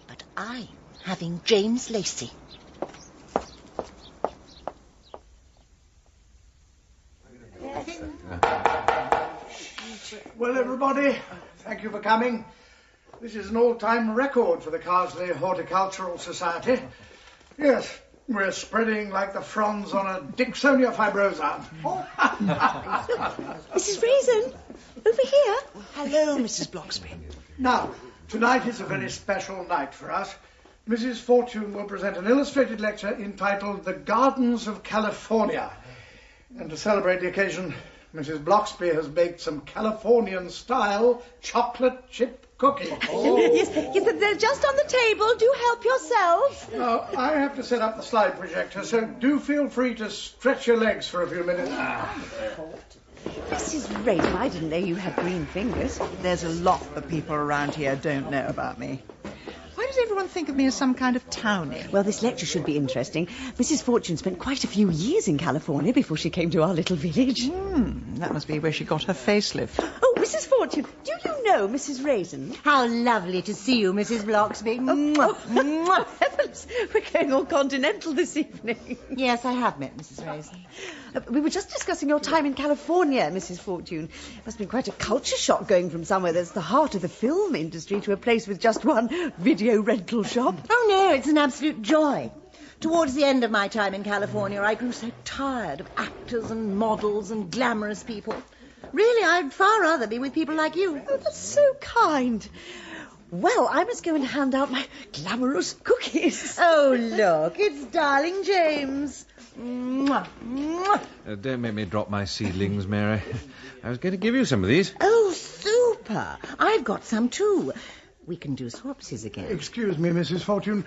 But I'm having James Lacey. Well, everybody, thank you for coming. This is an all-time record for the Carsely Horticultural Society. Yes, we're spreading like the fronds on a Dicksonia fibrosa. Mrs. Raisin, over here. Hello, Mrs. Bloxby. Now, tonight is a very special night for us. Mrs. Fortune will present an illustrated lecture entitled The Gardens of California. And to celebrate the occasion, Mrs. Bloxby has baked some Californian-style chocolate chip cookies. Yes, they're just on the table. Do help yourself. Now, I have to set up the slide projector, so do feel free to stretch your legs for a few minutes. Mrs. Raisin, I didn't know you had green fingers. There's a lot that people around here don't know about me. Why does everyone think of me as some kind of townie? Well, this lecture should be interesting. Mrs. Fortune spent quite a few years in California before she came to our little village. That must be where she got her facelift. Oh, Mrs. Fortune, do you know Mrs. Raisin? How lovely to see you, Mrs. Bloxby. Mwah. Heavens, we're going all continental this evening. Yes, I have met Mrs. Raisin. We were just discussing your time in California, Mrs. Fortune. It must have been quite a culture shock going from somewhere that's the heart of the film industry to a place with just one video rental shop. Oh, no, it's an absolute joy. Towards the end of my time in California, I grew so tired of actors and models and glamorous people. Really, I'd far rather be with people like you. Oh, that's so kind. Well, I must go and hand out my glamorous cookies. Oh, look, it's darling James. Mwah, mwah. Don't make me drop my seedlings, Mary. I was going to give you some of these. Oh, super. I've got some too. We can do swapsies again. Excuse me, Mrs. Fortune.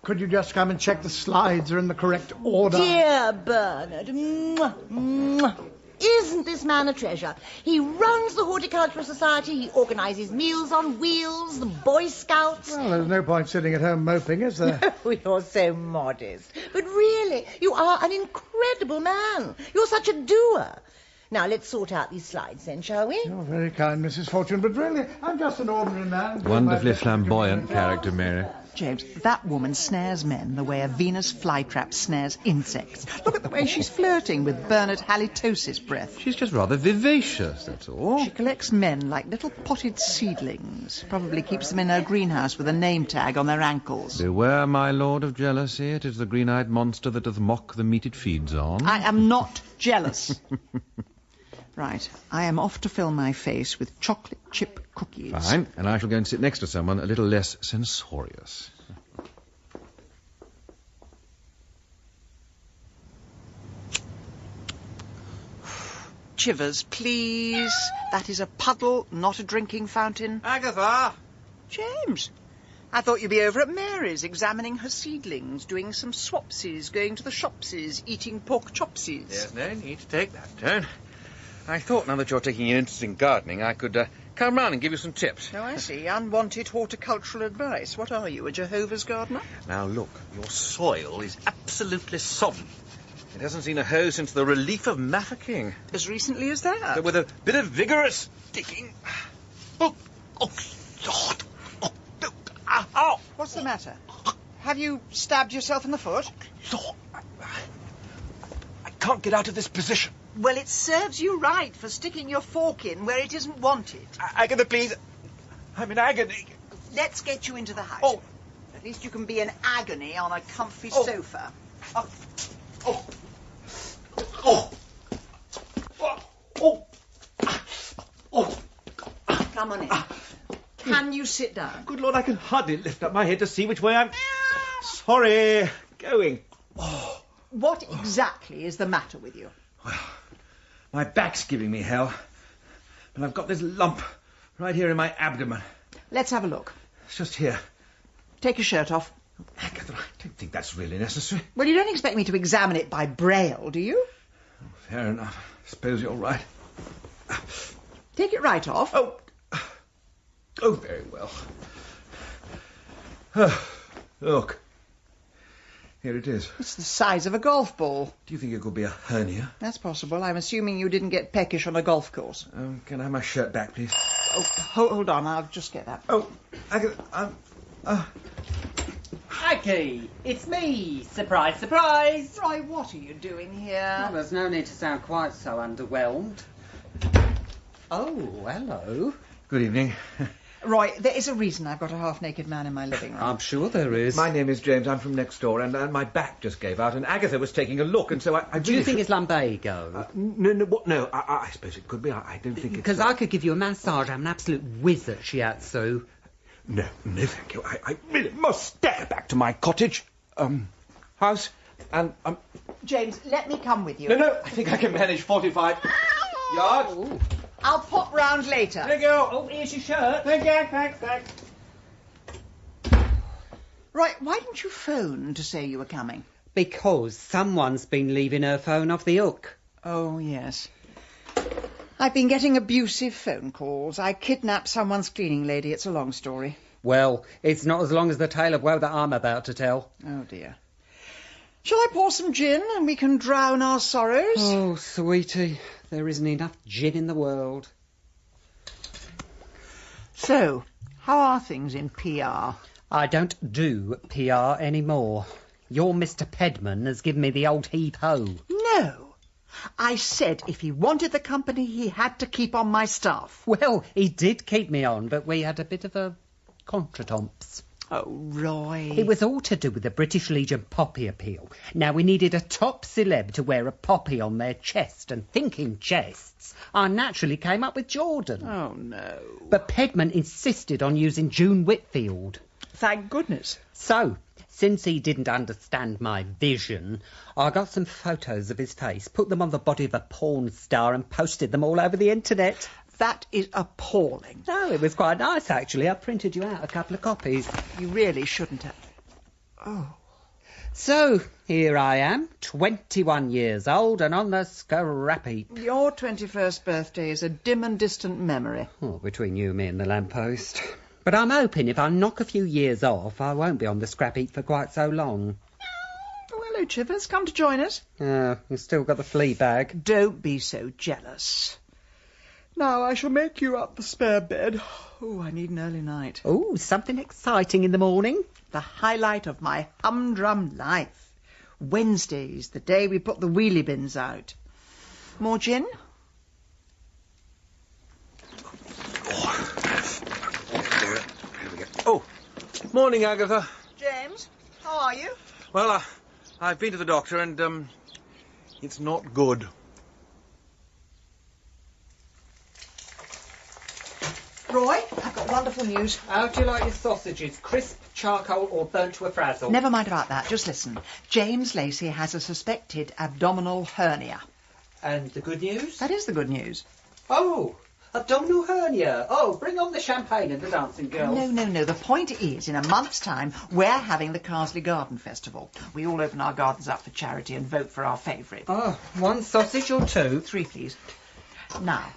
Could you just come and check the slides are in the correct order? Dear Bernard. Mwah, mwah. Isn't this man a treasure? He runs the Horticultural Society, he organises meals on wheels, the Boy Scouts. Well, there's no point sitting at home moping, is there? You're so modest. But really, you are an incredible man. You're such a doer. Now, let's sort out these slides then, shall we? You're very kind, Mrs. Fortune, but really, I'm just an ordinary man. Wonderfully flamboyant character, Mary. James, that woman snares men the way a Venus flytrap snares insects. Look at the way she's flirting with Bernard Halitosis breath. She's just rather vivacious, that's all. She collects men like little potted seedlings. Probably keeps them in her greenhouse with a name tag on their ankles. Beware, my lord of jealousy. It is the green-eyed monster that doth mock the meat it feeds on. I am not jealous. Right, I am off to fill my face with chocolate chip cookies. Fine, and I shall go and sit next to someone a little less censorious. Chivers, please. That is a puddle, not a drinking fountain. Agatha! James, I thought you'd be over at Mary's, examining her seedlings, doing some swapsies, going to the shopsies, eating pork chopsies. There's no need to take that turn. I thought, now that you're taking an interest in gardening, I could come round and give you some tips. Oh, I see. Unwanted horticultural advice. What are you, a Jehovah's gardener? Now, look, your soil is absolutely sodden. It hasn't seen a hoe since the relief of Mafeking. As recently as that? But with a bit of vigorous digging... Oh, God! Oh, What's the matter? Have you stabbed yourself in the foot? I can't get out of this position. Well, it serves you right for sticking your fork in where it isn't wanted. Agatha, please. I'm in agony. Let's get you into the house. Oh. At least you can be in agony on a comfy sofa. Come on in. Can you sit down? Good Lord, I can hardly lift up my head to see which way I'm... Sorry, going. What exactly is the matter with you? My back's giving me hell. And I've got this lump right here in my abdomen. Let's have a look. It's just here. Take your shirt off. Agatha, I don't think that's really necessary. Well, you don't expect me to examine it by braille, do you? Fair enough. I suppose you're right. Take it right off. Oh, very well. Look. Here it is. It's the size of a golf ball. Do you think it could be a hernia? That's possible. I'm assuming you didn't get peckish on a golf course. Can I have my shirt back, please? Oh, hold on. I'll just get that. Oh, Agatha, Aggie, it's me. Surprise, surprise. Roy, what are you doing here? Well, there's no need to sound quite so underwhelmed. Oh, hello. Good evening. Roy, there is a reason I've got a half-naked man in my living room. I'm sure there is. My name is James. I'm from next door, and my back just gave out, and Agatha was taking a look, and so I Do you think it's lumbago? No, I suppose it could be. I don't think it's... Because I could give you a massage. I'm an absolute whiz at shiatsu. No, thank you. I really must get back to my cottage, house, and... James, let me come with you. No, I think I can manage 45 yards. Ooh. I'll pop round later. There you go. Oh, here's your shirt. Thank you, thanks. Right, why didn't you phone to say you were coming? Because someone's been leaving her phone off the hook. Oh, yes. I've been getting abusive phone calls. I kidnapped someone's cleaning lady. It's a long story. Well, it's not as long as the tale of woe that I'm about to tell. Oh, dear. Shall I pour some gin and we can drown our sorrows? Oh, sweetie, there isn't enough gin in the world. So, how are things in PR? I don't do PR anymore. Your Mr. Pedman has given me the old heave-ho. No. I said if he wanted the company, he had to keep on my staff. Well, he did keep me on, but we had a bit of a contretemps. Oh, Roy. It was all to do with the British Legion poppy appeal. Now, we needed a top celeb to wear a poppy on their chest, and thinking chests, I naturally came up with Jordan. Oh, no. But Pedman insisted on using June Whitfield. Thank goodness. So, since he didn't understand my vision, I got some photos of his face, put them on the body of a porn star and posted them all over the internet. That is appalling. No, it was quite nice, actually. I printed you out a couple of copies. You really shouldn't have. Oh. So, here I am, 21 years old and on the scrap heap. Your 21st birthday is a dim and distant memory. Oh, between you, me and the lamppost. But I'm hoping if I knock a few years off, I won't be on the scrap heap for quite so long. Oh, hello, Chivers. Come to join us. You've still got the flea bag. Don't be so jealous. Now I shall make you up the spare bed. Oh, I need an early night. Oh, something exciting in the morning. The highlight of my humdrum life. Wednesday's the day we put the wheelie bins out. More gin? Oh, morning, Agatha. James, how are you? Well, I've been to the doctor and, it's not good. Roy, I've got wonderful news. How do you like your sausages? Crisp, charcoal or burnt to a frazzle? Never mind about that. Just listen. James Lacey has a suspected abdominal hernia. And the good news? That is the good news. Oh, abdominal hernia. Oh, bring on the champagne and the dancing girls. No. The point is, in a month's time, we're having the Carsely Garden Festival. We all open our gardens up for charity and vote for our favourite. Oh, one sausage or two? 3, please. Now,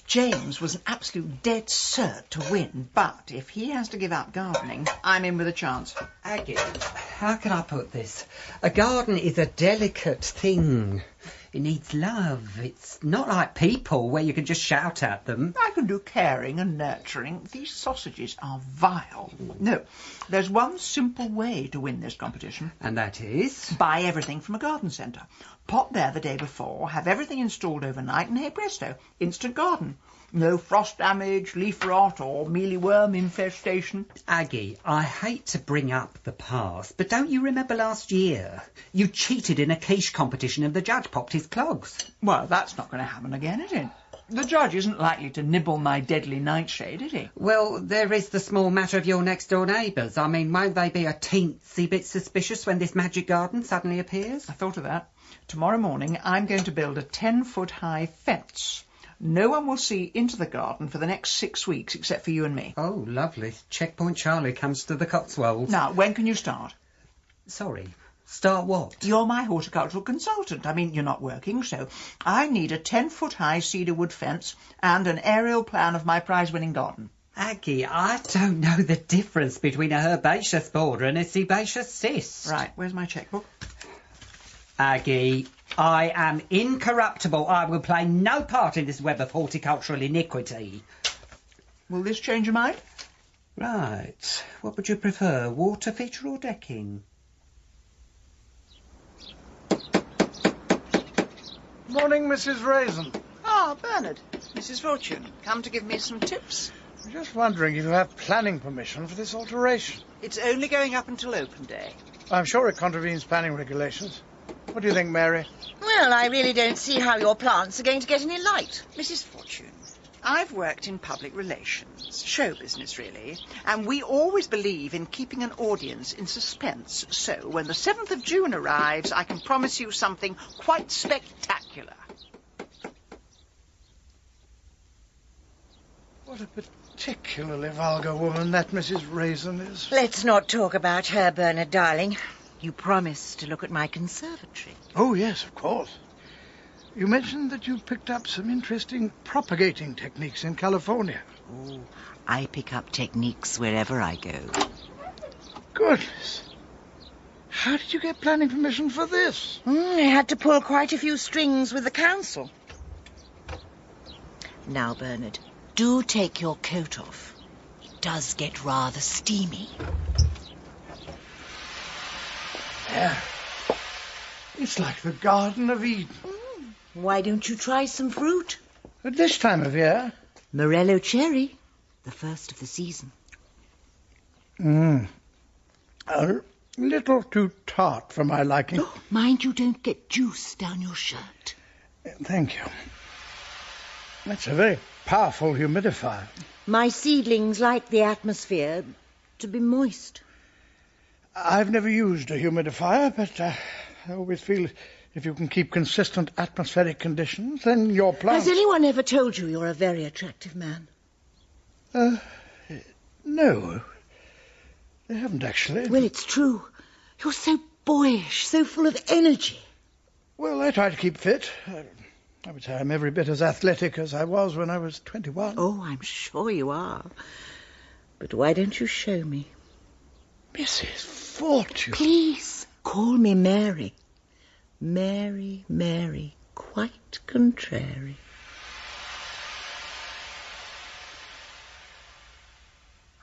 James was an absolute dead cert to win, but if he has to give up gardening, I'm in with a chance. Aggie, how can I put this? A garden is a delicate thing. It needs love. It's not like people where you can just shout at them. I can do caring and nurturing. These sausages are vile. No, there's one simple way to win this competition. And that is? Buy everything from a garden centre. Pop there the day before, have everything installed overnight, and hey presto, instant garden. No frost damage, leaf rot, or mealyworm infestation. Aggie, I hate to bring up the past, but don't you remember last year? You cheated in a quiche competition and the judge popped his clogs. Well, that's not going to happen again, is it? The judge isn't likely to nibble my deadly nightshade, is he? Well, there is the small matter of your next-door neighbours. I mean, won't they be a teensy bit suspicious when this magic garden suddenly appears? I thought of that. Tomorrow morning, I'm going to build a 10-foot-high fence. No one will see into the garden for the next 6 weeks except for you and me. Oh, lovely. Checkpoint Charlie comes to the Cotswolds. Now, when can you start? Sorry, start what? You're my horticultural consultant. I mean, you're not working, so I need a 10-foot-high cedar wood fence and an aerial plan of my prize-winning garden. Aggie, I don't know the difference between a herbaceous border and a sebaceous cyst. Right, where's my checkbook? Aggie, I am incorruptible. I will play no part in this web of horticultural iniquity. Will this change your mind? Right. What would you prefer, water feature or decking? Morning, Mrs. Raisin. Ah, Bernard. Mrs. Fortune, come to give me some tips. I'm just wondering if you have planning permission for this alteration. It's only going up until open day. I'm sure it contravenes planning regulations. What do you think, Mary? Well, I really don't see how your plants are going to get any light. Mrs. Fortune, I've worked in public relations, show business really, and we always believe in keeping an audience in suspense. So when the 7th of June arrives, I can promise you something quite spectacular. What a particularly vulgar woman that Mrs. Raisin is. Let's not talk about her, Bernard, darling. You promised to look at my conservatory. Oh, yes, of course. You mentioned that you picked up some interesting propagating techniques in California. Oh, I pick up techniques wherever I go. Goodness. How did you get planning permission for this? I had to pull quite a few strings with the council. Now, Bernard, do take your coat off. It does get rather steamy. There. It's like the Garden of Eden. Why don't you try some fruit? At this time of year? Morello cherry, the first of the season. A little too tart for my liking. Oh, mind you don't get juice down your shirt. Thank you. That's a very powerful humidifier. My seedlings like the atmosphere to be moist. I've never used a humidifier, but I always feel if you can keep consistent atmospheric conditions, then your plants... Has anyone ever told you you're a very attractive man? No. They haven't actually. Well, it's true. You're so boyish, so full of energy. Well, I try to keep fit. I would say I'm every bit as athletic as I was when I was 21. Oh, I'm sure you are. But why don't you show me? Mrs. Fortune. Please, call me Mary. Mary, Mary, quite contrary.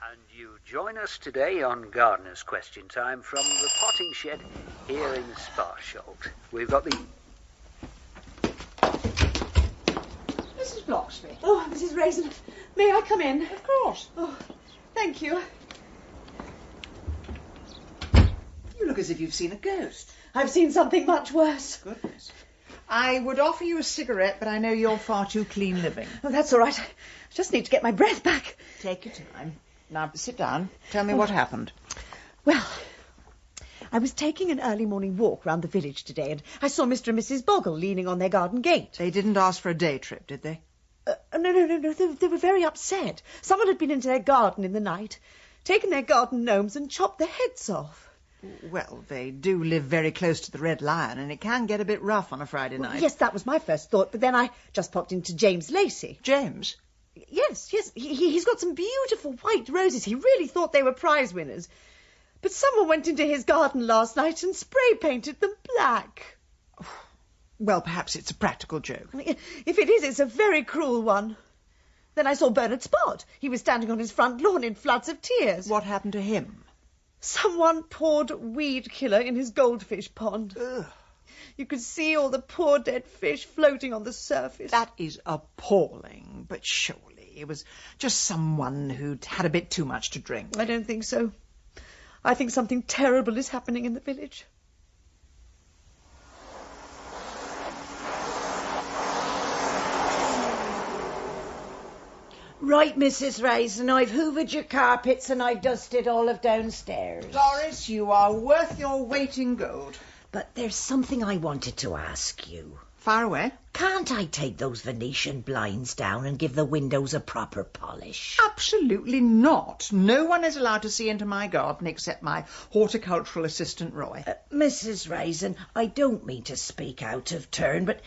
And you join us today on Gardener's Question Time from the potting shed here in Sparsholt. We've got the... Mrs. Bloxby. Oh, Mrs. Raisin, may I come in? Of course. Oh, thank you. You look as if you've seen a ghost. I've seen something much worse. Goodness. I would offer you a cigarette, but I know you're far too clean living. Oh, that's all right. I just need to get my breath back. Take your time. Now, sit down. Tell me what happened. Well, I was taking an early morning walk round the village today, and I saw Mr. and Mrs. Boggle leaning on their garden gate. They didn't ask for a day trip, did they? No. They were very upset. Someone had been into their garden in the night, taken their garden gnomes and chopped their heads off. Well, they do live very close to the Red Lion, and it can get a bit rough on a Friday night. Yes, that was my first thought, but then I just popped into James Lacey. James? Yes. He's got some beautiful white roses. He really thought they were prize winners. But someone went into his garden last night and spray painted them black. Well, perhaps it's a practical joke. I mean, if it is, it's a very cruel one. Then I saw Bernard Spot. He was standing on his front lawn in floods of tears. What happened to him? Someone poured weed killer in his goldfish pond. Ugh. You could see all the poor dead fish floating on the surface. That is appalling, but surely it was just someone who'd had a bit too much to drink. I don't think so. I think something terrible is happening in the village. Right, Mrs. Raisin, I've hoovered your carpets and I've dusted all of downstairs. Doris, you are worth your weight in gold. But there's something I wanted to ask you. Far away. Can't I take those Venetian blinds down and give the windows a proper polish? Absolutely not. No one is allowed to see into my garden except my horticultural assistant, Roy. Mrs. Raisin, I don't mean to speak out of turn, but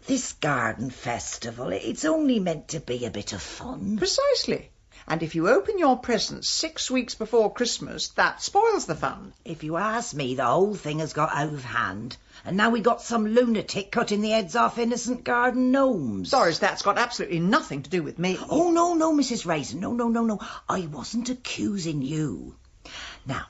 this garden festival, it's only meant to be a bit of fun. Precisely. And if you open your presents 6 weeks before Christmas, that spoils the fun. If you ask me, the whole thing has got out of hand. And now we got some lunatic cutting the heads off innocent garden gnomes. Doris, that's got absolutely nothing to do with me. Oh, no, Mrs. Raisin. No. I wasn't accusing you. Now,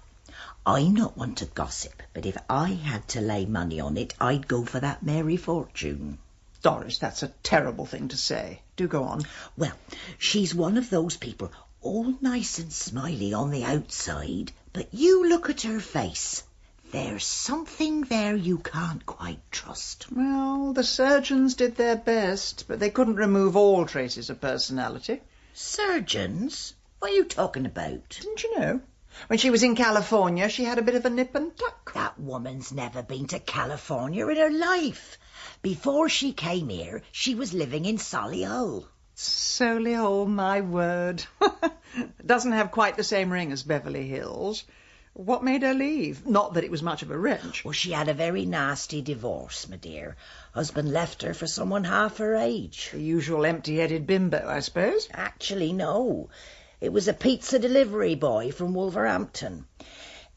I'm not one to gossip, but if I had to lay money on it, I'd go for that Mary Fortune. Doris, that's a terrible thing to say. Do go on. Well, she's one of those people, all nice and smiley on the outside, but you look at her face. There's something there you can't quite trust. Well, the surgeons did their best, but they couldn't remove all traces of personality. Surgeons? What are you talking about? Didn't you know? When she was in California, she had a bit of a nip and tuck. That woman's never been to California in her life. Before she came here, she was living in Solihull. Solihull, my word. Doesn't have quite the same ring as Beverly Hills. What made her leave? Not that it was much of a wrench. Well, she had a very nasty divorce, my dear. Husband left her for someone half her age. The usual empty-headed bimbo, I suppose? Actually, no. It was a pizza delivery boy from Wolverhampton.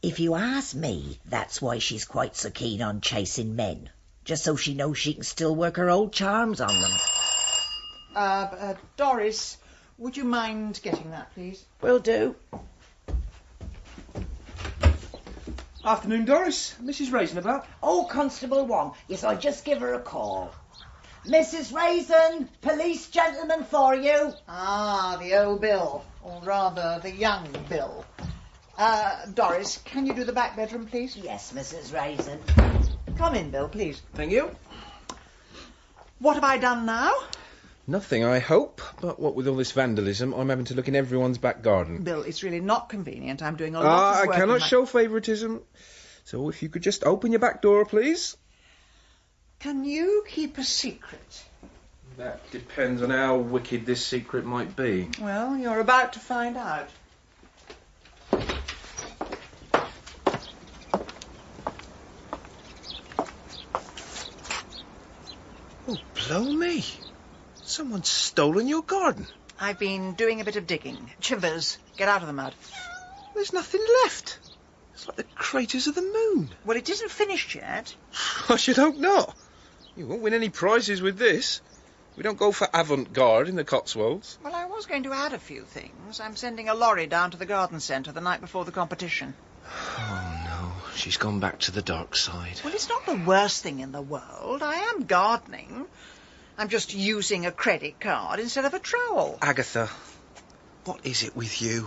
If you ask me, that's why she's quite so keen on chasing men. Just so she knows she can still work her old charms on them. Doris, would you mind getting that, please? Will do. Afternoon, Doris. Mrs. Raisin about? Oh, Constable 1. Yes, I'll just give her a call. Mrs. Raisin, police gentleman for you. Ah, the old Bill. Or rather, the young Bill. Doris, can you do the back bedroom, please? Yes, Mrs. Raisin. Come in, Bill, please. Thank you. What have I done now? Nothing, I hope. But what with all this vandalism, I'm having to look in everyone's back garden. Bill, it's really not convenient. I'm doing a lot of work. I cannot show favouritism. So if you could just open your back door, please. Can you keep a secret? That depends on how wicked this secret might be. Well, you're about to find out. Oh, blow me. Someone's stolen your garden. I've been doing a bit of digging. Chivers, get out of the mud. There's nothing left. It's like the craters of the moon. Well, it isn't finished yet. I should hope not. You won't win any prizes with this. We don't go for avant-garde in the Cotswolds. Well, I was going to add a few things. I'm sending a lorry down to the garden centre the night before the competition. Oh, no. She's gone back to the dark side. Well, it's not the worst thing in the world. I am gardening. I'm just using a credit card instead of a trowel. Agatha, what is it with you?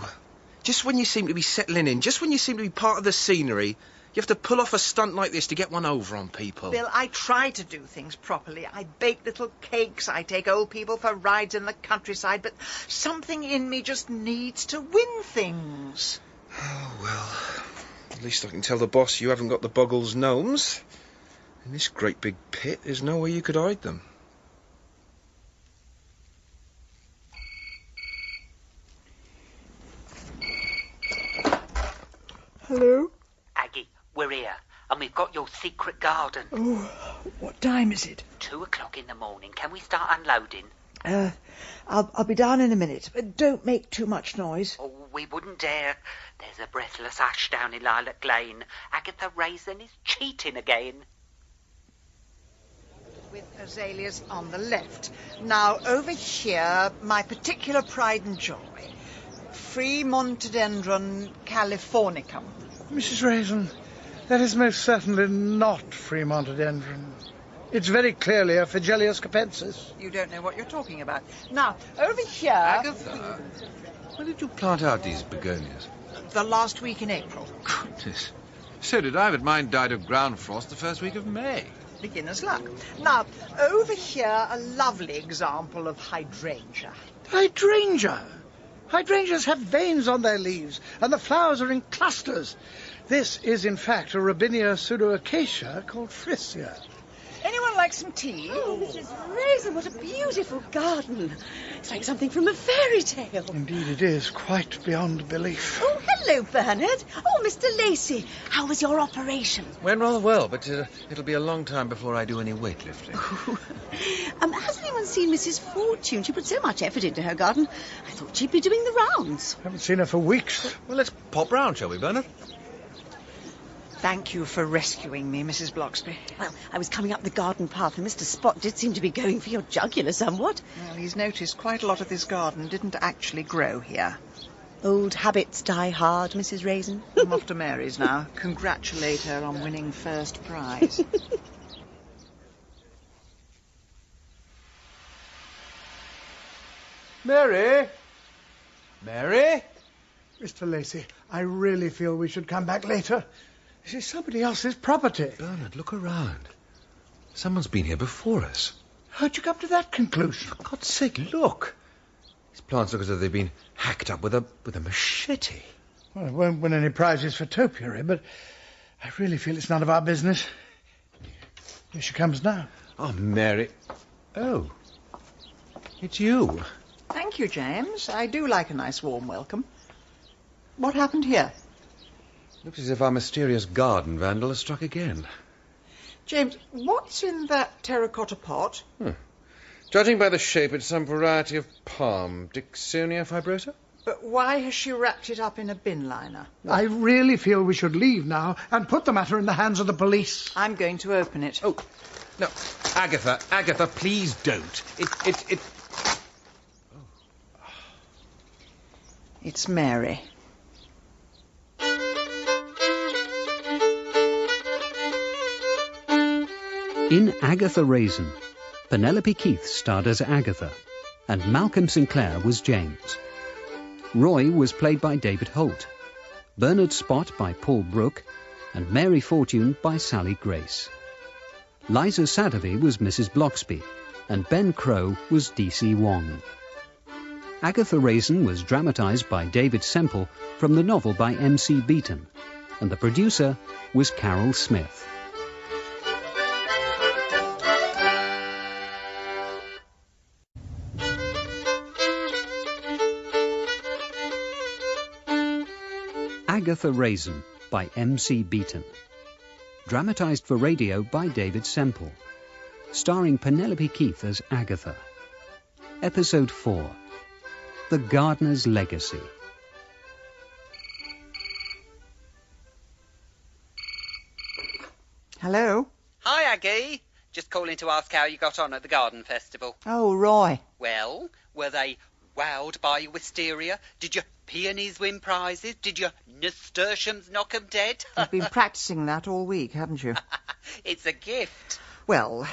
Just when you seem to be settling in, just when you seem to be part of the scenery, you have to pull off a stunt like this to get one over on people. Bill, I try to do things properly. I bake little cakes. I take old people for rides in the countryside. But something in me just needs to win things. Oh, well, at least I can tell the boss you haven't got the Buggles gnomes. In this great big pit, there's no way you could hide them. Hello? Aggie, we're here, and we've got your secret garden. Oh, what time is it? 2 o'clock in the morning. Can we start unloading? I'll be down in a minute, but don't make too much noise. Oh, we wouldn't dare. There's a breathless ash down in Lilac Lane. Agatha Raisin is cheating again. with azaleas on the left. Now, over here, my particular pride and joy. Free Montedendron californicum. Mrs. Raisin, that is most certainly not free Montedendron. It's very clearly a Phygelius capensis. You don't know what you're talking about. Now, over here... Agatha, when did you plant out these begonias? The last week in April. Goodness. So did I, but mine died of ground frost the first week of May. Beginner's luck. Now, over here, a lovely example of hydrangea. Hydrangea? Hydrangeas have veins on their leaves, and the flowers are in clusters. This is, in fact, a Robinia pseudoacacia called Frisia. Anyone like some tea? Oh, Mrs. Raisin, what a beautiful garden. It's like something from a fairy tale. Indeed it is, quite beyond belief. Oh, hello, Bernard. Oh, Mr. Lacey, how was your operation? Went rather well, but it'll be a long time before I do any weightlifting. Has anyone seen Mrs. Fortune? She put so much effort into her garden. I thought she'd be doing the rounds. Haven't seen her for weeks. Well, let's pop round, shall we, Bernard? Thank you for rescuing me, Mrs. Bloxby. Well, I was coming up the garden path, and Mr. Spot did seem to be going for your jugular somewhat. Well, he's noticed quite a lot of this garden didn't actually grow here. Old habits die hard, Mrs. Raisin. I'm off to Mary's now. Congratulate her on winning first prize. Mary? Mary? Mr. Lacey, I really feel we should come back later. This is somebody else's property. Bernard, look around. Someone's been here before us. How'd you come to that conclusion? For God's sake, look. These plants look as though they've been hacked up with a machete. Well, I won't win any prizes for topiary, but I really feel it's none of our business. Here she comes now. Oh, Mary. Oh. It's you. Thank you, James. I do like a nice warm welcome. What happened here? Looks as if our mysterious garden vandal has struck again. James, what's in that terracotta pot? Judging by the shape, it's some variety of palm. Dicksonia fibrosa? But why has she wrapped it up in a bin liner? I really feel we should leave now and put the matter in the hands of the police. I'm going to open it. Oh, no. Agatha, please don't. It's Mary. In Agatha Raisin, Penelope Keith starred as Agatha, and Malcolm Sinclair was James. Roy was played by David Holt, Bernard Spot by Paul Brooke, and Mary Fortune by Sally Grace. Liza Sadovy was Mrs. Bloxby, and Ben Crow was D.C. Wong. Agatha Raisin was dramatised by David Semple from the novel by M.C. Beaton, and the producer was Carol Smith. Agatha Raisin by M.C. Beaton. Dramatised for radio by David Semple. Starring Penelope Keith as Agatha. Episode 4. The Gardener's Legacy. Hello? Hi, Aggie. Just calling to ask how you got on at the garden festival. Oh, Roy. Well, were they wowed by your wisteria? Did your peonies win prizes? Did your nasturtiums knock 'em dead? You've been practising that all week, haven't you? It's a gift. Well,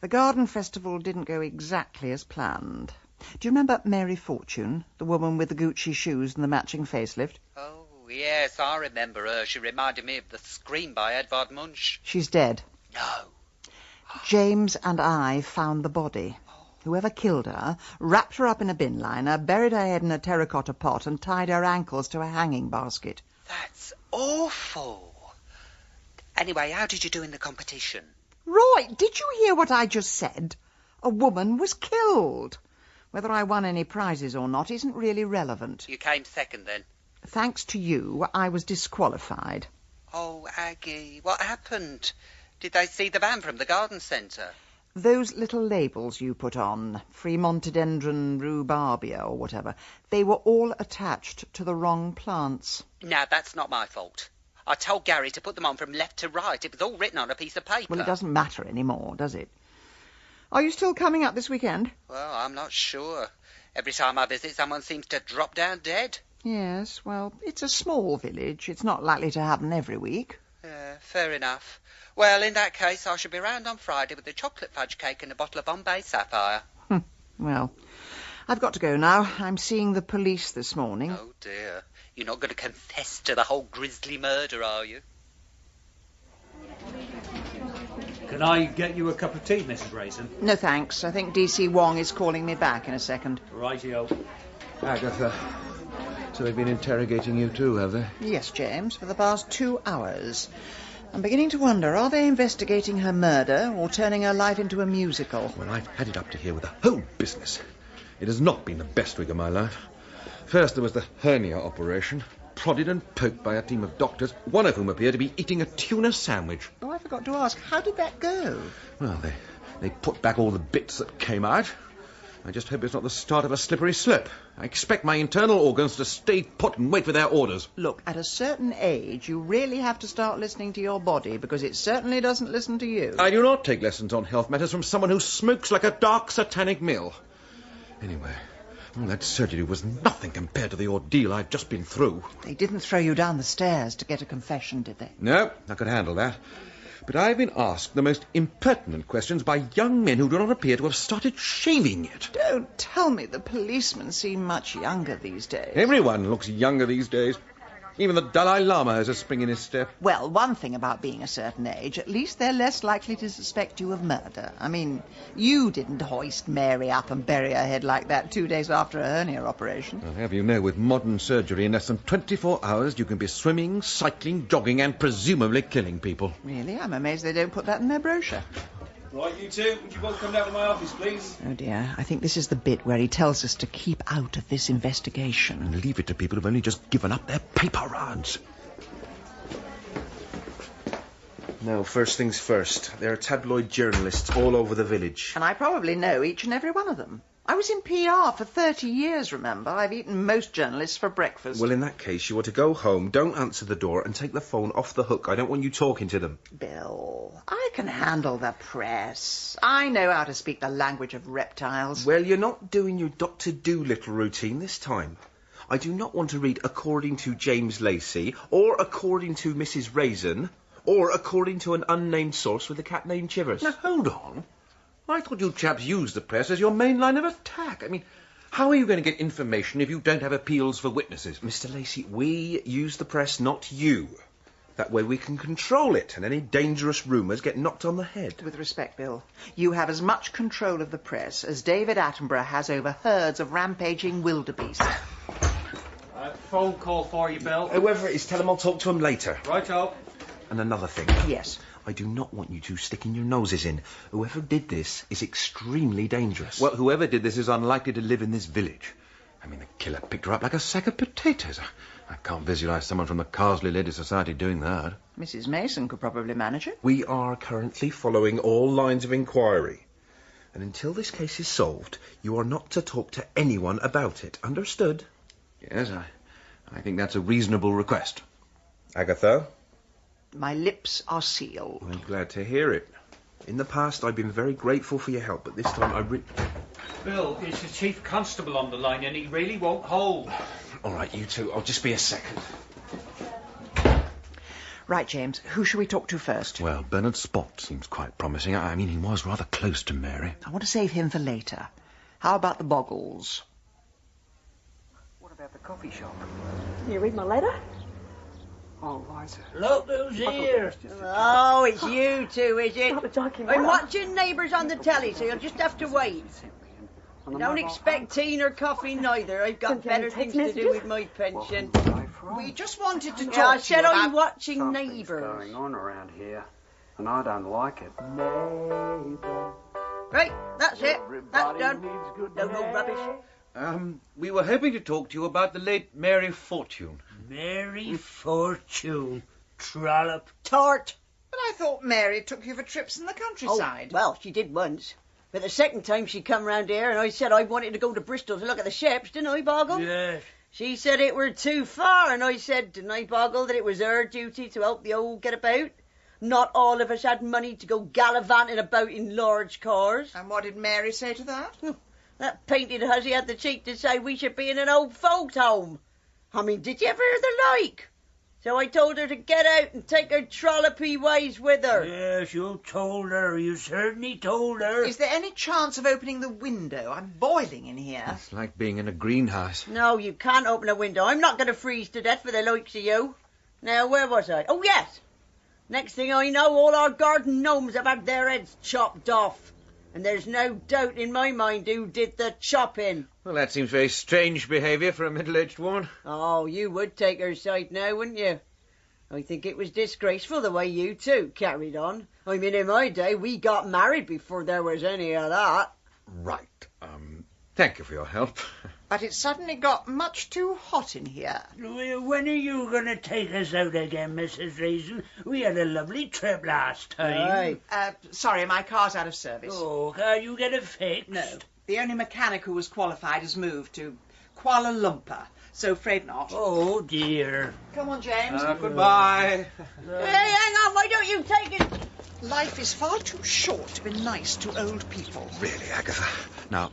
the garden festival didn't go exactly as planned. Do you remember Mary Fortune, the woman with the Gucci shoes and the matching facelift? Oh, yes, I remember her. She reminded me of the Scream by Edvard Munch. She's dead. No. James and I found the body. Whoever killed her wrapped her up in a bin liner, buried her head in a terracotta pot and tied her ankles to a hanging basket. That's awful. Anyway, how did you do in the competition? Roy, did you hear what I just said? A woman was killed. Whether I won any prizes or not isn't really relevant. You came second, then? Thanks to you, I was disqualified. Oh, Aggie, what happened? Did they see the van from the garden centre? Those little labels you put on, Free Montedendron rhubarbia or whatever, they were all attached to the wrong plants. Now, that's not my fault. I told Gary to put them on from left to right. It was all written on a piece of paper. Well, it doesn't matter anymore, does it? Are you still coming up this weekend? Well, I'm not sure. Every time I visit, someone seems to drop down dead. Yes, well, it's a small village. It's not likely to happen every week. Fair enough. Well, in that case, I shall be round on Friday with a chocolate fudge cake and a bottle of Bombay Sapphire. Well, I've got to go now. I'm seeing the police this morning. Oh, dear. You're not going to confess to the whole grisly murder, are you? Can I get you a cup of tea, Mrs. Raisin? No, thanks. I think D.C. Wong is calling me back in a second. Rightio. Agatha, so they've been interrogating you too, have they? Yes, James, for the past 2 hours. I'm beginning to wonder, are they investigating her murder or turning her life into a musical? Well, I've had it up to here with the whole business. It has not been the best week of my life. First there was the hernia operation, prodded and poked by a team of doctors, one of whom appeared to be eating a tuna sandwich. Oh, I forgot to ask, how did that go? Well, they put back all the bits that came out. I just hope it's not the start of a slippery slope. I expect my internal organs to stay put and wait for their orders. Look, at a certain age, you really have to start listening to your body, because it certainly doesn't listen to you. I do not take lessons on health matters from someone who smokes like a dark satanic mill. Anyway, all that surgery was nothing compared to the ordeal I've just been through. They didn't throw you down the stairs to get a confession, did they? No, I could handle that. But I've been asked the most impertinent questions by young men who do not appear to have started shaving yet. Don't tell me the policemen seem much younger these days. Everyone looks younger these days. Even the Dalai Lama has a spring in his step. Well, one thing about being a certain age, at least they're less likely to suspect you of murder. I mean, you didn't hoist Mary up and bury her head like that 2 days after a hernia operation. I'll have you know, with modern surgery, in less than 24 hours, you can be swimming, cycling, jogging, and presumably killing people. Really? I'm amazed they don't put that in their brochure. Right, you two, would you both come down to my office, please? Oh, dear. I think this is the bit where he tells us to keep out of this investigation. And leave it to people who've only just given up their paper rounds. No, first things first. There are tabloid journalists all over the village. And I probably know each and every one of them. I was in PR for 30 years, remember? I've eaten most journalists for breakfast. Well, in that case, you ought to go home, don't answer the door, and take the phone off the hook. I don't want you talking to them. Bill, I can handle the press. I know how to speak the language of reptiles. Well, you're not doing your Dr. Dolittle routine this time. I do not want to read according to James Lacey, or according to Mrs. Raisin, or according to an unnamed source with a cat named Chivers. Now, hold on. I thought you chaps used the press as your main line of attack. I mean, how are you going to get information if you don't have appeals for witnesses? Mr. Lacey, we use the press, not you. That way we can control it, and any dangerous rumours get knocked on the head. With respect, Bill, you have as much control of the press as David Attenborough has over herds of rampaging wildebeest. Phone call for you, Bill. Whoever it is, tell him I'll talk to him later. Righto. And another thing. Yes? I do not want you two sticking your noses in. Whoever did this is extremely dangerous. Well, whoever did this is unlikely to live in this village. I mean, the killer picked her up like a sack of potatoes. I can't visualise someone from the Carsely Lady Society doing that. Mrs. Mason could probably manage it. We are currently following all lines of inquiry. And until this case is solved, you are not to talk to anyone about it. Understood? Yes, I think that's a reasonable request. Agatha? My lips are sealed. I'm glad to hear it. In the past, I've been very grateful for your help, but this time I Bill, it's the Chief Constable on the line, and he really won't hold. All right, you two. I'll just be a second. Right, James. Who shall we talk to first? Well, Bernard Spott seems quite promising. I mean, he was rather close to Mary. I want to save him for later. How about the Boggles? What about the coffee shop? You read my letter? Oh, Liza. Look who's here. Oh, it's you two, is it? Stop joking. I'm watching Neighbours on the telly, so you'll just have to wait. I don't expect tea nor coffee neither. I've got better things to do with my pension. We just wanted to talk I to said you I'm about... watching Something's Neighbours. going on around here, and I don't like it. Right, that's it. That's done. No more rubbish. We were hoping to talk to you about the late Mary Fortune. Mary Fortune. Trollop. Tart. But I thought Mary took you for trips in the countryside. Oh, well, she did once. But the second time she come round here and I said I wanted to go to Bristol to look at the ships, didn't I, Boggle? Yes. She said it were too far, and I said, didn't I, Boggle, that it was her duty to help the old get about? Not all of us had money to go gallivanting about in large cars. And what did Mary say to that? That painted hussy had the cheek to say we should be in an old folks' home. I mean, did you ever hear the like? So I told her to get out and take her trollopy ways with her. Yes, you told her. You certainly told her. Is there any chance of opening the window? I'm boiling in here. It's like being in a greenhouse. No, you can't open a window. I'm not going to freeze to death for the likes of you. Now, where was I? Oh, yes. Next thing I know, all our garden gnomes have had their heads chopped off. And there's no doubt in my mind who did the chopping. Well, that seems very strange behaviour for a middle-aged woman. Oh, you would take her side now, wouldn't you? I think it was disgraceful the way you two carried on. I mean, in my day, we got married before there was any of that. Right. Thank you for your help. But it suddenly got much too hot in here. When are you going to take us out again, Mrs. Raisin? We had a lovely trip last time. Sorry, my car's out of service. Oh, can't you get it fixed? No. The only mechanic who was qualified has moved to Kuala Lumpur, so afraid not. Oh, dear. Come on, James. Goodbye. Hey, hang on, why don't you take it? Life is far too short to be nice to old people. Really, Agatha. Now,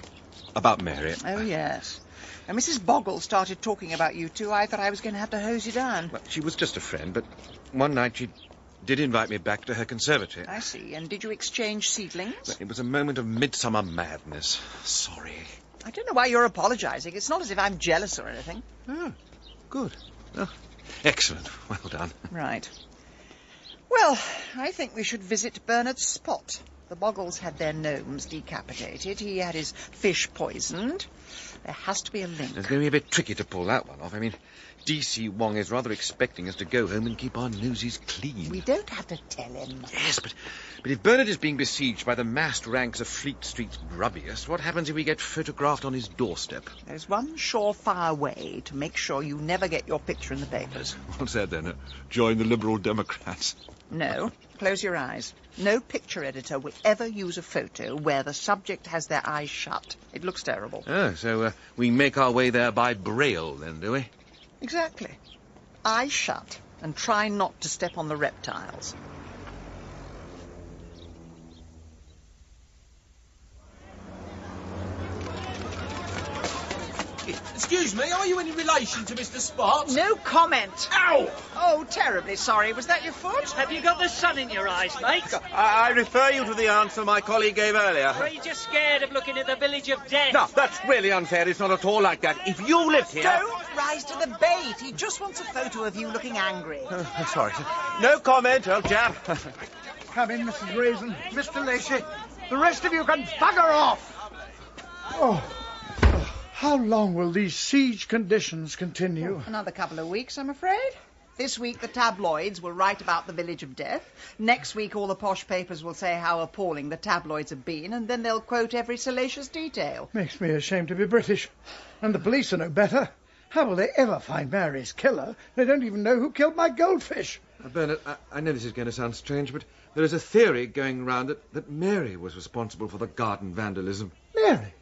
about Mary. Oh, yes. And Mrs. Boggle started talking about you two. I thought I was going to have to hose you down. Well, she was just a friend, but one night she did invite me back to her conservatory. I see. And did you exchange seedlings? Well, it was a moment of midsummer madness. Sorry. I don't know why you're apologising. It's not as if I'm jealous or anything. Oh, good. Oh, excellent. Well done. Right. Well, I think we should visit Bernard's spot. The Boggles had their gnomes decapitated. He had his fish poisoned. There has to be a link. It's going to be a bit tricky to pull that one off. I mean, D.C. Wong is rather expecting us to go home and keep our noses clean. We don't have to tell him. Yes, but if Bernard is being besieged by the massed ranks of Fleet Street's grubbiest, what happens if we get photographed on his doorstep? There's one surefire way to make sure you never get your picture in the papers. What's that then? Join the Liberal Democrats? No. Close your eyes. No picture editor will ever use a photo where the subject has their eyes shut. It looks terrible. Oh, so we make our way there by braille, then, do we? Exactly. Eyes shut, and try not to step on the reptiles. Excuse me, are you any relation to Mr. Spot? No comment. Ow! Oh, terribly sorry. Was that your foot? Have you got the sun in your eyes, mate? I refer you to the answer my colleague gave earlier. Or are you just scared of looking at the village of death? No, that's really unfair. It's not at all like that. If you lived here... Don't rise to the bait. He just wants a photo of you looking angry. Sorry, sir. No comment, old chap. Come in, Mrs. Raisin. Mr. Lacey. The rest of you can bugger off. Oh. How long will these siege conditions continue? Another couple of weeks, I'm afraid. This week the tabloids will write about the village of death. Next week all the posh papers will say how appalling the tabloids have been, and then they'll quote every salacious detail. Makes me ashamed to be British. And the police are no better. How will they ever find Mary's killer? They don't even know who killed my goldfish. Bernard, I know this is going to sound strange, but there is a theory going round that Mary was responsible for the garden vandalism. Mary?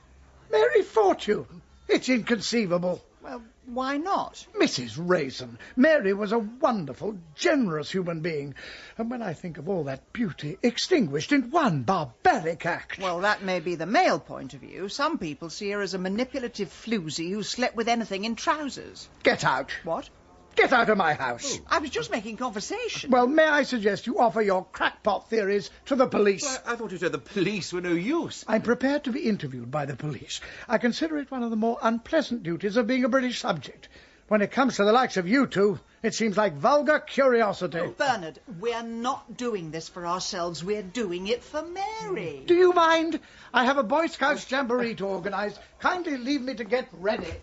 Mary Fortune? It's inconceivable. Well, why not? Mrs. Raisin, Mary was a wonderful, generous human being. And when I think of all that beauty extinguished in one barbaric act... Well, that may be the male point of view. Some people see her as a manipulative floozy who slept with anything in trousers. Get out. What? Get out of my house. I was just making conversation. Well, may I suggest you offer your crackpot theories to the police? Well, I thought you said the police were no use. I'm prepared to be interviewed by the police. I consider it one of the more unpleasant duties of being a British subject. When it comes to the likes of you two, it seems like vulgar curiosity. Oh, Bernard, we're not doing this for ourselves. We're doing it for Mary. Do you mind? I have a Boy Scouts jamboree to organise. Kindly leave me to get ready.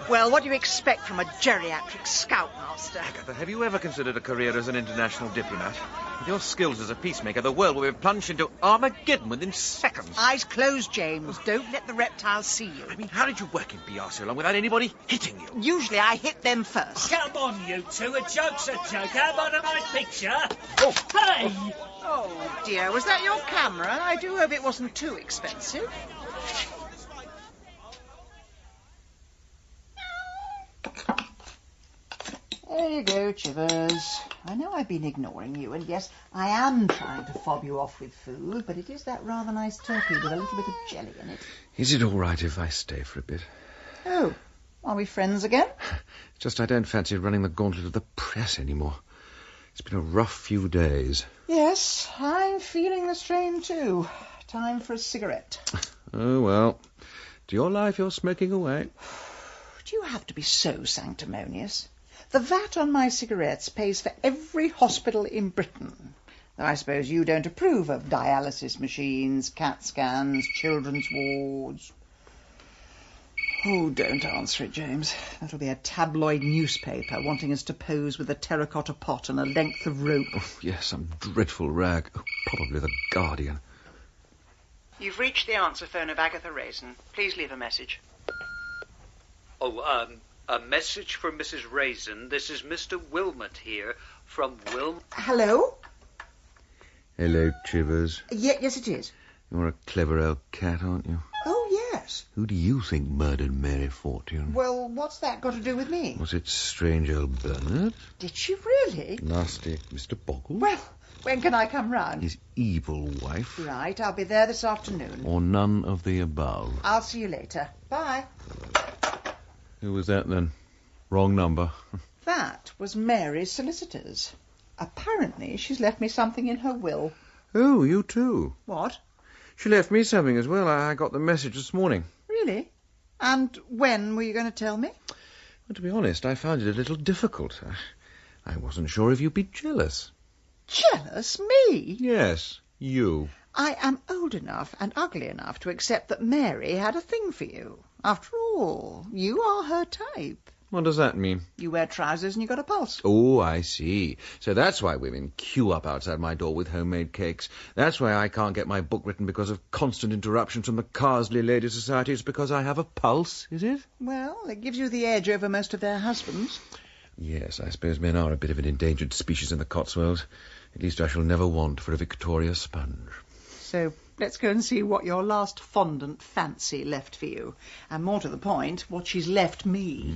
Well, what do you expect from a geriatric scoutmaster? Agatha, have you ever considered a career as an international diplomat? With your skills as a peacemaker, the world will be plunged into Armageddon within seconds. Eyes closed, James. Don't let the reptiles see you. I mean, how did you work in PR so long without anybody hitting you? Usually I hit them first. Come on, you two. A joke's a joke. How about a nice picture? Oh. Hey! Oh, dear. Was that your camera? I do hope it wasn't too expensive. There you go, Chivers. I know I've been ignoring you, and yes, I am trying to fob you off with food, but it is that rather nice turkey with a little bit of jelly in it. Is it all right if I stay for a bit? Oh, are we friends again? It's just I don't fancy running the gauntlet of the press anymore. It's been a rough few days. Yes, I'm feeling the strain too. Time for a cigarette. Oh, well. To your life you're smoking away. Do you have to be so sanctimonious? The VAT on my cigarettes pays for every hospital in Britain. Though I suppose you don't approve of dialysis machines, CAT scans, children's wards. Oh, don't answer it, James. That'll be a tabloid newspaper wanting us to pose with a terracotta pot and a length of rope. Oh, yes, some dreadful rag. Oh, probably the Guardian. You've reached the answer phone of Agatha Raisin. Please leave a message. Oh, a message for Mrs. Raisin. This is Mr. Wilmot here from Hello? Hello, Chivers. Yes, it is. You're a clever old cat, aren't you? Oh, yes. Who do you think murdered Mary Fortune? Well, what's that got to do with me? Was it strange old Bernard? Did she really? Nasty Mr. Boggle? Well, when can I come round? His evil wife? Right, I'll be there this afternoon. Or none of the above? I'll see you later. Bye. Who was that, then? Wrong number. That was Mary's solicitors. Apparently she's left me something in her will. Oh, you too? What? She left me something as well. I got the message this morning. Really? And when were you going to tell me? Well, to be honest, I found it a little difficult. I wasn't sure if you'd be jealous. Jealous? Me? Yes, you. I am old enough and ugly enough to accept that Mary had a thing for you. After all, you are her type. What does that mean? You wear trousers and you got a pulse. Oh, I see. So that's why women queue up outside my door with homemade cakes. That's why I can't get my book written because of constant interruptions from the Carsely Ladies' Society. It's because I have a pulse, is it? Well, it gives you the edge over most of their husbands. Yes, I suppose men are a bit of an endangered species in the Cotswolds. At least I shall never want for a Victoria sponge. So let's go and see what your last fondant fancy left for you. And more to the point, what she's left me.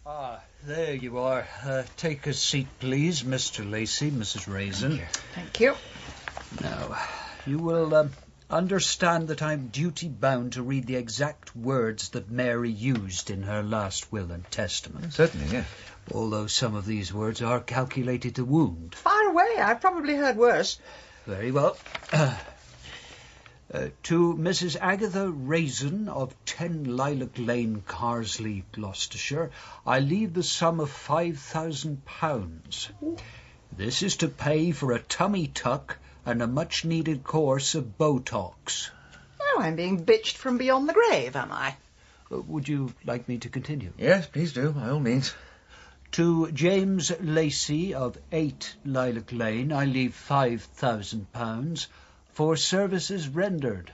Ah, there you are. Take a seat, please, Mr. Lacey, Mrs. Raisin. Thank you. Now, you will understand that I'm duty-bound to read the exact words that Mary used in her last will and testament. Certainly, yes. Although some of these words are calculated to wound. Fire away. I've probably heard worse. Very well. To Mrs. Agatha Raisin of 10 Lilac Lane, Carsely, Gloucestershire, I leave the sum of £5,000. This is to pay for a tummy tuck and a much-needed course of Botox. Oh, I'm being bitched from beyond the grave, am I? Would you like me to continue? Yes, please do, by all means. To James Lacey of 8 Lilac Lane, I leave £5,000 for services rendered,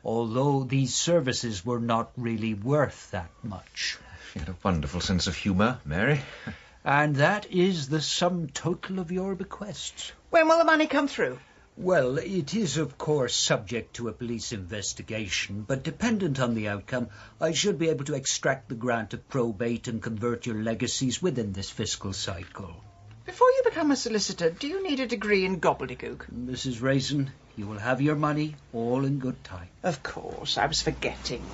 although these services were not really worth that much. She had a wonderful sense of humour, Mary. And that is the sum total of your bequests. When will the money come through? Well, it is, of course, subject to a police investigation, but dependent on the outcome, I should be able to extract the grant of probate and convert your legacies within this fiscal cycle. Before you become a solicitor, do you need a degree in gobbledygook? Mrs. Raisin, you will have your money all in good time. Of course, I was forgetting.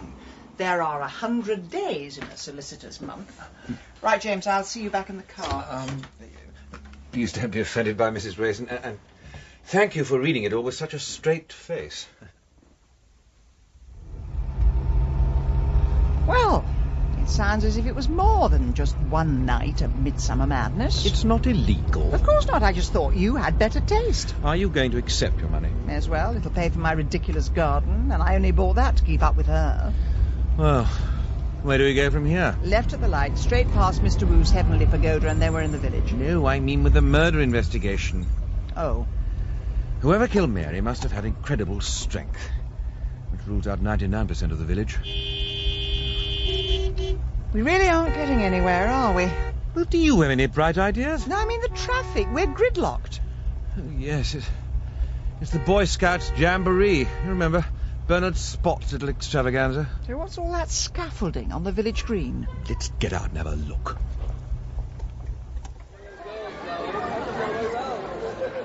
There are 100 days in a solicitor's month. Right, James, I'll see you back in the car. Please don't be offended by Mrs. Raisin, and thank you for reading it all with such a straight face. Well, it sounds as if it was more than just one night of midsummer madness. It's not illegal. Of course not. I just thought you had better taste. Are you going to accept your money? May as well. It'll pay for my ridiculous garden, and I only bought that to keep up with her. Well, where do we go from here? Left at the light, straight past Mr. Wu's heavenly pagoda, and then we're in the village. No, I mean with the murder investigation. Oh. Whoever killed Mary must have had incredible strength, which rules out 99% of the village. We really aren't getting anywhere, are we? Well, do you have any bright ideas? No, I mean the traffic. We're gridlocked. Oh, yes, it's the Boy Scouts Jamboree. You remember, Bernard Spot's little extravaganza. So what's all that scaffolding on the village green? Let's get out and have a look.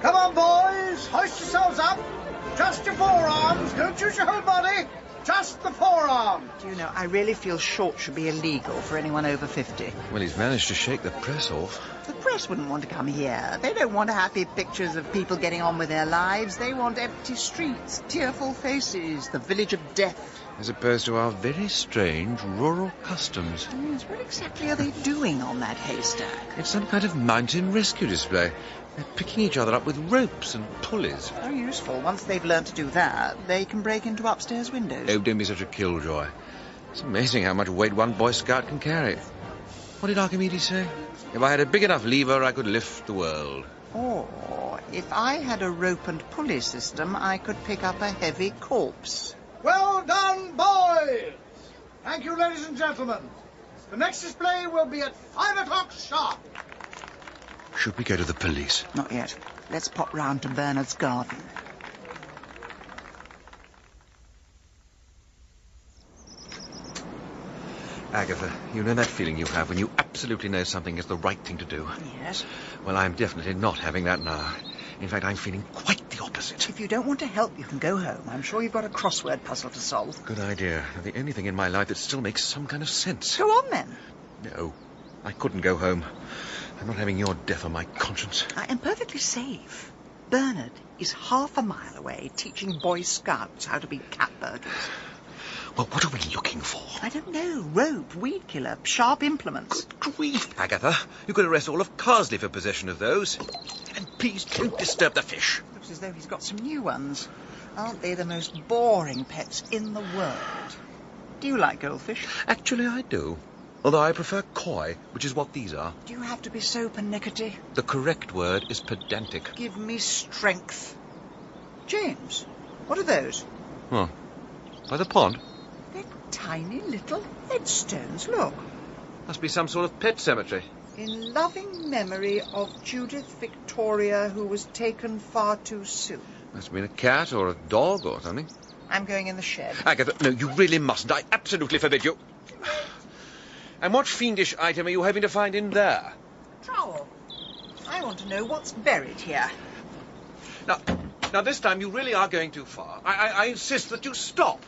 Come on, boys. Hoist yourselves up. Just your forearms. Don't use your whole body. Just the forearm. Do you know, I really feel short should be illegal for anyone over 50. Well, he's managed to shake the press off. The press wouldn't want to come here. They don't want happy pictures of people getting on with their lives. They want empty streets, tearful faces, the village of death. As opposed to our very strange rural customs. Yes, what exactly are they doing on that haystack? It's some kind of mountain rescue display. They're picking each other up with ropes and pulleys. How useful. Once they've learned to do that, they can break into upstairs windows. Oh, don't be such a killjoy. It's amazing how much weight one Boy Scout can carry. What did Archimedes say? If I had a big enough lever, I could lift the world. Or, if I had a rope and pulley system, I could pick up a heavy corpse. Well done, boys. Thank you, ladies and gentlemen. The next display will be at 5 o'clock sharp. Should we go to the police? Not yet. Let's pop round to Bernard's garden. Agatha, you know that feeling you have when you absolutely know something is the right thing to do? Yes. Well, I'm definitely not having that now. In fact, I'm feeling quite the opposite. If you don't want to help, you can go home. I'm sure you've got a crossword puzzle to solve. Good idea. The only thing in my life that still makes some kind of sense. Go on, then. No, I couldn't go home. I'm not having your death on my conscience. I am perfectly safe. Bernard is half a mile away teaching Boy Scouts how to be cat burglars. Well, what are we looking for? I don't know. Rope, weed killer, sharp implements. Good grief, Agatha. You could arrest all of Carsely for possession of those. And please don't disturb the fish. Looks as though he's got some new ones. Aren't they the most boring pets in the world? Do you like goldfish? Actually, I do. Although I prefer koi, which is what these are. Do you have to be so pernickety? The correct word is pedantic. Give me strength. James, what are those? Oh, by the pond? They're tiny little headstones, look. Must be some sort of pet cemetery. In loving memory of Judith Victoria, who was taken far too soon. Must have been a cat or a dog or something. I'm going in the shed. Agatha, no, you really mustn't. I absolutely forbid you. And what fiendish item are you having to find in there? Trowel. I want to know what's buried here. Now this time you really are going too far. I insist that you stop.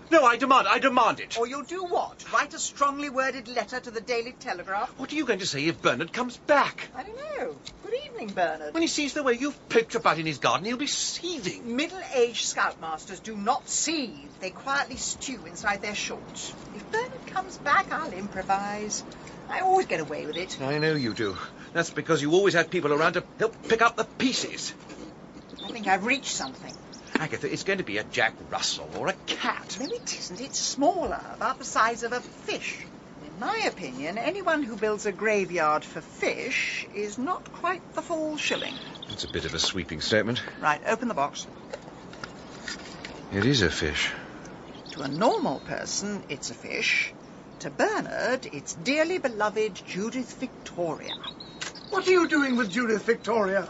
No, I demand it. Or you'll do what? Write a strongly worded letter to the Daily Telegraph? What are you going to say if Bernard comes back? I don't know. Good evening, Bernard. When he sees the way you've poked about in his garden, he'll be seething. Middle-aged scoutmasters do not seethe. They quietly stew inside their shorts. If Bernard comes back, I'll improvise. I always get away with it. I know you do. That's because you always have people around to help pick up the pieces. I think I've reached something. Agatha, it's going to be a Jack Russell or a cat. No, it isn't. It's smaller, about the size of a fish. In my opinion, anyone who builds a graveyard for fish is not quite the full shilling. It's a bit of a sweeping statement. Right, open the box. It is a fish. To a normal person, it's a fish. To Bernard, it's dearly beloved Judith Victoria. What are you doing with Judith Victoria?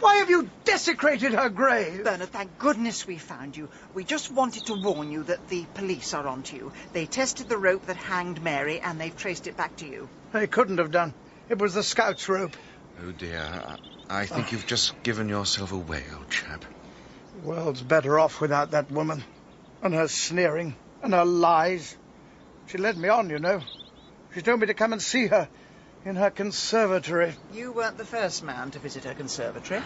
Why have you desecrated her grave? Bernard, thank goodness we found you. We just wanted to warn you that the police are onto you. They tested the rope that hanged Mary, and they've traced it back to you. They couldn't have done. It was the Scout's rope. Oh, dear. I think you've just given yourself away, old chap. The world's better off without that woman. And her sneering. And her lies. She led me on, you know. She told me to come and see her. In her conservatory. You weren't the first man to visit her conservatory.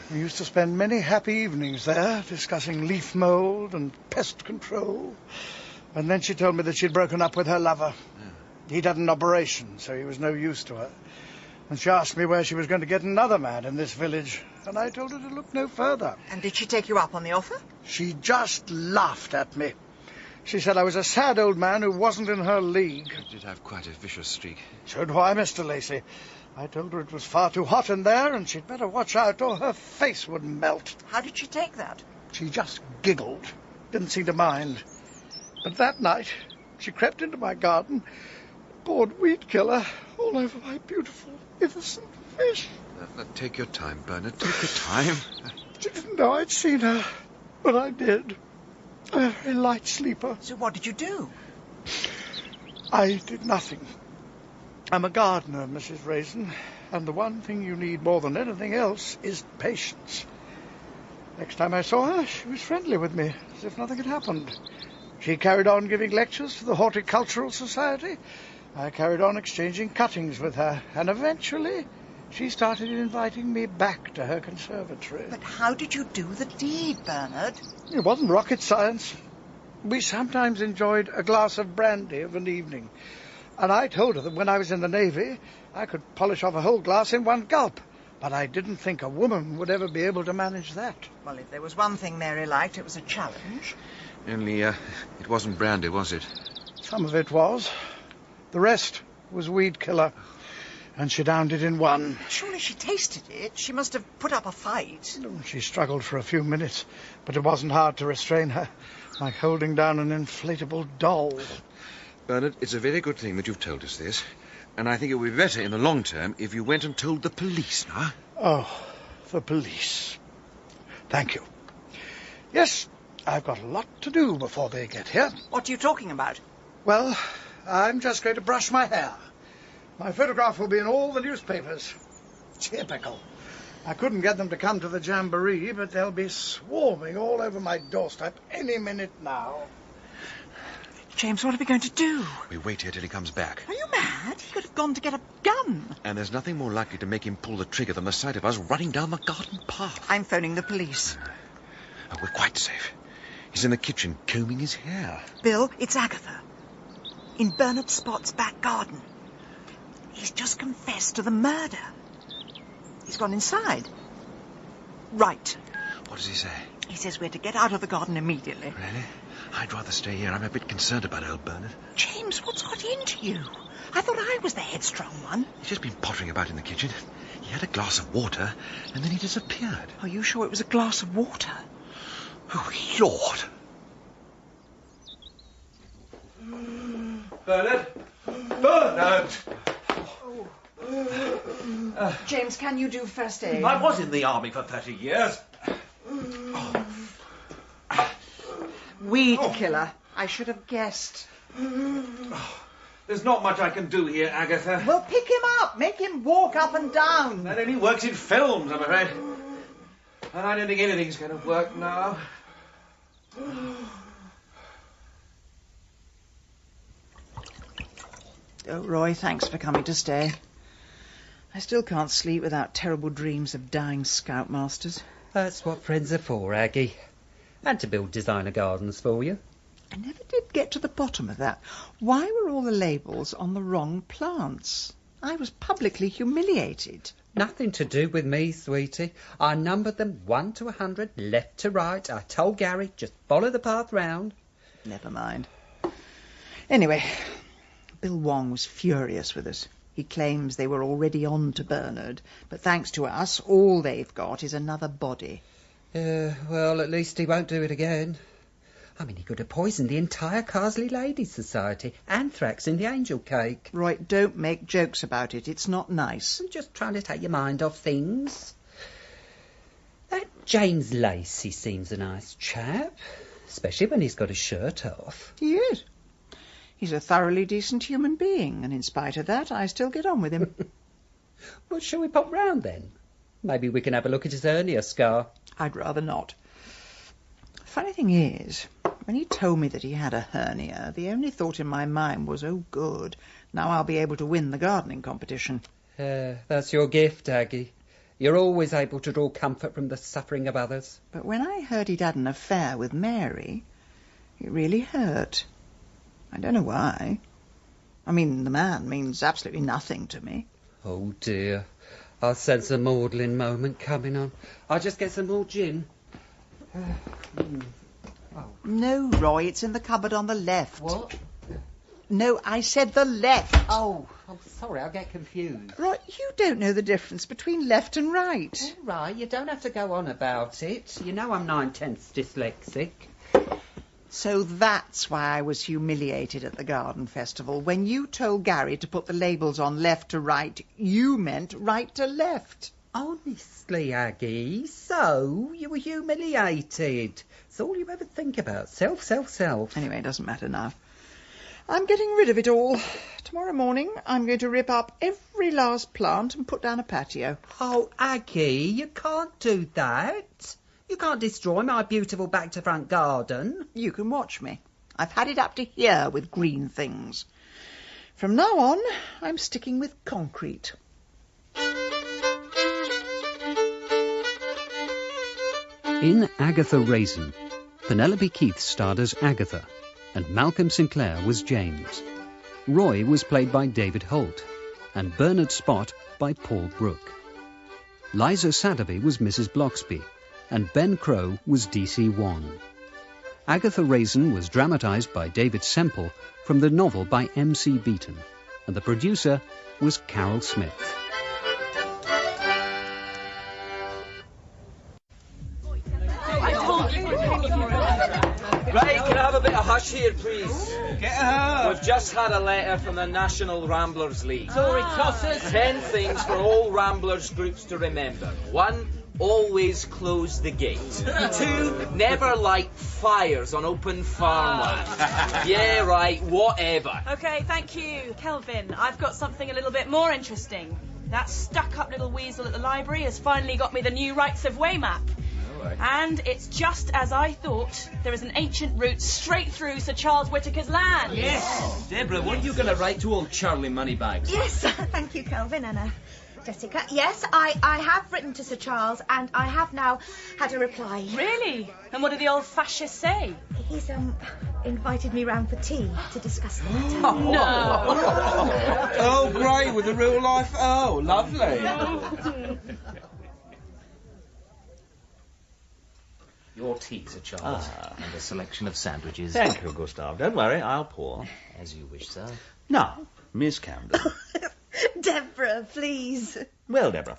We used to spend many happy evenings there, discussing leaf mould and pest control. And then she told me that she'd broken up with her lover. He'd had an operation, so he was no use to her. And she asked me where she was going to get another man in this village. And I told her to look no further. And did she take you up on the offer? She just laughed at me. She said I was a sad old man who wasn't in her league. You did have quite a vicious streak. So do I, Mr. Lacey. I told her it was far too hot in there and she'd better watch out or her face would melt. How did she take that? She just giggled. Didn't seem to mind. But that night, she crept into my garden, poured weed killer all over my beautiful, innocent fish. Now, take your time, Bernard. Take your time. She didn't know I'd seen her, but I did. A very light sleeper. So what did you do? I did nothing. I'm a gardener, Mrs. Raisin, and the one thing you need more than anything else is patience. Next time I saw her, she was friendly with me, as if nothing had happened. She carried on giving lectures to the Horticultural Society. I carried on exchanging cuttings with her, and eventually she started inviting me back to her conservatory. But how did you do the deed, Bernard? It wasn't rocket science. We sometimes enjoyed a glass of brandy of an evening, and I told her that when I was in the Navy, I could polish off a whole glass in one gulp. But I didn't think a woman would ever be able to manage that. Well, if there was one thing Mary liked, it was a challenge. Only, it wasn't brandy, was it? Some of it was. The rest was weed killer. And she downed it in one. Surely she tasted it. She must have put up a fight. She struggled for a few minutes, but it wasn't hard to restrain her, like holding down an inflatable doll. Bernard, it's a very good thing that you've told us this. And I think it would be better in the long term if you went and told the police, now. Oh, the police. Thank you. Yes, I've got a lot to do before they get here. What are you talking about? Well, I'm just going to brush my hair. My photograph will be in all the newspapers. Typical. I couldn't get them to come to the jamboree, but they'll be swarming all over my doorstep any minute now. James, what are we going to do? We wait here till he comes back. Are you mad? He could have gone to get a gun. And there's nothing more likely to make him pull the trigger than the sight of us running down the garden path. I'm phoning the police. Oh, we're quite safe. He's in the kitchen combing his hair. Bill, it's Agatha. In Bernard Spot's back garden. He's just confessed to the murder. He's gone inside. Right. What does he say? He says we're to get out of the garden immediately. Really? I'd rather stay here. I'm a bit concerned about old Bernard. James, what's got into you? I thought I was the headstrong one. He's just been pottering about in the kitchen. He had a glass of water, and then he disappeared. Are you sure it was a glass of water? Oh, Lord! Bernard? Bernard! James, can you do first aid? I was in the army for 30 years. Weed killer. I should have guessed. There's not much I can do here, Agatha. Well, pick him up. Make him walk up and down. That only works in films, I'm afraid. And I don't think anything's going to work now. Oh, Roy, thanks for coming to stay. I still can't sleep without terrible dreams of dying scoutmasters. That's what friends are for, Aggie. And to build designer gardens for you. I never did get to the bottom of that. Why were all the labels on the wrong plants? I was publicly humiliated. Nothing to do with me, sweetie. I numbered them 1 to 100, left to right. I told Gary, just follow the path round. Never mind. Anyway, Bill Wong was furious with us. He claims they were already on to Bernard, but thanks to us, all they've got is another body. Well, at least he won't do it again. I mean, he could have poisoned the entire Carsely Ladies' Society. Anthrax in the angel cake. Right, don't make jokes about it. It's not nice. I'm just trying to take your mind off things. That James Lacey seems a nice chap, especially when he's got his shirt off. He is. He's a thoroughly decent human being, and in spite of that, I still get on with him. Well, shall we pop round then? Maybe we can have a look at his hernia scar. I'd rather not. Funny thing is, when he told me that he had a hernia, the only thought in my mind was, oh, good, now I'll be able to win the gardening competition. That's your gift, Aggie. You're always able to draw comfort from the suffering of others. But when I heard he'd had an affair with Mary, it really hurt. I don't know why. I mean, the man means absolutely nothing to me. Oh, dear. I sense a maudlin moment coming on. I'll just get some more gin. No, Roy, it's in the cupboard on the left. What? No, I said the left. Oh, sorry, I'll get confused. Roy, you don't know the difference between left and right. All right, you don't have to go on about it. You know I'm 9/10 dyslexic. So that's why I was humiliated at the garden festival. When you told Gary to put the labels on left to right, you meant right to left. Honestly, Aggie, so you were humiliated. It's all you ever think about. Self. Anyway, it doesn't matter now. I'm getting rid of it all. Tomorrow morning, I'm going to rip up every last plant and put down a patio. Oh, Aggie, you can't do that. You can't destroy my beautiful back-to-front garden. You can watch me. I've had it up to here with green things. From now on, I'm sticking with concrete. In Agatha Raisin, Penelope Keith starred as Agatha, and Malcolm Sinclair was James. Roy was played by David Holt, and Bernard Spott by Paul Brooke. Liza Sadderby was Mrs. Bloxby, and Ben Crow was D.C. Wong. Agatha Raisin was dramatised by David Semple from the novel by M.C. Beaton, and the producer was Carol Smith. Right, can I have a bit of hush here, please? Get her. We've just had a letter from the National Ramblers League. Sorry, tossers. 10 things for all Ramblers groups to remember. 1, always close the gate. 2, never light fires on open farmland. Yeah, right, whatever. OK, thank you, Kelvin. I've got something a little bit more interesting. That stuck-up little weasel at the library has finally got me the new Rights of Way map. And it's just as I thought. There is an ancient route straight through Sir Charles Whittaker's land. Yes. Deborah, weren't you going to write to old Charlie Moneybags? Yes, thank you, Kelvin and Jessica. Yes, I have written to Sir Charles, and I have now had a reply. Really? And what did the old fascist say? He's invited me round for tea to discuss the matter. No. Oh, great, with a real life. Oh, lovely. Your tea, Sir Charles, and a selection of sandwiches. Thank you, Gustav. Don't worry, I'll pour. As you wish, sir. Now, Miss Camden. Deborah, please. Well, Deborah,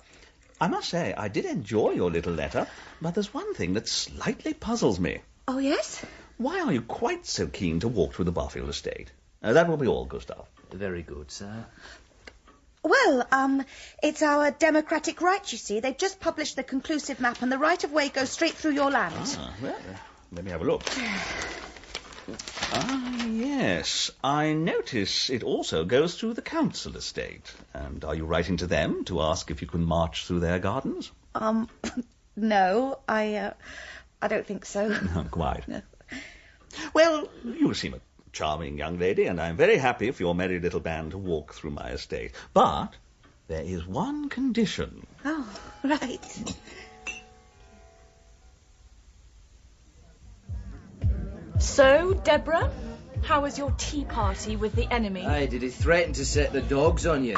I must say I did enjoy your little letter, but there's one thing that slightly puzzles me. Oh, yes? Why are you quite so keen to walk through the Barfield estate? That will be all, Gustav. Very good, sir. Well, it's our democratic right, you see. They've just published the conclusive map, and the right-of-way goes straight through your land. Well, let me have a look. Yes. I notice it also goes through the council estate. And are you writing to them to ask if you can march through their gardens? No, I don't think so. No, quite. No. Well, you seem a charming young lady, and I'm very happy for your merry little band to walk through my estate. But there is one condition. Oh, right. So, Deborah, how was your tea party with the enemy? Aye, did he threaten to set the dogs on you?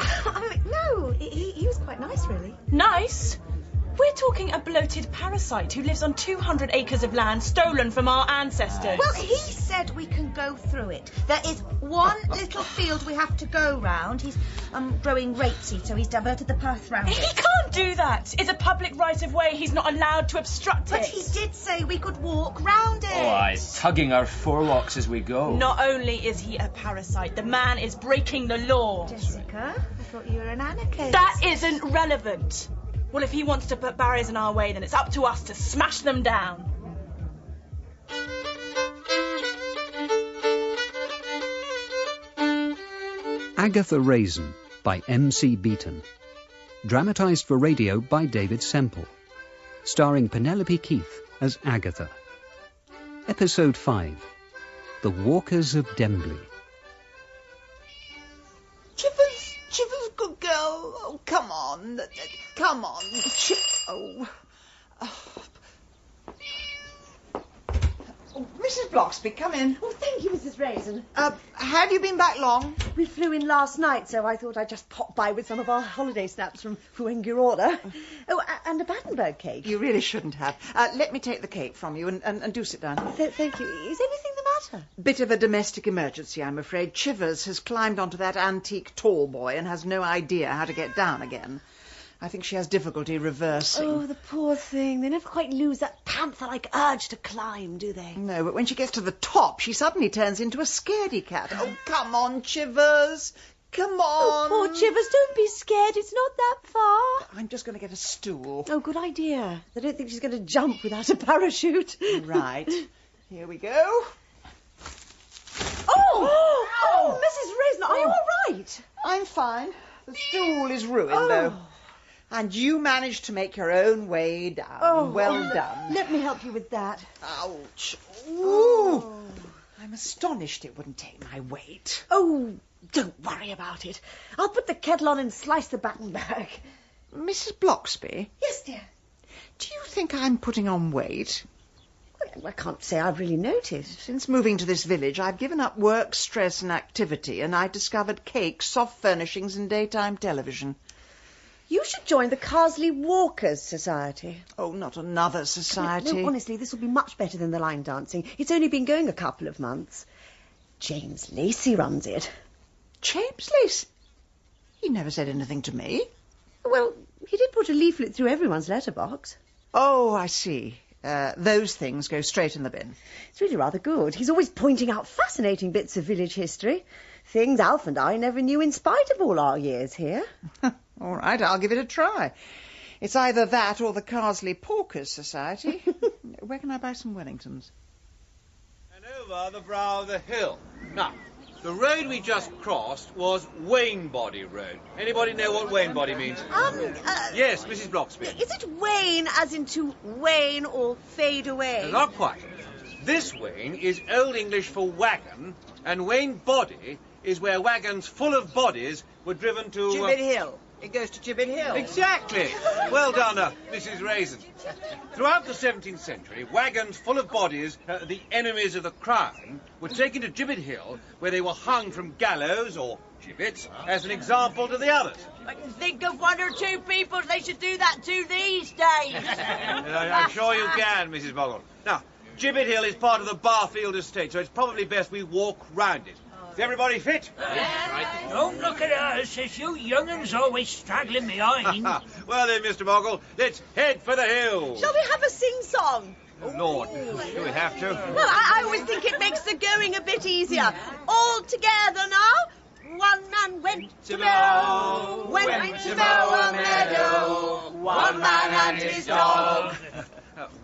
No, he was quite nice, really. Nice? We're talking a bloated parasite who lives on 200 acres of land stolen from our ancestors. Well, he said we can go through it. There is one little field we have to go round. He's growing rapeseed, so he's diverted the path round it. He can't do that. It's a public right-of-way. He's not allowed to obstruct it. But he did say we could walk round it. Oh, aye, tugging our forelocks as we go. Not only is he a parasite, the man is breaking the law. Jessica, I thought you were an anarchist. That isn't relevant. Well, if he wants to put barriers in our way, then it's up to us to smash them down. Agatha Raisin by M.C. Beaton. Dramatised for radio by David Semple. Starring Penelope Keith as Agatha. Episode 5. The Walkers of Dembley. Chivers, good girl. Oh, come on. Come on. Oh, Mrs. Bloxby, come in. Oh, thank you, Mrs. Raisin. Have you been back long? We flew in last night, so I thought I'd just pop by with some of our holiday snaps from Fuengirola. Oh, and a Battenberg cake. You really shouldn't have. Let me take the cake from you and do sit down. Thank you. Is anything the matter? Bit of a domestic emergency, I'm afraid. Chivers has climbed onto that antique tall boy and has no idea how to get down again. I think she has difficulty reversing. Oh, the poor thing. They never quite lose that panther-like urge to climb, do they? No, but when she gets to the top, she suddenly turns into a scaredy cat. Oh, come on, Chivers. Come on. Oh, poor Chivers, don't be scared. It's not that far. I'm just going to get a stool. Oh, good idea. I don't think she's going to jump without a parachute. Right. Here we go. Oh, Mrs. Raisin, are you all right? I'm fine. The stool is ruined, though. And you managed to make your own way down. Well done. Let me help you with that. Ouch. Ooh. I'm astonished it wouldn't take my weight. Oh, don't worry about it. I'll put the kettle on and slice the batten back. Mrs. Bloxby, Yes, dear. do you think I'm putting on weight? Well, I can't say I've really noticed. Since moving to this village, I've given up work, stress and activity, and I discovered cake, soft furnishings and daytime television. You should join the Carsely Walkers Society. Oh, not another society. No, honestly, this will be much better than the line dancing. It's only been going a couple of months. James Lacey runs it. James Lacey? He never said anything to me. Well, he did put a leaflet through everyone's letterbox. Oh, I see. Those things go straight in the bin. It's really rather good. He's always pointing out fascinating bits of village history. Things Alf and I never knew in spite of all our years here. All right, I'll give it a try. It's either that or the Carsely Porkers Society. Where can I buy some Wellingtons? And over the brow of the hill. Now, the road we just crossed was Wainbody Road. Anybody know what Wainbody means? Yes, Mrs. Bloxby. Is it wane as in to wane or fade away? Not quite. This Wain is Old English for wagon, and Wainbody is where wagons full of bodies were driven to... Gibbet Hill. It goes to Gibbet Hill. Exactly. Well done, Mrs. Raisin. Throughout the 17th century, wagons full of bodies, the enemies of the crown, were taken to Gibbet Hill, where they were hung from gallows or gibbets as an example to the others. I can think of one or two people they should do that to these days. I'm sure you can, Mrs. Boggle. Now, Gibbet Hill is part of the Barfield estate, so it's probably best we walk round it. Is everybody fit? Right. Don't look at us, as you young'uns always straggling behind. Well then, Mr. Boggle, let's head for the hill. Shall we have a sing-song? Oh, Lord, do we have to? Well, I always think it makes the going a bit easier. All together now. One man went to mow, went to mow a meadow. One man and his dog.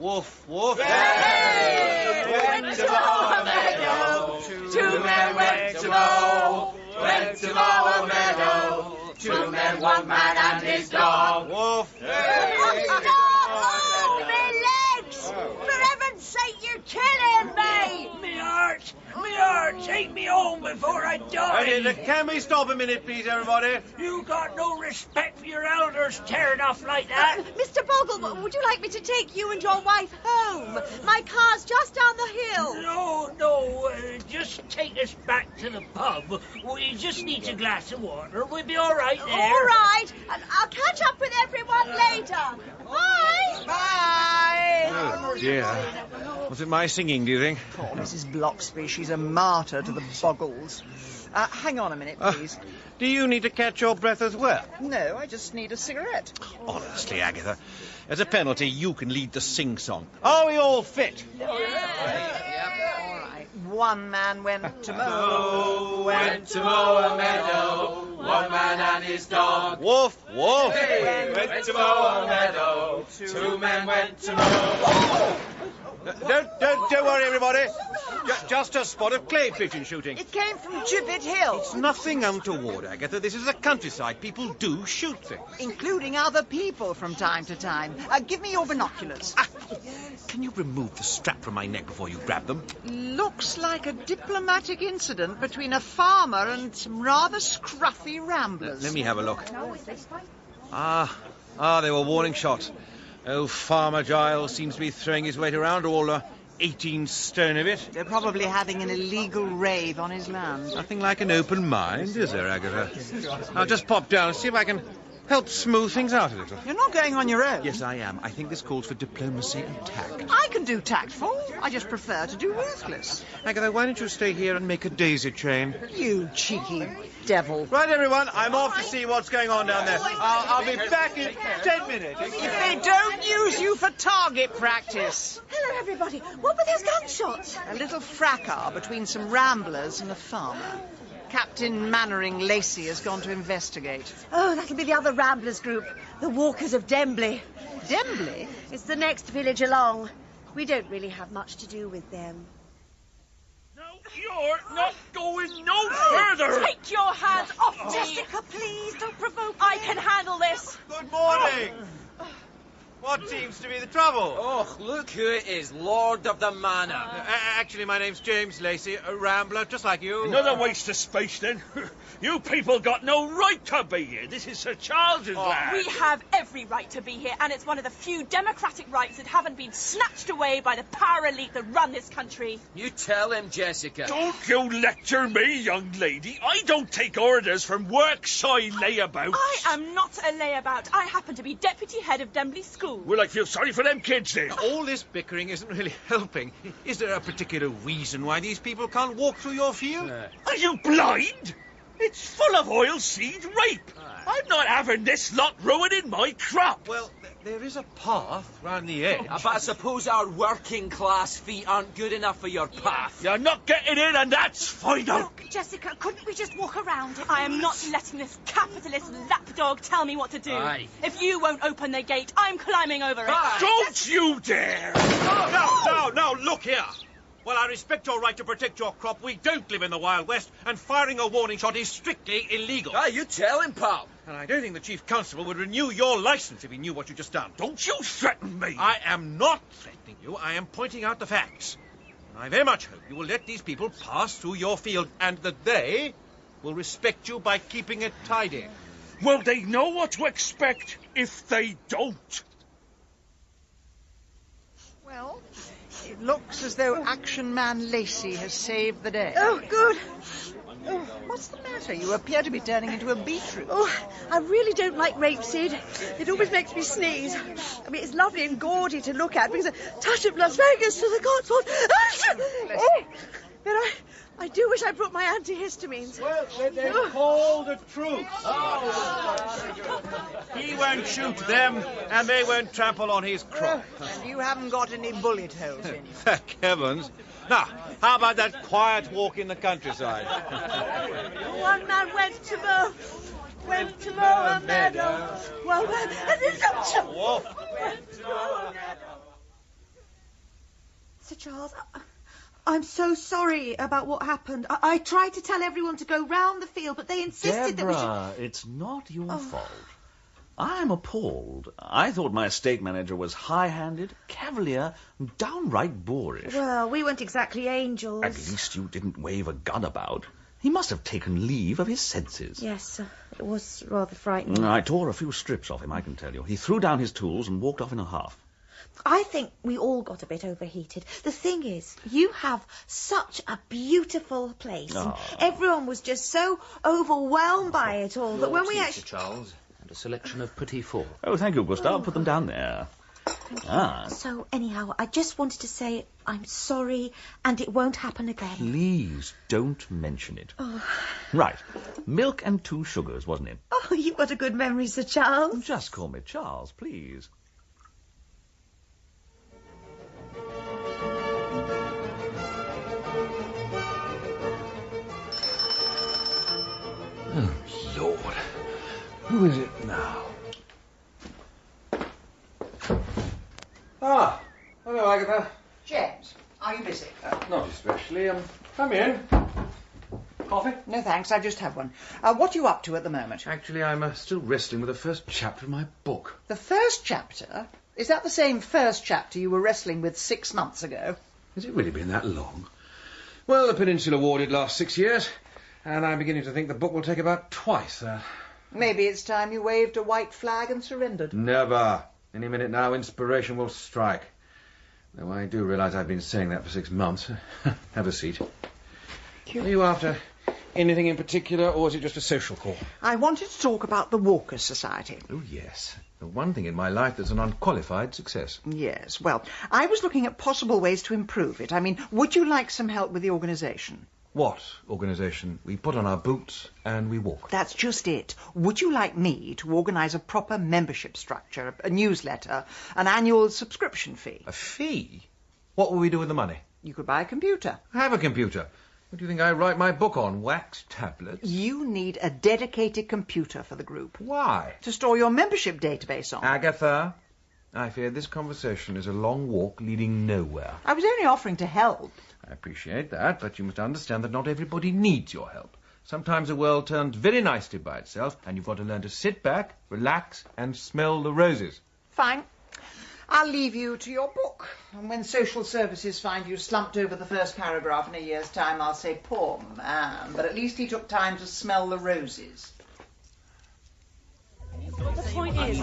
Woof, woof. Hey, went to mow a meadow. Two men went to mow, went to mow a meadow. Two men, one man and his dog. Woof. Oh, my legs! For heaven's sake, you're killing me! Me heart, take me home before I die. Can we stop a minute, please, everybody? You got no respect for your elders tearing off like that. Mr. Boggle, would you like me to take you and your wife home? My car's just down the hill. No, just take us back to the pub. We just need a glass of water. We'll be all right there. All right, and I'll catch up with everyone later. Bye. Bye. Oh, dear. Was it my singing, do you think? Poor Mrs. Bloxby, she's a martyr to the Boggles. Hang on a minute, please. Do you need to catch your breath as well? No, I just need a cigarette. Honestly, Agatha, as a penalty, you can lead the sing-song. Are we all fit? All right. One man went to mow, went to mow a meadow. One man and his dog. Woof, woof. Hey, went to mow a meadow. Two men went to mow. Don't worry, everybody. Just a spot of clay pigeon shooting. It came from Gibbet Hill. It's nothing untoward, Agatha. This is the countryside. People do shoot things. Including other people from time to time. Give me your binoculars. Can you remove the strap from my neck before you grab them? Looks like a diplomatic incident between a farmer and some rather scruffy ramblers. Let me have a look. They were warning shots. Oh, Farmer Giles seems to be throwing his weight around, all 18 stone of it. They're probably having an illegal rave on his land. Nothing like an open mind, is there, Agatha? I'll just pop down and see if I can help smooth things out a little. You're not going on your own. Yes, I am. I think this calls for diplomacy and tact. I can do tactful. I just prefer to do ruthless. Agatha, why don't you stay here and make a daisy chain? You cheeky devil. Right, everyone, I'm off to see what's going on down there. I'll be back in 10 minutes. If they don't use you for target practice. Hello, everybody. What were those gunshots? A little fracas between some ramblers and a farmer. Captain Mannering Lacey has gone to investigate. Oh, that'll be the other Ramblers group, the Walkers of Dembley. Dembley? It's the next village along. We don't really have much to do with them. You're not going no further! Take your hands off me! Jessica, please, don't provoke I can handle this. Good morning! What seems to be the trouble? Oh, look who it is, Lord of the Manor. Actually, my name's James Lacey, a rambler, just like you. Another waste of space, then. You people got no right to be here. This is Sir Charles's land. We have every right to be here, and it's one of the few democratic rights that haven't been snatched away by the power elite that run this country. You tell him, Jessica. Don't you lecture me, young lady. I don't take orders from workside layabouts. I am not a layabout. I happen to be deputy head of Dembley School. Well, I feel sorry for them kids then. All this bickering isn't really helping. Is there a particular reason why these people can't walk through your field? Are you blind? It's full of oilseed rape. I'm not having this lot ruining my crop. Well, there is a path round the edge. But I suppose our working class feet aren't good enough for your path. You're not getting in, and that's final. Look, Jessica, couldn't we just walk around it? I am not letting this capitalist lapdog tell me what to do. Aye. If you won't open the gate, I'm climbing over it. Don't you dare! No, look here. Well, I respect your right to protect your crop. We don't live in the Wild West, and firing a warning shot is strictly illegal. You tell him, pal. And I don't think the Chief Constable would renew your license if he knew what you just done. Don't you threaten me. I am not threatening you. I am pointing out the facts. And I very much hope you will let these people pass through your field, and that they will respect you by keeping it tidy. Well, they know what to expect if they don't. Well, it looks as though Action Man Lacey has saved the day. Oh, good. Oh, what's the matter? You appear to be turning into a beetroot. Oh, I really don't like rapeseed. It always makes me sneeze. I mean, it's lovely and gaudy to look at, because a touch of Las Vegas to the Cotswolds. But I do wish I brought my antihistamines. Well, they call the troops. He won't shoot them, and they won't trample on his crop. And you haven't got any bullet holes in you. Thank heavens. Now, how about that quiet walk in the countryside? One man went to mow a meadow. One man... Sir Charles, I'm so sorry about what happened. I tried to tell everyone to go round the field, but they insisted that we should... Deborah, it's not your fault. I'm appalled. I thought my estate manager was high-handed, cavalier, and downright boorish. Well, we weren't exactly angels. At least you didn't wave a gun about. He must have taken leave of his senses. Yes, it was rather frightening. I tore a few strips off him, I can tell you. He threw down his tools and walked off in a huff. I think we all got a bit overheated. The thing is, you have such a beautiful place. And everyone was just so overwhelmed by it all that when we actually... Charles, and a selection of petit fours. Oh, thank you, Gustav. Put them down there. So, anyhow, I just wanted to say I'm sorry and it won't happen again. Please don't mention it. Oh. Right. Milk and 2 sugars, wasn't it? Oh, you've got a good memory, Sir Charles. Just call me Charles, please. Oh, Lord. Who is it now? Ah, hello, Agatha. James, are you busy? Not especially. Come in. Coffee? No, thanks. I just have one. What are you up to at the moment? Actually, I'm still wrestling with the first chapter of my book. The first chapter? Is that the same first chapter you were wrestling with 6 months ago? Has it really been that long? Well, the Peninsula War did last 6 years, and I'm beginning to think the book will take about twice that. Maybe it's time you waved a white flag and surrendered. Never. Any minute now, inspiration will strike. Though I do realise I've been saying that for 6 months. Have a seat. Are you after anything in particular, or is it just a social call? I wanted to talk about the Walkers Society. Oh, yes. The one thing in my life that's an unqualified success. Yes, well, I was looking at possible ways to improve it. I mean, would you like some help with the organisation? What organisation? We put on our boots and we walk. That's just it. Would you like me to organise a proper membership structure, a newsletter, an annual subscription fee? A fee? What will we do with the money? You could buy a computer. I have a computer. What do you think I write my book on? Wax tablets? You need a dedicated computer for the group. Why? To store your membership database on. Agatha, I fear this conversation is a long walk leading nowhere. I was only offering to help. I appreciate that, but you must understand that not everybody needs your help. Sometimes the world turns very nicely by itself, and you've got to learn to sit back, relax, and smell the roses. Fine. I'll leave you to your book. And when social services find you slumped over the first paragraph in a year's time, I'll say, poor man, but at least he took time to smell the roses. The point is,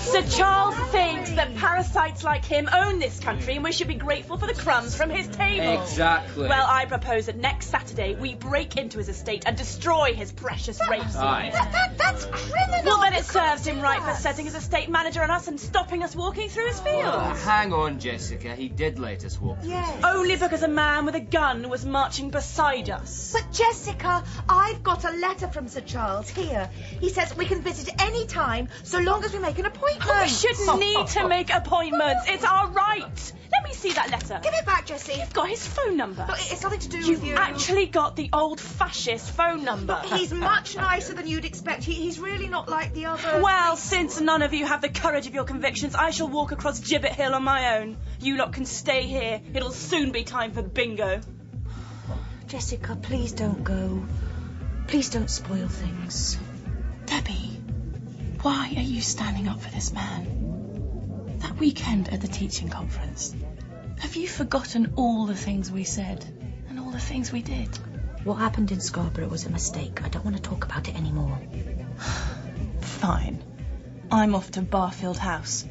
Sir Charles thinks that parasites like him own this country and we should be grateful for the crumbs from his table. Exactly. Well, I propose that next Saturday we break into his estate and destroy his precious rapeseed. Aye. That's criminal. Well, then it serves him right for setting his estate manager on us and stopping us walking through his fields. Hang on, Jessica. He did let us walk. Yes. Only because a man with a gun was marching beside us. But Jessica, I've got a letter from Sir Charles here. He says we can visit any time, so long as we make an appointment. We shouldn't need to make appointments. It's our right. Let me see that letter. Give it back, Jessie. You've got his phone number. But it's nothing to do You've with you. actually got the old fascist phone number. He's much nicer than you'd expect. He's really not like the other... Well, since none of you have the courage of your convictions, I shall walk across Gibbet Hill on my own. You lot can stay here. It'll soon be time for bingo. Jessica, please don't go. Please don't spoil things. Debbie, why are you standing up for this man? That weekend at the teaching conference, have you forgotten all the things we said and all the things we did? What happened in Scarborough was a mistake. I don't want to talk about it anymore. Fine. I'm off to Barfield House.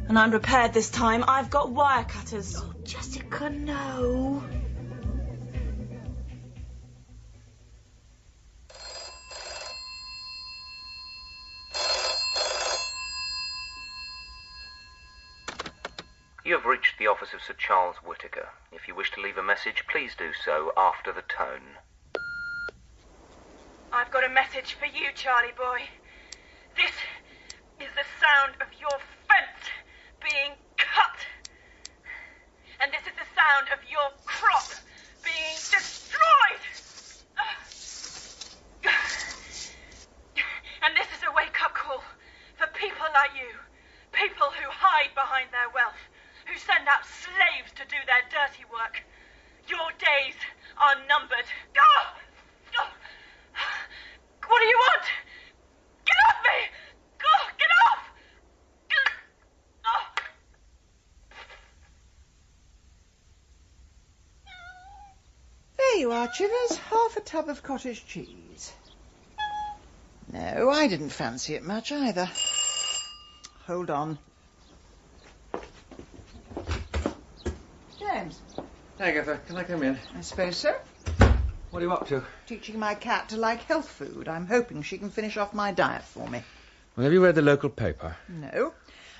And I'm prepared this time. I've got wire cutters. Oh, Jessica, no. You have reached the office of Sir Charles Whittaker. If you wish to leave a message, please do so after the tone. I've got a message for you, Charlie boy. This is the sound of your fence being cut. And this is the sound of your crop being destroyed. And this is a wake-up call for people like you. People who hide behind their wealth. Who send out slaves to do their dirty work. Your days are numbered. What do you want? Get off me! Get off! There you are, Chivers. Half a tub of cottage cheese. No, I didn't fancy it much either. Hold on. James. Agatha, can I come in? I suppose so. What are you up to? Teaching my cat to like health food. I'm hoping she can finish off my diet for me. Well, have you read the local paper? No.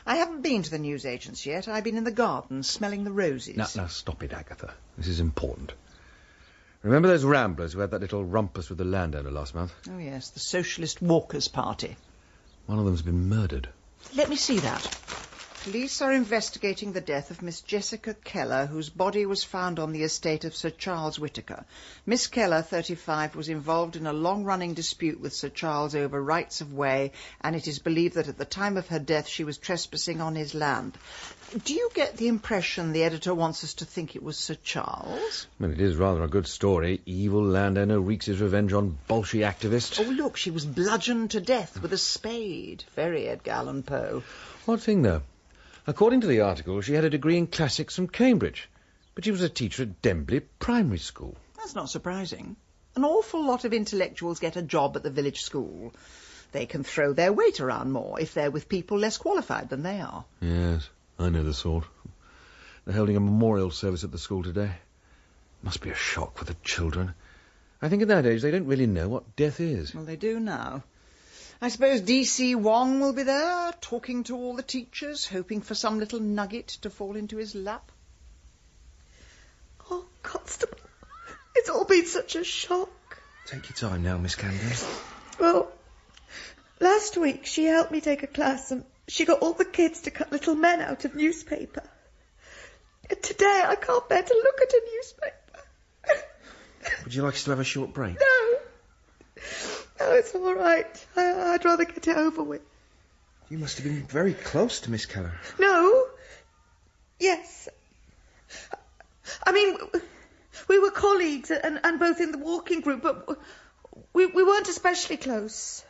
I haven't been to the newsagents yet. I've been in the garden smelling the roses. Now, stop it, Agatha. This is important. Remember those ramblers who had that little rumpus with the landowner last month? Oh, yes, the Socialist Walkers' Party. One of them's been murdered. Let me see that. Police are investigating the death of Miss Jessica Keller, whose body was found on the estate of Sir Charles Whittaker. Miss Keller, 35, was involved in a long-running dispute with Sir Charles over rights of way, and it is believed that at the time of her death she was trespassing on his land. Do you get the impression the editor wants us to think it was Sir Charles? Well, it is rather a good story. Evil landowner wreaks his revenge on Bolshevik activist. Oh, look, she was bludgeoned to death with a spade. Very Edgar Allan Poe. Odd thing, though. According to the article, she had a degree in classics from Cambridge, but she was a teacher at Dembley Primary School. That's not surprising. An awful lot of intellectuals get a job at the village school. They can throw their weight around more if they're with people less qualified than they are. Yes, I know the sort. They're holding a memorial service at the school today. Must be a shock for the children. I think at that age they don't really know what death is. Well, they do now. I suppose D.C. Wong will be there, talking to all the teachers, hoping for some little nugget to fall into his lap. Oh, Constable, it's all been such a shock. Take your time now, Miss Candace. Well, last week she helped me take a class and she got all the kids to cut little men out of newspaper. And today I can't bear to look at a newspaper. Would you like us to have a short break? No, it's all right. I'd rather get it over with. You must have been very close to Miss Keller. No. Yes. I mean, we were colleagues and both in the walking group, but we weren't especially close.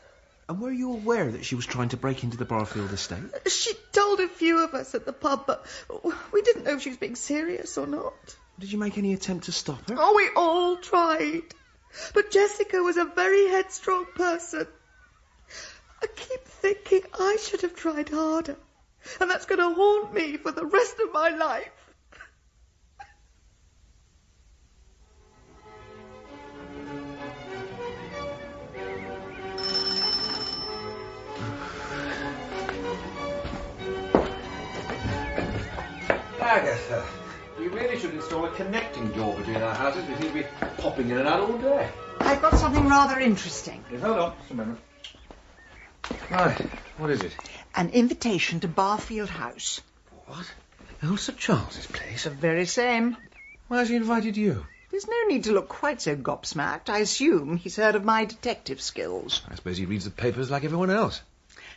And were you aware that she was trying to break into the Barfield estate? She told a few of us at the pub, but we didn't know if she was being serious or not. Did you make any attempt to stop her? Oh, we all tried. But Jessica was a very headstrong person. I keep thinking I should have tried harder. And that's going to haunt me for the rest of my life. Agatha, we really should install a connecting door between our houses. We seem to be popping in and out all day. I've got something rather interesting. Yes, hold on, just a moment. Right, what is it? An invitation to Barfield House. What? Oh, Sir Charles's place? The very same. Why has he invited you? There's no need to look quite so gobsmacked. I assume he's heard of my detective skills. I suppose he reads the papers like everyone else.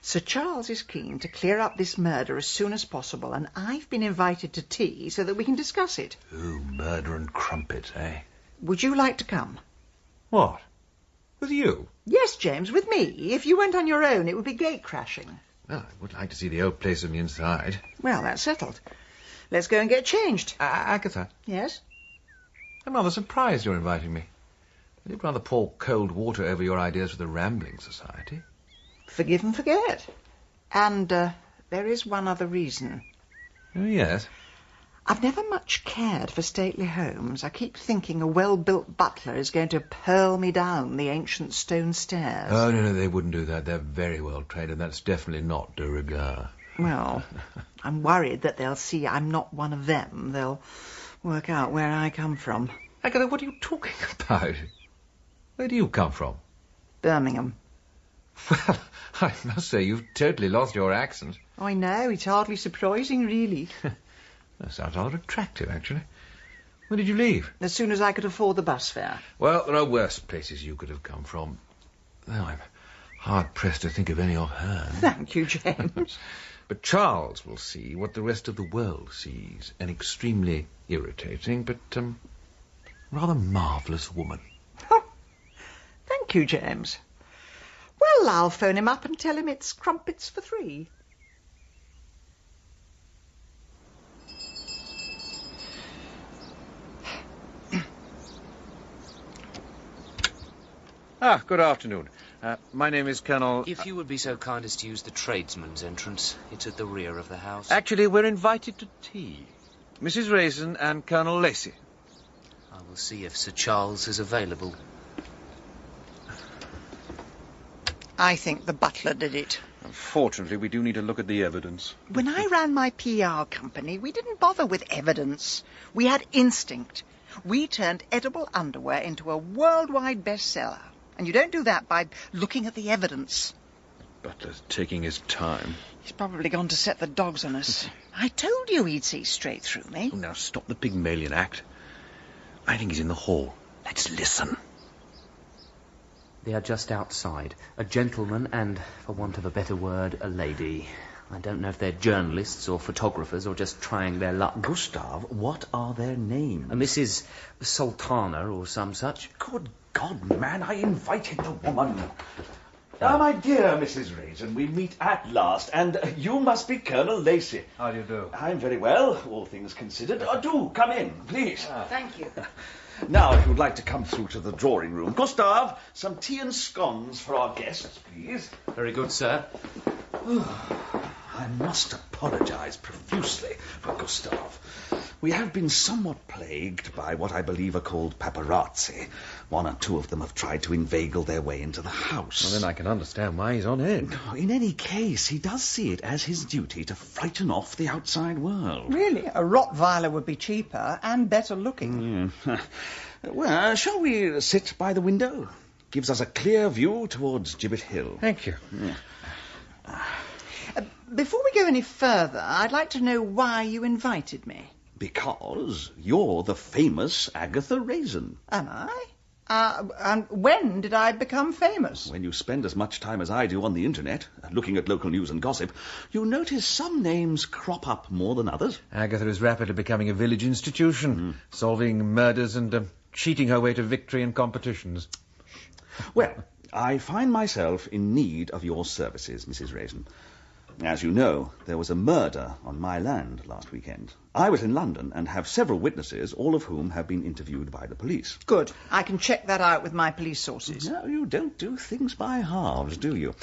Sir Charles is keen to clear up this murder as soon as possible, and I've been invited to tea so that we can discuss it. Ooh, murder and crumpets, eh? Would you like to come? What? With you? Yes, James, with me. If you went on your own, it would be gate-crashing. Well, I would like to see the old place from the inside. Well, that's settled. Let's go and get changed. Agatha? Yes? I'm rather surprised you're inviting me. I did rather pour cold water over your ideas for the Rambling Society. Forgive and forget. And there is one other reason. Oh, yes? I've never much cared for stately homes. I keep thinking a well-built butler is going to pearl me down the ancient stone stairs. Oh, no, they wouldn't do that. They're very well trained, and that's definitely not de rigueur. Well, I'm worried that they'll see I'm not one of them. They'll work out where I come from. Agatha, what are you talking about? Where do you come from? Birmingham. Well, I must say you've totally lost your accent. I know, it's hardly surprising, really. That sounds rather attractive, actually. When did you leave? As soon as I could afford the bus fare. Well, there are worse places you could have come from. Though I'm hard-pressed to think of any offhand. Thank you, James. But Charles will see what the rest of the world sees. An extremely irritating, but rather marvellous woman. Oh, thank you, James. Well, I'll phone him up and tell him it's crumpets for 3. Good afternoon. My name is Colonel... If you would be so kind as to use the tradesman's entrance. It's at the rear of the house. Actually, we're invited to tea. Mrs. Raisin and Colonel Lacey. I will see if Sir Charles is available. I think the butler did it. Unfortunately, we do need to look at the evidence. When I ran my PR company, we didn't bother with evidence. We had instinct. We turned edible underwear into a worldwide bestseller. And you don't do that by looking at the evidence. Butler's taking his time. He's probably gone to set the dogs on us. I told you he'd see straight through me. Oh, now stop the Pygmalion act. I think he's in the hall. Let's listen. They are just outside. A gentleman and, for want of a better word, a lady. I don't know if they're journalists or photographers or just trying their luck. Gustav, what are their names? Mrs. Sultana or some such. Good God, man, I invited the woman. My dear Mrs. Raisin, we meet at last, and you must be Colonel Lacey. How do you do? I'm very well, all things considered. Do come in, please. Thank you. Now, if you'd like to come through to the drawing room. Gustav, some tea and scones for our guests, please. Very good, sir. I must apologise profusely for Gustav. We have been somewhat plagued by what I believe are called paparazzi. 1 or 2 of them have tried to inveigle their way into the house. Well, then I can understand why he's on edge. In any case, he does see it as his duty to frighten off the outside world. Really, a Rottweiler would be cheaper and better looking. Well, shall we sit by the window? Gives us a clear view towards Gibbet Hill. Thank you. Before we go any further, I'd like to know why you invited me. Because you're the famous Agatha Raisin. Am I? And when did I become famous? When you spend as much time as I do on the internet, looking at local news and gossip, you notice some names crop up more than others. Agatha is rapidly becoming a village institution, solving murders and cheating her way to victory in competitions. Well, I find myself in need of your services, Mrs. Raisin. As you know, there was a murder on my land last weekend. I was in London and have several witnesses, all of whom have been interviewed by the police. Good. I can check that out with my police sources. No, you don't do things by halves, do you?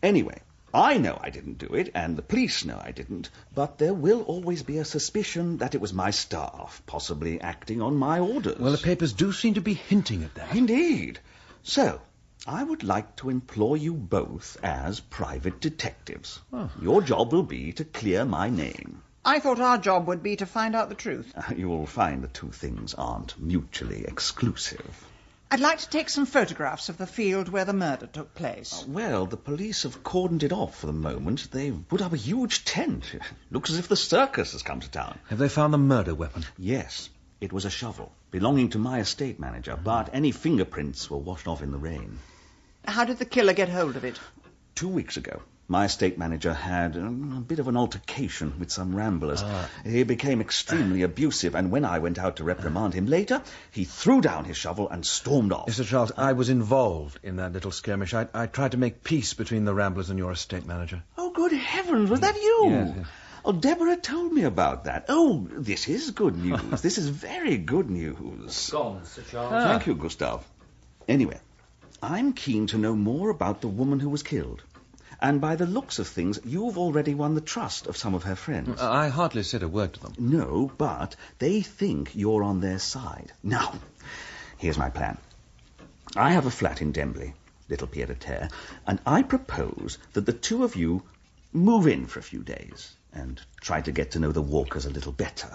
Anyway, I know I didn't do it, and the police know I didn't, but there will always be a suspicion that it was my staff, possibly acting on my orders. Well, the papers do seem to be hinting at that. Indeed. So, I would like to employ you both as private detectives. Oh. Your job will be to clear my name. I thought our job would be to find out the truth. You will find the two things aren't mutually exclusive. I'd like to take some photographs of the field where the murder took place. Well, the police have cordoned it off for the moment. They've put up a huge tent. It looks as if the circus has come to town. Have they found the murder weapon? Yes. It was a shovel, belonging to my estate manager, but any fingerprints were washed off in the rain. How did the killer get hold of it? 2 weeks ago, my estate manager had a bit of an altercation with some ramblers. He became extremely abusive, and when I went out to reprimand him later, he threw down his shovel and stormed off. Mr. Charles, I was involved in that little skirmish. I tried to make peace between the ramblers and your estate manager. Oh, good heavens, was that you? Yes. Oh, Deborah told me about that. Oh, this is good news. This is very good news. Gone, Sir Charles. Thank you, Gustave. Anyway, I'm keen to know more about the woman who was killed. And by the looks of things, you've already won the trust of some of her friends. I hardly said a word to them. No, but they think you're on their side. Now, here's my plan. I have a flat in Dembley, little pied-à-terre, and I propose that the two of you move in for a few days and try to get to know the Walkers a little better.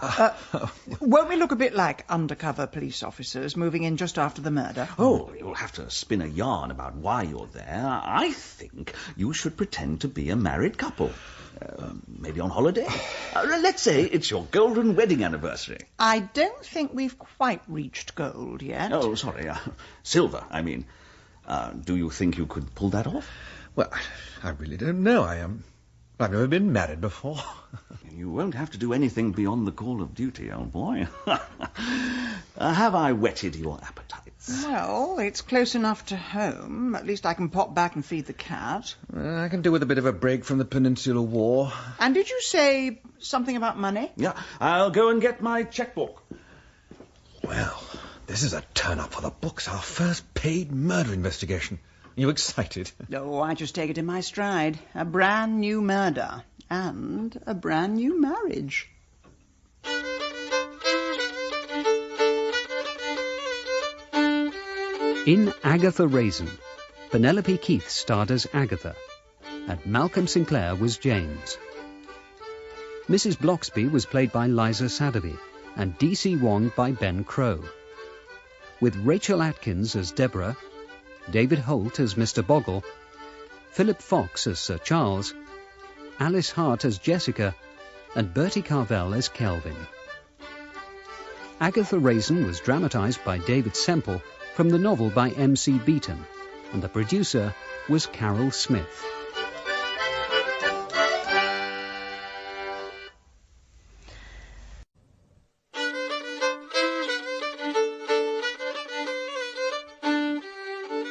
Won't we look a bit like undercover police officers moving in just after the murder? Oh, you'll have to spin a yarn about why you're there. I think you should pretend to be a married couple. Maybe on holiday. Let's say it's your golden wedding anniversary. I don't think we've quite reached gold yet. Oh, sorry. Silver, I mean. Do you think you could pull that off? Well, I really don't know. I've never been married before. You won't have to do anything beyond the call of duty, old boy. Have I whetted your appetites? Well, it's close enough to home. At least I can pop back and feed the cat. I can do with a bit of a break from the Peninsular War. And did you say something about money? Yeah, I'll go and get my checkbook. Well, this is a turn-up for the books. Our first paid murder investigation. Are you excited? Oh, I just take it in my stride. A brand new murder. And a brand new marriage. In Agatha Raisin, Penelope Keith starred as Agatha, and Malcolm Sinclair was James. Mrs. Bloxby was played by Liza Sadaby, and D.C. Wong by Ben Crow. With Rachel Atkins as Deborah, David Holt as Mr. Boggle, Philip Fox as Sir Charles, Alice Hart as Jessica, and Bertie Carvel as Kelvin. Agatha Raisin was dramatised by David Semple from the novel by M.C. Beaton, and the producer was Carol Smith.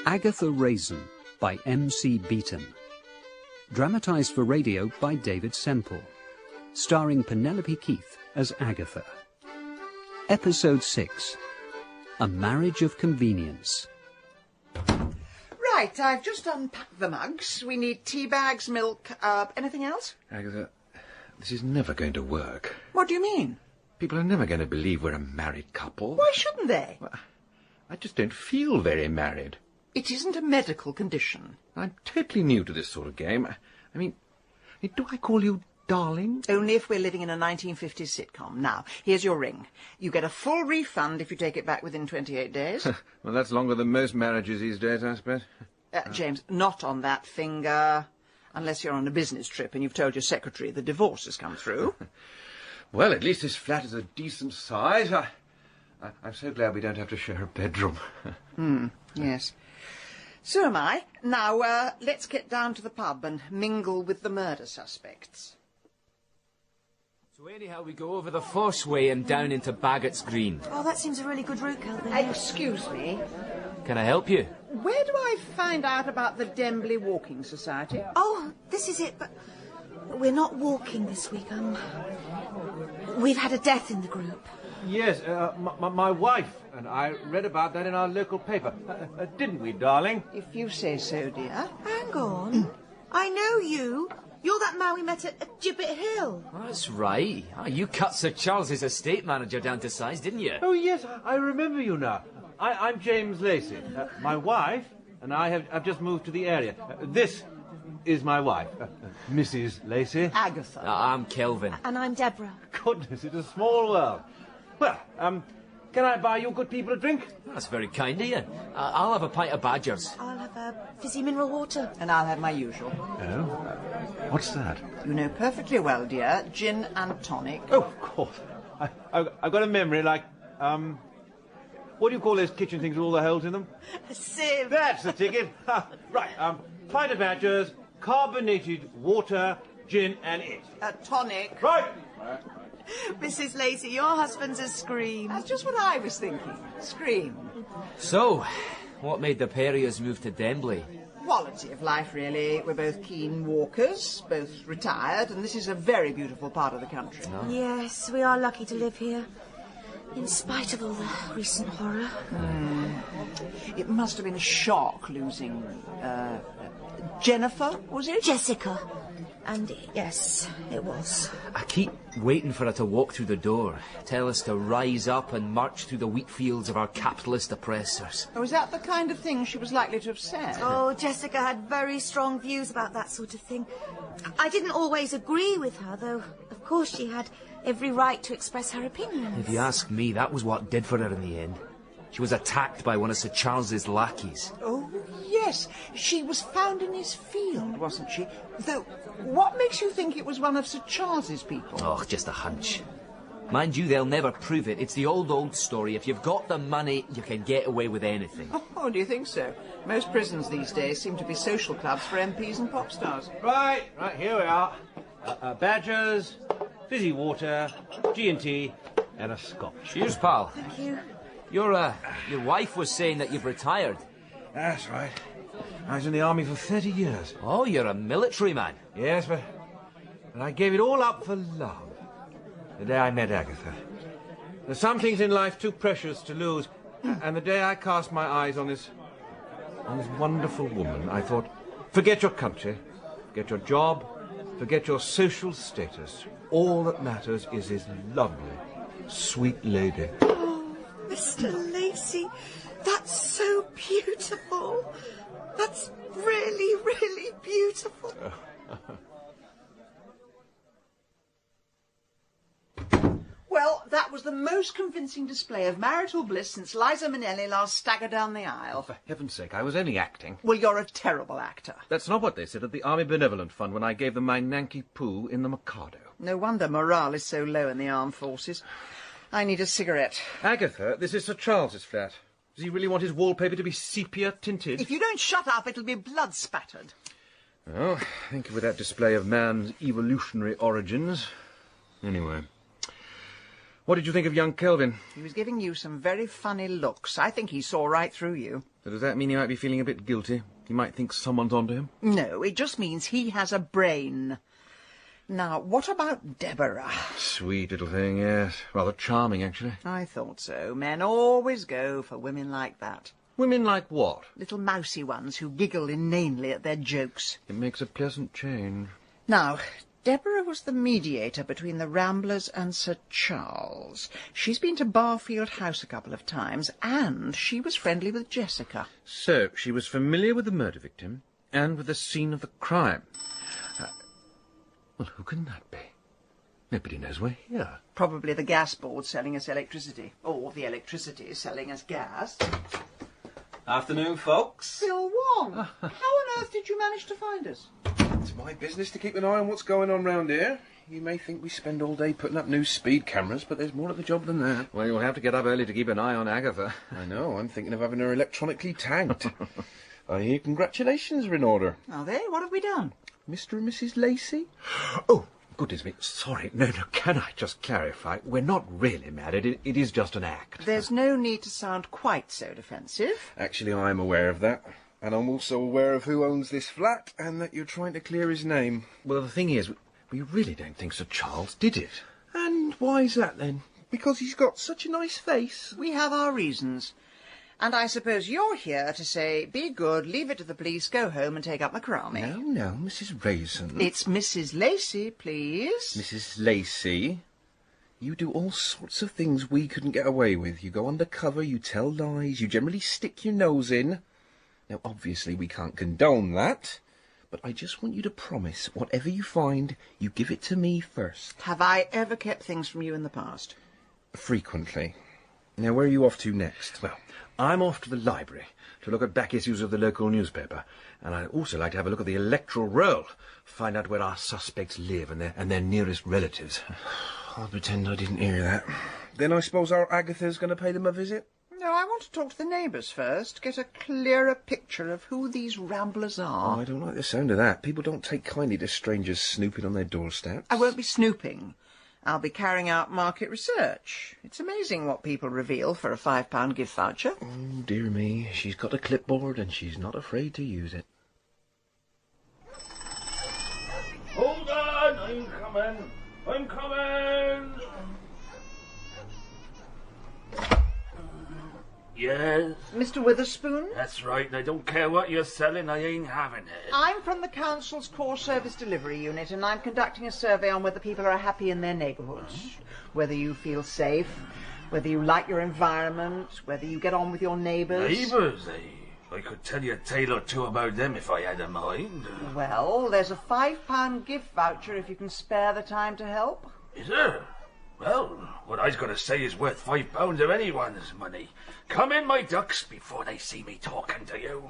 Agatha Raisin by M.C. Beaton. Dramatised for radio by David Semple. Starring Penelope Keith as Agatha. Episode 6. A Marriage of Convenience. Right, I've just unpacked the mugs. We need tea bags, milk, anything else? Agatha, this is never going to work. What do you mean? People are never going to believe we're a married couple. Why shouldn't they? Well, I just don't feel very married. It isn't a medical condition. I'm totally new to this sort of game. I mean, do I call you darling? Only if we're living in a 1950s sitcom. Now, here's your ring. You get a full refund if you take it back within 28 days. Well, that's longer than most marriages these days, I suppose. James, not on that finger. Unless you're on a business trip and you've told your secretary the divorce has come through. Well, at least this flat is a decent size. I'm so glad we don't have to share a bedroom. Yes. So am I. Now, let's get down to the pub and mingle with the murder suspects. So anyhow, we go over the Fossway and down into Baggott's Green. Oh, that seems a really good route, Kelvin. Excuse me. Can I help you? Where do I find out about the Dembley Walking Society? Oh, this is it, but we're not walking this week. We've had a death in the group. Yes, my wife and I read about that in our local paper. Didn't we, darling? If you say so, dear. Hang on. I know you. You're that man we met at Gibbet Hill. That's right. You cut Sir Charles's estate manager down to size, didn't you? Oh, yes, I remember you now. I'm James Lacey. My wife and I have just moved to the area. This is my wife, Mrs. Lacey. Agatha. I'm Kelvin. And I'm Deborah. Goodness, it's a small world. Well, can I buy you good people a drink? That's very kind of you. I'll have a pint of Badgers. I'll have a fizzy mineral water. And I'll have my usual. Oh? What's that? You know perfectly well, dear. Gin and tonic. Oh, of course. I've got a memory like, what do you call those kitchen things with all the holes in them? A sieve. That's the ticket. Right, pint of Badgers, carbonated water, gin and it. Tonic. Right. Mrs. Lacey, your husband's a scream. That's just what I was thinking. Scream. So, what made the pair of us move to Dembley? Quality of life, really. We're both keen walkers, both retired, and this is a very beautiful part of the country. Oh. Yes, we are lucky to live here. In spite of all the recent horror. It must have been a shock losing, Jennifer, was it? Jessica. And yes, it was. I keep waiting for her to walk through the door, tell us to rise up and march through the wheat fields of our capitalist oppressors. Oh, is that the kind of thing she was likely to have said? Oh, Jessica had very strong views about that sort of thing. I didn't always agree with her, though, of course, she had every right to express her opinions. If you ask me, that was what did for her in the end. She was attacked by one of Sir Charles's lackeys. Oh, yes. She was found in his field, wasn't she? Though, what makes you think it was one of Sir Charles's people? Oh, just a hunch. Mind you, they'll never prove it. It's the old story. If you've got the money, you can get away with anything. Oh, do you think so? Most prisons these days seem to be social clubs for MPs and pop stars. Right, here we are. Badgers, fizzy water, G&T, and a scotch. Cheers, pal. Thank you. Your wife was saying that you've retired. That's right. I was in the army for 30 years. Oh, you're a military man. Yes, but I gave it all up for love. The day I met Agatha. There's some things in life too precious to lose. And the day I cast my eyes on this wonderful woman, I thought, forget your country, forget your job, forget your social status. All that matters is this lovely, sweet lady. Mr. Lacey, that's so beautiful. That's really, really beautiful. Well, that was the most convincing display of marital bliss since Liza Minnelli last staggered down the aisle. For heaven's sake, I was only acting. Well, you're a terrible actor. That's not what they said at the Army Benevolent Fund when I gave them my Nanky Poo in the Mikado. No wonder morale is so low in the armed forces. I need a cigarette. Agatha, this is Sir Charles's flat. Does he really want his wallpaper to be sepia-tinted? If you don't shut up, it'll be blood-spattered. Well, thank you for that display of man's evolutionary origins. Anyway, what did you think of young Kelvin? He was giving you some very funny looks. I think he saw right through you. So does that mean he might be feeling a bit guilty? He might think someone's onto him? No, it just means he has a brain. Now, what about Deborah? Sweet little thing, yes. Rather charming, actually. I thought so. Men always go for women like that. Women like what? Little mousy ones who giggle inanely at their jokes. It makes a pleasant change. Now, Deborah was the mediator between the Ramblers and Sir Charles. She's been to Barfield House a couple of times, and she was friendly with Jessica. So, she was familiar with the murder victim and with the scene of the crime. Well, who can that be? Nobody knows we're here. Probably the gas board selling us electricity. Or the electricity selling us gas. Afternoon, folks. Bill Wong, how on earth did you manage to find us? It's my business to keep an eye on what's going on round here. You may think we spend all day putting up new speed cameras, but there's more to the job than that. Well, you'll have to get up early to keep an eye on Agatha. I know. I'm thinking of having her electronically tagged. I hear congratulations are in order. Are they? What have we done? Mr. and Mrs. Lacey? Oh, goodness me. Sorry. No, can I just clarify? We're not really married. It is just an act. There's no need to sound quite so defensive. Actually, I'm aware of that. And I'm also aware of who owns this flat and that you're trying to clear his name. Well, the thing is, we really don't think Sir Charles did it. And why's that, then? Because he's got such a nice face? We have our reasons. And I suppose you're here to say, be good, leave it to the police, go home and take up macaroni. No, Mrs. Raisin. It's Mrs. Lacey, please. Mrs. Lacey, you do all sorts of things we couldn't get away with. You go undercover, you tell lies, you generally stick your nose in. Now, obviously, we can't condone that, but I just want you to promise, whatever you find, you give it to me first. Have I ever kept things from you in the past? Frequently. Now, where are you off to next? Well, I'm off to the library to look at back issues of the local newspaper, and I'd also like to have a look at the electoral roll, find out where our suspects live and their nearest relatives. I'll pretend I didn't hear that. Then I suppose our Agatha's going to pay them a visit? No, I want to talk to the neighbours first, get a clearer picture of who these ramblers are. Oh, I don't like the sound of that. People don't take kindly to strangers snooping on their doorsteps. I won't be snooping. I'll be carrying out market research. It's amazing what people reveal for a £5 gift voucher. Oh, dear me. She's got a clipboard and she's not afraid to use it. Hold on, I'm coming. Yes? Mr. Witherspoon? That's right, and I don't care what you're selling, I ain't having it. I'm from the Council's Core Service Delivery Unit, and I'm conducting a survey on whether people are happy in their neighbourhoods. Whether you feel safe, whether you like your environment, whether you get on with your neighbours. Neighbours, eh? I could tell you a tale or two about them if I had a mind. Well, there's a £5 gift voucher if you can spare the time to help. Is there? Well, what I was going to say is worth £5 of anyone's money. Come in, my ducks, before they see me talking to you.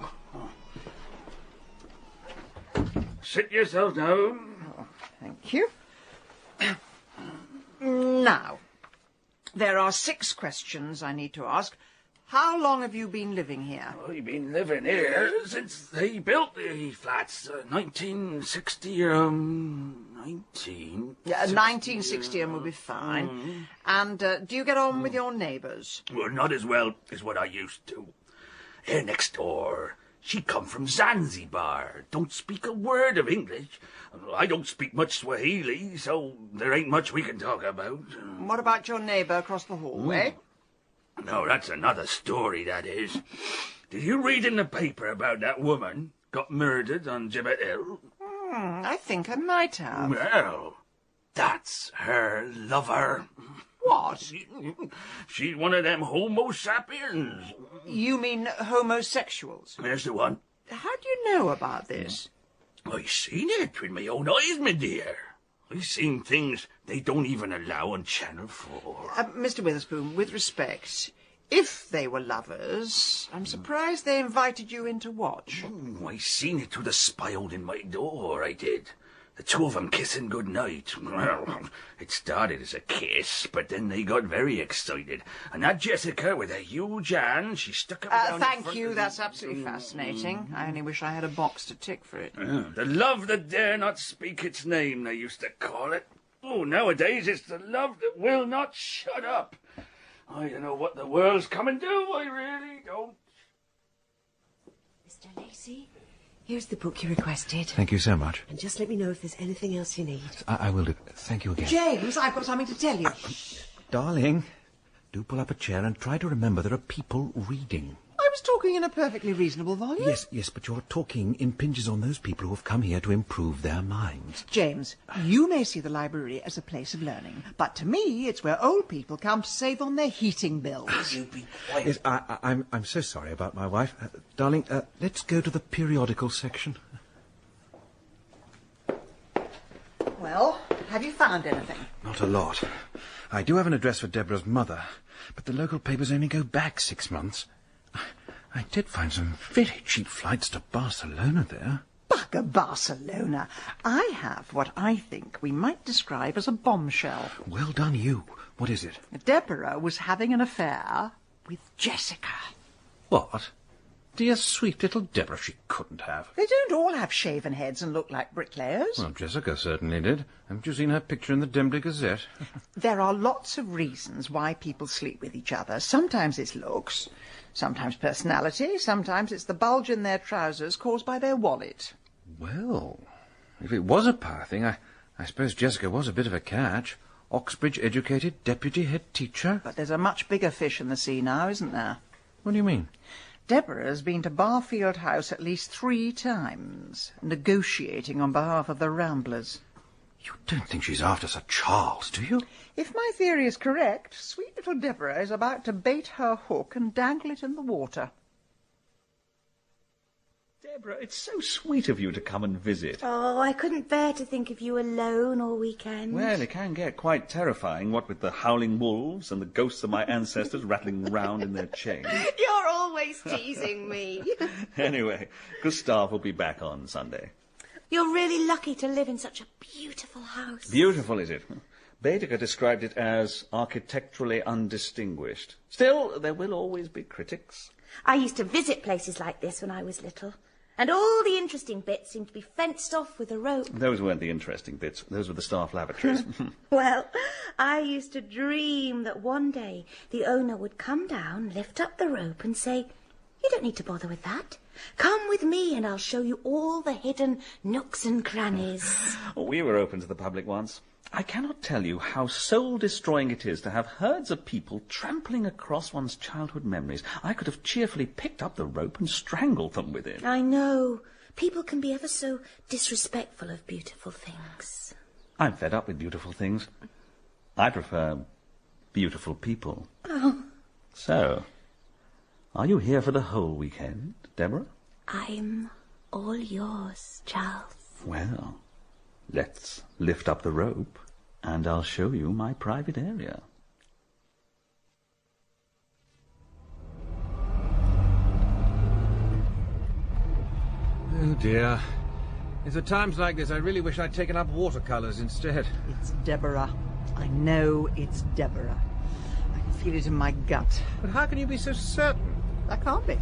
Sit yourself down. Oh, thank you. Now, there are 6 questions I need to ask. How long have you been living here? I've been living here since they built the flats, 1960, 1960 will be fine. And do you get on with your neighbours? Well, not as well as what I used to. Here next door, she come from Zanzibar. Don't speak a word of English. I don't speak much Swahili, so there ain't much we can talk about. What about your neighbour across the hallway? No, that's another story, that is. Did you read in the paper about that woman got murdered on Gibbet Hill? I think I might have. Well, that's her lover. What? She's one of them homo sapiens. You mean homosexuals? There's the one. How do you know about this? I seen it with my own eyes, my dear. I've seen things they don't even allow on Channel 4. Mr. Witherspoon, with respect, if they were lovers, I'm surprised they invited you in to watch. I seen it through the spy hole in my door, I did. The two of them kissing goodnight. Well, it started as a kiss, but then they got very excited. And that Jessica, with a huge hand, she stuck him down Thank you, that's absolutely fascinating. I only wish I had a box to tick for it. The love that dare not speak its name, they used to call it. Oh, nowadays it's the love that will not shut up. I don't know what the world's coming to, I really don't. Mr. Lacey? Here's the book you requested. Thank you so much. And just let me know if there's anything else you need. I will do. Thank you again. James, I've got something to tell you. Darling, do pull up a chair and try to remember there are people reading. I was talking in a perfectly reasonable volume. Yes, but your talking impinges on those people who have come here to improve their minds. James, you may see the library as a place of learning, but to me it's where old people come to save on their heating bills. You be quiet. Yes, I'm so sorry about my wife. Darling, let's go to the periodical section. Well, have you found anything? Not a lot. I do have an address for Deborah's mother, but the local papers only go back 6 months. I did find some very cheap flights to Barcelona there. Bugger Barcelona. I have what I think we might describe as a bombshell. Well done, you. What is it? Deborah was having an affair with Jessica. What? Dear sweet little Deborah, she couldn't have. They don't all have shaven heads and look like bricklayers. Well, Jessica certainly did. Haven't you seen her picture in the Dembley Gazette? There are lots of reasons why people sleep with each other. Sometimes it's looks, sometimes personality, sometimes it's the bulge in their trousers caused by their wallet. Well, if it was a power thing, I suppose Jessica was a bit of a catch. Oxbridge-educated deputy head teacher. But there's a much bigger fish in the sea now, isn't there? What do you mean? Deborah's been to Barfield House at least 3 times, negotiating on behalf of the Ramblers. You don't think she's after Sir Charles, do you? If my theory is correct, sweet little Deborah is about to bait her hook and dangle it in the water. Deborah, it's so sweet of you to come and visit. Oh, I couldn't bear to think of you alone all weekend. Well, it can get quite terrifying, what with the howling wolves and the ghosts of my ancestors rattling round in their chains. You're always teasing me. Anyway, Gustave will be back on Sunday. You're really lucky to live in such a beautiful house. Beautiful, is it? Baedeker described it as architecturally undistinguished. Still, there will always be critics. I used to visit places like this when I was little, and all the interesting bits seemed to be fenced off with a rope. Those weren't the interesting bits. Those were the staff lavatories. Well, I used to dream that one day the owner would come down, lift up the rope and say, "You don't need to bother with that. Come with me and I'll show you all the hidden nooks and crannies." We were open to the public once. I cannot tell you how soul-destroying it is to have herds of people trampling across one's childhood memories. I could have cheerfully picked up the rope and strangled them with it. I know. People can be ever so disrespectful of beautiful things. I'm fed up with beautiful things. I prefer beautiful people. Oh. So, are you here for the whole weekend, Deborah? I'm all yours, Charles. Well, let's lift up the rope, and I'll show you my private area. Oh, dear. It's at times like this I really wish I'd taken up watercolours instead. It's Deborah. I know it's Deborah. I can feel it in my gut. But how can you be so certain? I can't be.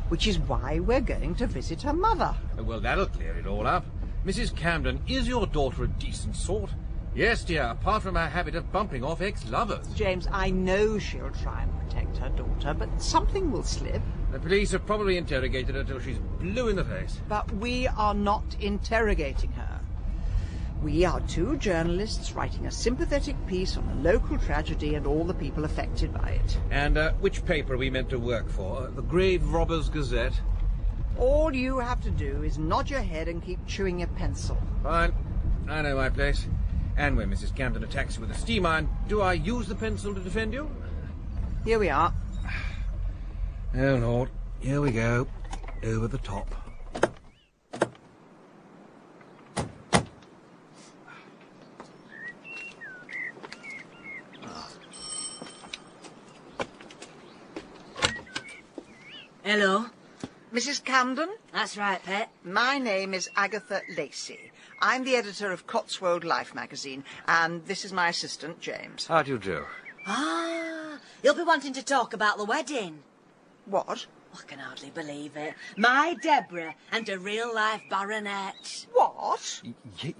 Which is why we're going to visit her mother. Oh, well, that'll clear it all up. Mrs. Camden, is your daughter a decent sort? Yes, dear, apart from her habit of bumping off ex-lovers. James, I know she'll try and protect her daughter, but something will slip. The police have probably interrogated her till she's blue in the face. But we are not interrogating her. We are 2 journalists writing a sympathetic piece on a local tragedy and all the people affected by it. And which paper are we meant to work for? The Grave Robbers Gazette? All you have to do is nod your head and keep chewing your pencil. Fine. I know my place. And when Mrs. Camden attacks you with a steam iron, do I use the pencil to defend you? Here we are. Oh, Lord. Here we go. Over the top. Hello. Mrs. Camden? That's right, Pet. My name is Agatha Lacey. I'm the editor of Cotswold Life magazine, and this is my assistant, James. How do you do? Ah, you'll be wanting to talk about the wedding. What? I can hardly believe it. My Deborah and a real-life baronet. What?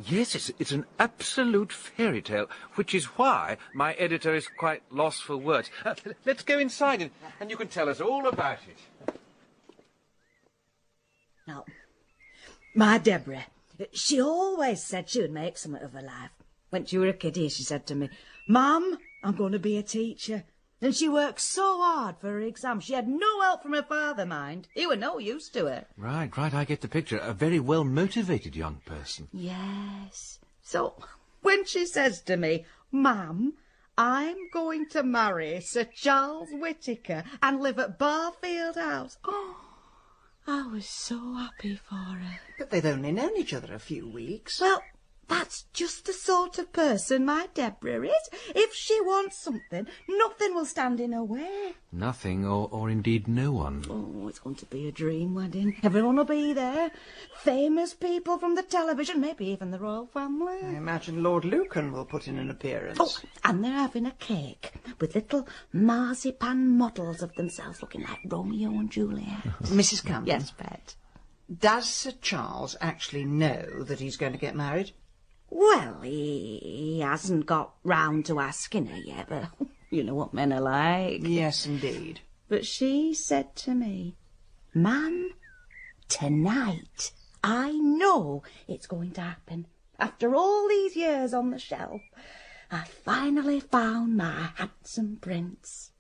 Yes, it's an absolute fairy tale, which is why my editor is quite lost for words. Let's go inside and you can tell us all about it. Now, my Deborah, she always said she would make something of her life. When she were a kiddie, she said to me, "Mum, I'm going to be a teacher." And she worked so hard for her exam. She had no help from her father, mind. He were no use to her. Right, I get the picture. A very well-motivated young person. Yes. So, when she says to me, "Mum, I'm going to marry Sir Charles Whittaker and live at Barfield House," oh, I was so happy for her. But they've only known each other a few weeks. Well, That's just the sort of person my Deborah is. If she wants something, nothing will stand in her way. Nothing, or indeed no one. Oh, it's going to be a dream wedding. Everyone will be there. Famous people from the television, maybe even the royal family. I imagine Lord Lucan will put in an appearance. Oh, and they're having a cake with little marzipan models of themselves looking like Romeo and Juliet. Mrs. Campbell. Yes, Pet. Does Sir Charles actually know that he's going to get married? Well, he hasn't got round to asking her yet, but you know what men are like. Yes, indeed. But she said to me, "Man, tonight, I know it's going to happen. After all these years on the shelf, I finally found my handsome prince."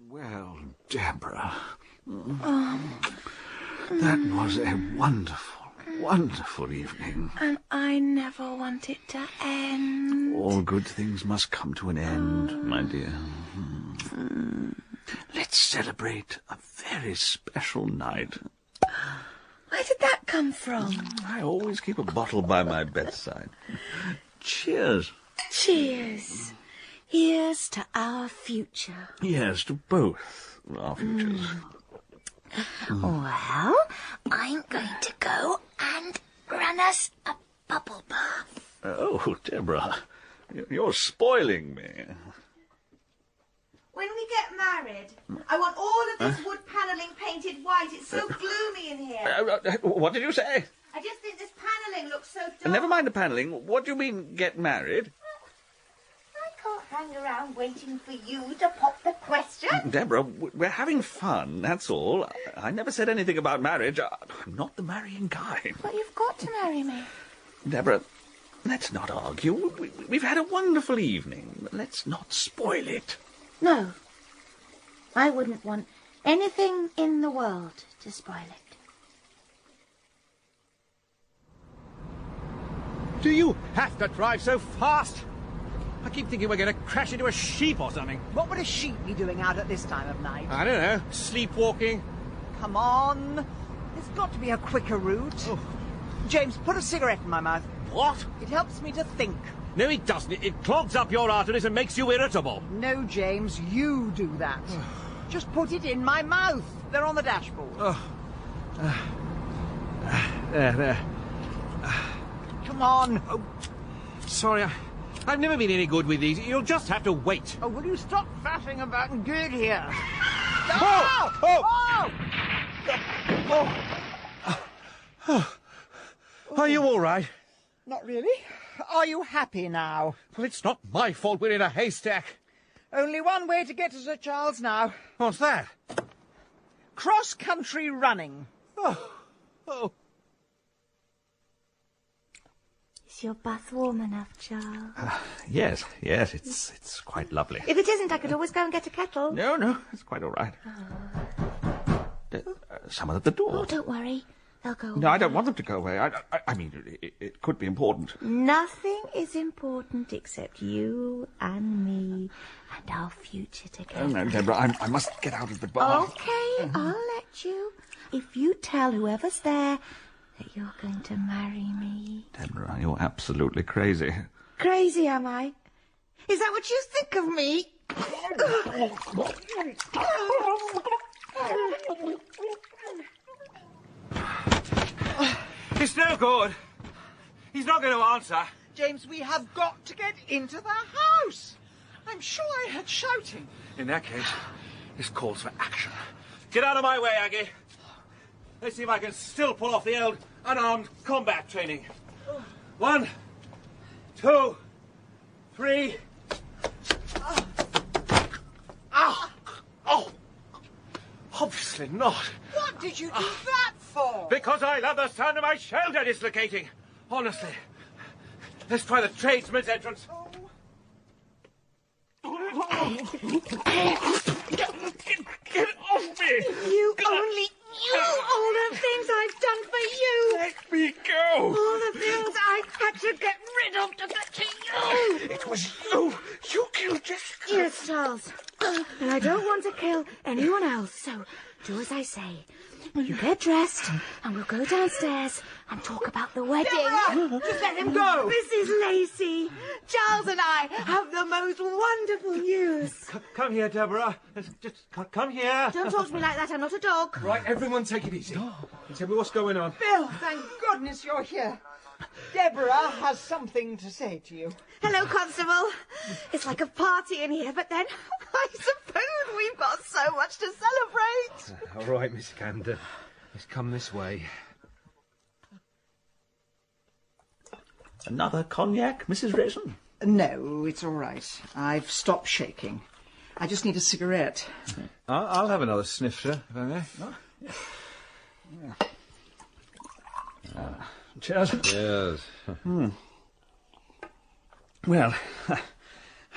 Well, Deborah, that was a wonderful evening. And I never want it to end. All good things must come to an end, my dear. Let's celebrate a very special night. Where did that come from? I always keep a bottle by my bedside. Cheers. Cheers. Here's to our future. Yes, to both our futures. Well, I'm going to go and run us a bubble bath. Oh, Deborah, you're spoiling me. When we get married, I want all of this wood panelling painted white. It's so gloomy in here. What did you say? I just think this panelling looks so dull. Never mind the panelling. What do you mean, get married? I can't hang around waiting for you to pop the question. Deborah, we're having fun, that's all. I never said anything about marriage. I'm not the marrying kind. But you've got to marry me. Deborah, let's not argue. We've had a wonderful evening. Let's not spoil it. No. I wouldn't want anything in the world to spoil it. Do you have to drive so fast? I keep thinking we're going to crash into a sheep or something. What would a sheep be doing out at this time of night? I don't know. Sleepwalking. Come on. There's got to be a quicker route. Oh. James, put a cigarette in my mouth. What? It helps me to think. No, it doesn't. It clogs up your arteries and makes you irritable. No, James, you do that. Just put it in my mouth. They're on the dashboard. There. Come on. Oh, sorry, I've never been any good with these. You'll just have to wait. Oh, will you stop faffing about and get here? Are you all right? Not really. Are you happy now? Well, it's not my fault we're in a haystack. Only one way to get to Sir Charles now. What's that? Cross-country running. Oh. Is your bath warm enough, Charles? Yes, it's quite lovely. If it isn't, I could always go and get a kettle. No, it's quite all right. Someone at the door. Oh, don't worry. They'll go away. No, I don't want them to go away. I mean, it could be important. Nothing is important except you and me and our future together. Oh, no, Deborah, I must get out of the bar. Okay, I'll let you. If you tell whoever's there that you're going to marry me. Deborah, you're absolutely crazy. Crazy, am I? Is that what you think of me? It's no good. He's not going to answer. James, we have got to get into the house. I'm sure I heard shouting. In that case, this calls for action. Get out of my way, Aggie. Let's see if I can still pull off the old unarmed combat training. 1, 2, 3. Oh! Obviously not. What did you do that for? Because I love the sound of my shoulder dislocating. Honestly. Let's try the tradesman's entrance. Get off me! You only knew all the things I've done for you. Let me go! All the things I had to get rid of to get to you. It was you! You killed Jessica! Yes, Charles. But I don't want to kill anyone else. So, do as I say. You get dressed, and we'll go downstairs and talk about the wedding. Deborah, just let him go. Mrs. Lacey, Charles and I have the most wonderful news. Come here, Deborah. Just come here. Don't talk to me like that. I'm not a dog. Right, everyone take it easy. Tell me what's going on. Bill, thank goodness you're here. Deborah has something to say to you. Hello, Constable. It's like a party in here, but then I suppose we've got so much to celebrate. All right, Miss Camden. Let's come this way. Another cognac, Mrs. Raisin? No, it's all right. I've stopped shaking. I just need a cigarette. I'll have another sniff, sir, if I may. Cheers. Cheers. Well,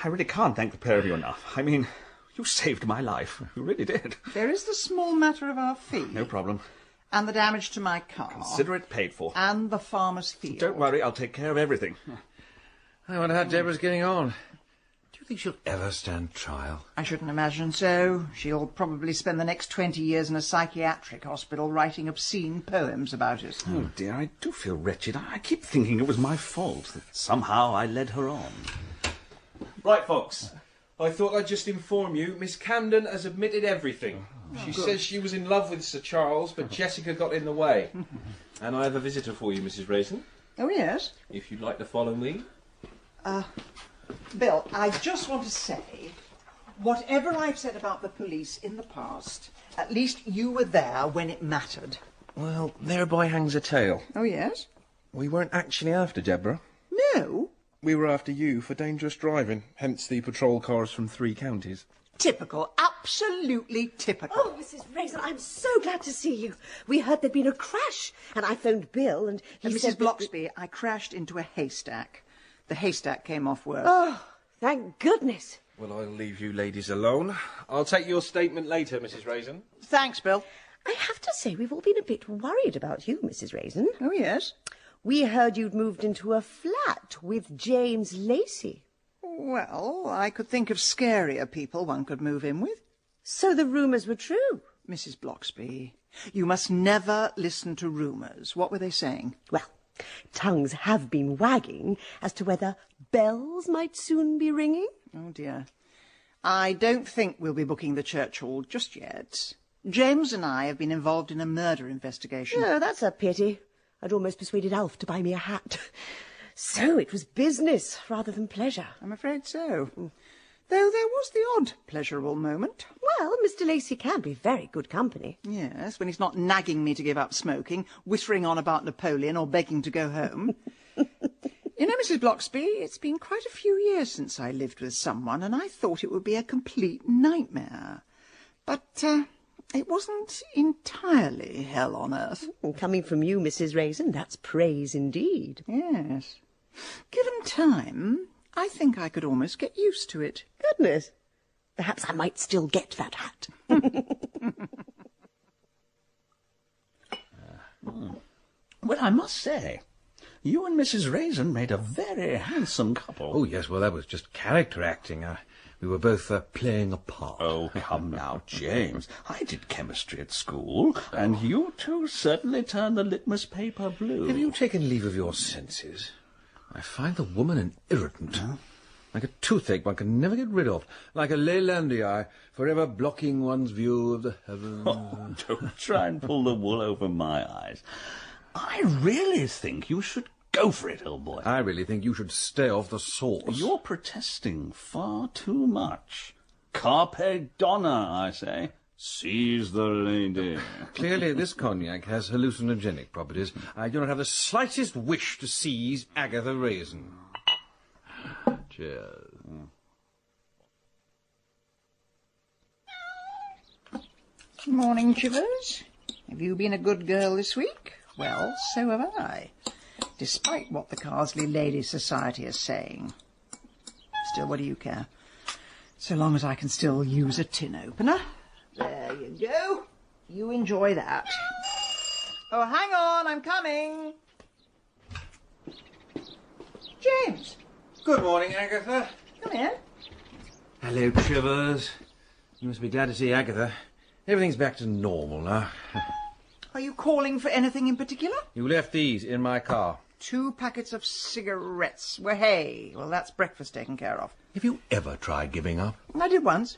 I really can't thank the pair of you enough. I mean, you saved my life. You really did. There is the small matter of our fee. No problem. And the damage to my car. Consider it paid for. And the farmer's field. Don't worry, I'll take care of everything. I wonder how Deborah's getting on. Do you think she'll ever stand trial? I shouldn't imagine so. She'll probably spend the next 20 years in a psychiatric hospital writing obscene poems about us. Oh, dear, I do feel wretched. I keep thinking it was my fault, that somehow I led her on. Right, folks. I thought I'd just inform you, Miss Camden has admitted everything. She says she was in love with Sir Charles, but Jessica got in the way. And I have a visitor for you, Mrs. Raisin. Oh, yes? If you'd like to follow me. Bill, I just want to say, whatever I've said about the police in the past, at least you were there when it mattered. Well, thereby hangs a tale. Oh, yes? We weren't actually after Deborah. No? We were after you for dangerous driving, hence the patrol cars from 3 counties. Typical, absolutely typical. Oh, Mrs. Raisin, I'm so glad to see you. We heard there'd been a crash, and I phoned Bill, and he said... Mrs. Bloxby, I crashed into a haystack. The haystack came off worse. Oh, thank goodness. Well, I'll leave you ladies alone. I'll take your statement later, Mrs. Raisin. Thanks, Bill. I have to say, we've all been a bit worried about you, Mrs. Raisin. Oh, yes? We heard you'd moved into a flat with James Lacey. Well, I could think of scarier people one could move in with. So the rumours were true? Mrs. Bloxby, you must never listen to rumours. What were they saying? Well, tongues have been wagging as to whether bells might soon be ringing. Oh, dear. I don't think we'll be booking the church hall just yet. James and I have been involved in a murder investigation. Oh, that's a pity. I'd almost persuaded Alf to buy me a hat. So it was business rather than pleasure. I'm afraid so. Though there was the odd pleasurable moment. Well, Mr. Lacey can be very good company. Yes, when he's not nagging me to give up smoking, whittering on about Napoleon or begging to go home. You know, Mrs. Bloxby, it's been quite a few years since I lived with someone, and I thought it would be a complete nightmare. But it wasn't entirely hell on earth. Coming from you, Mrs. Raisin, that's praise indeed. Yes. Given time, I think I could almost get used to it. Goodness. Perhaps I might still get that hat. Well, I must say, you and Mrs. Raisin made a very handsome couple. Oh, yes, well, that was just character acting. We were both playing a part. Oh, come now, James. I did chemistry at school, and you two certainly turned the litmus paper blue. Have you taken leave of your senses? I find the woman an irritant. Huh? Like a toothache one can never get rid of. Like a Leylandii, forever blocking one's view of the heavens. Oh, don't try and pull the wool over my eyes. I really think you should go for it, old boy. I really think you should stay off the sauce. You're protesting far too much. Carpe donna, I say. Seize the lady. Clearly, this cognac has hallucinogenic properties. I do not have the slightest wish to seize Agatha Raisin. Cheers. Good morning, Chivers. Have you been a good girl this week? Well, so have I, despite what the Carsely Ladies' Society is saying. Still, what do you care? So long as I can still use a tin opener. There you go. You enjoy that. Oh, hang on, I'm coming. James. Good morning, Agatha. Come here. Hello, Chivers. You must be glad to see Agatha. Everything's back to normal now. Are you calling for anything in particular? You left these in my car. 2 packets of cigarettes. Well, hey, well, that's breakfast taken care of. Have you ever tried giving up? I did once.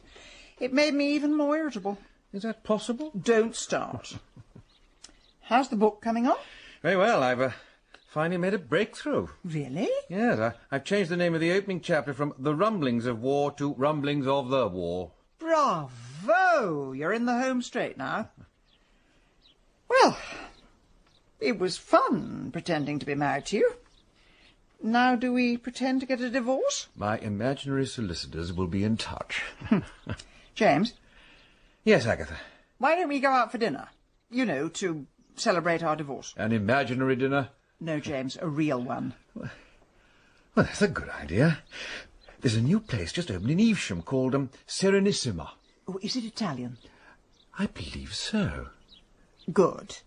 It made me even more irritable. Is that possible? Don't start. How's the book coming on? Very well. I've finally made a breakthrough. Really? Yes, I've changed the name of the opening chapter from The Rumblings of War to Rumblings of the War. Bravo! You're in the home straight now. Well, it was fun pretending to be married to you. Now do we pretend to get a divorce? My imaginary solicitors will be in touch. James? Yes, Agatha. Why don't we go out for dinner? You know, to celebrate our divorce. An imaginary dinner? No, James, a real one. Well, that's a good idea. There's a new place just opened in Evesham called Serenissima. Oh, is it Italian? I believe so. Good.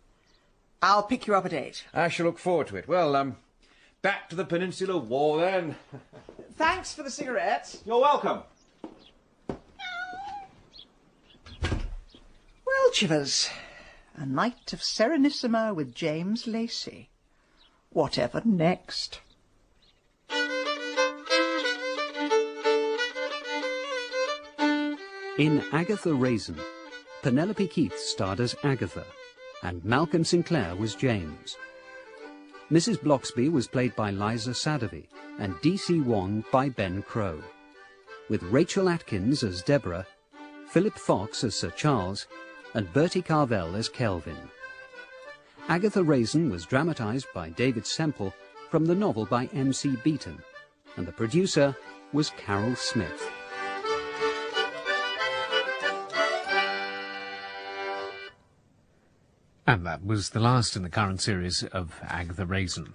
I'll pick you up at 8. I shall look forward to it. Well, back to the Peninsular War, then. Thanks for the cigarettes. You're welcome. Well, Chivers, a night of Serenissima with James Lacey. Whatever next? In Agatha Raisin, Penelope Keith starred as Agatha, and Malcolm Sinclair was James. Mrs. Bloxby was played by Liza Sadovy, and D.C. Wong by Ben Crowe, with Rachel Atkins as Deborah, Philip Fox as Sir Charles, and Bertie Carvel as Kelvin. Agatha Raisin was dramatised by David Semple from the novel by M.C. Beaton, and the producer was Carol Smith. And that was the last in the current series of Agatha Raisin.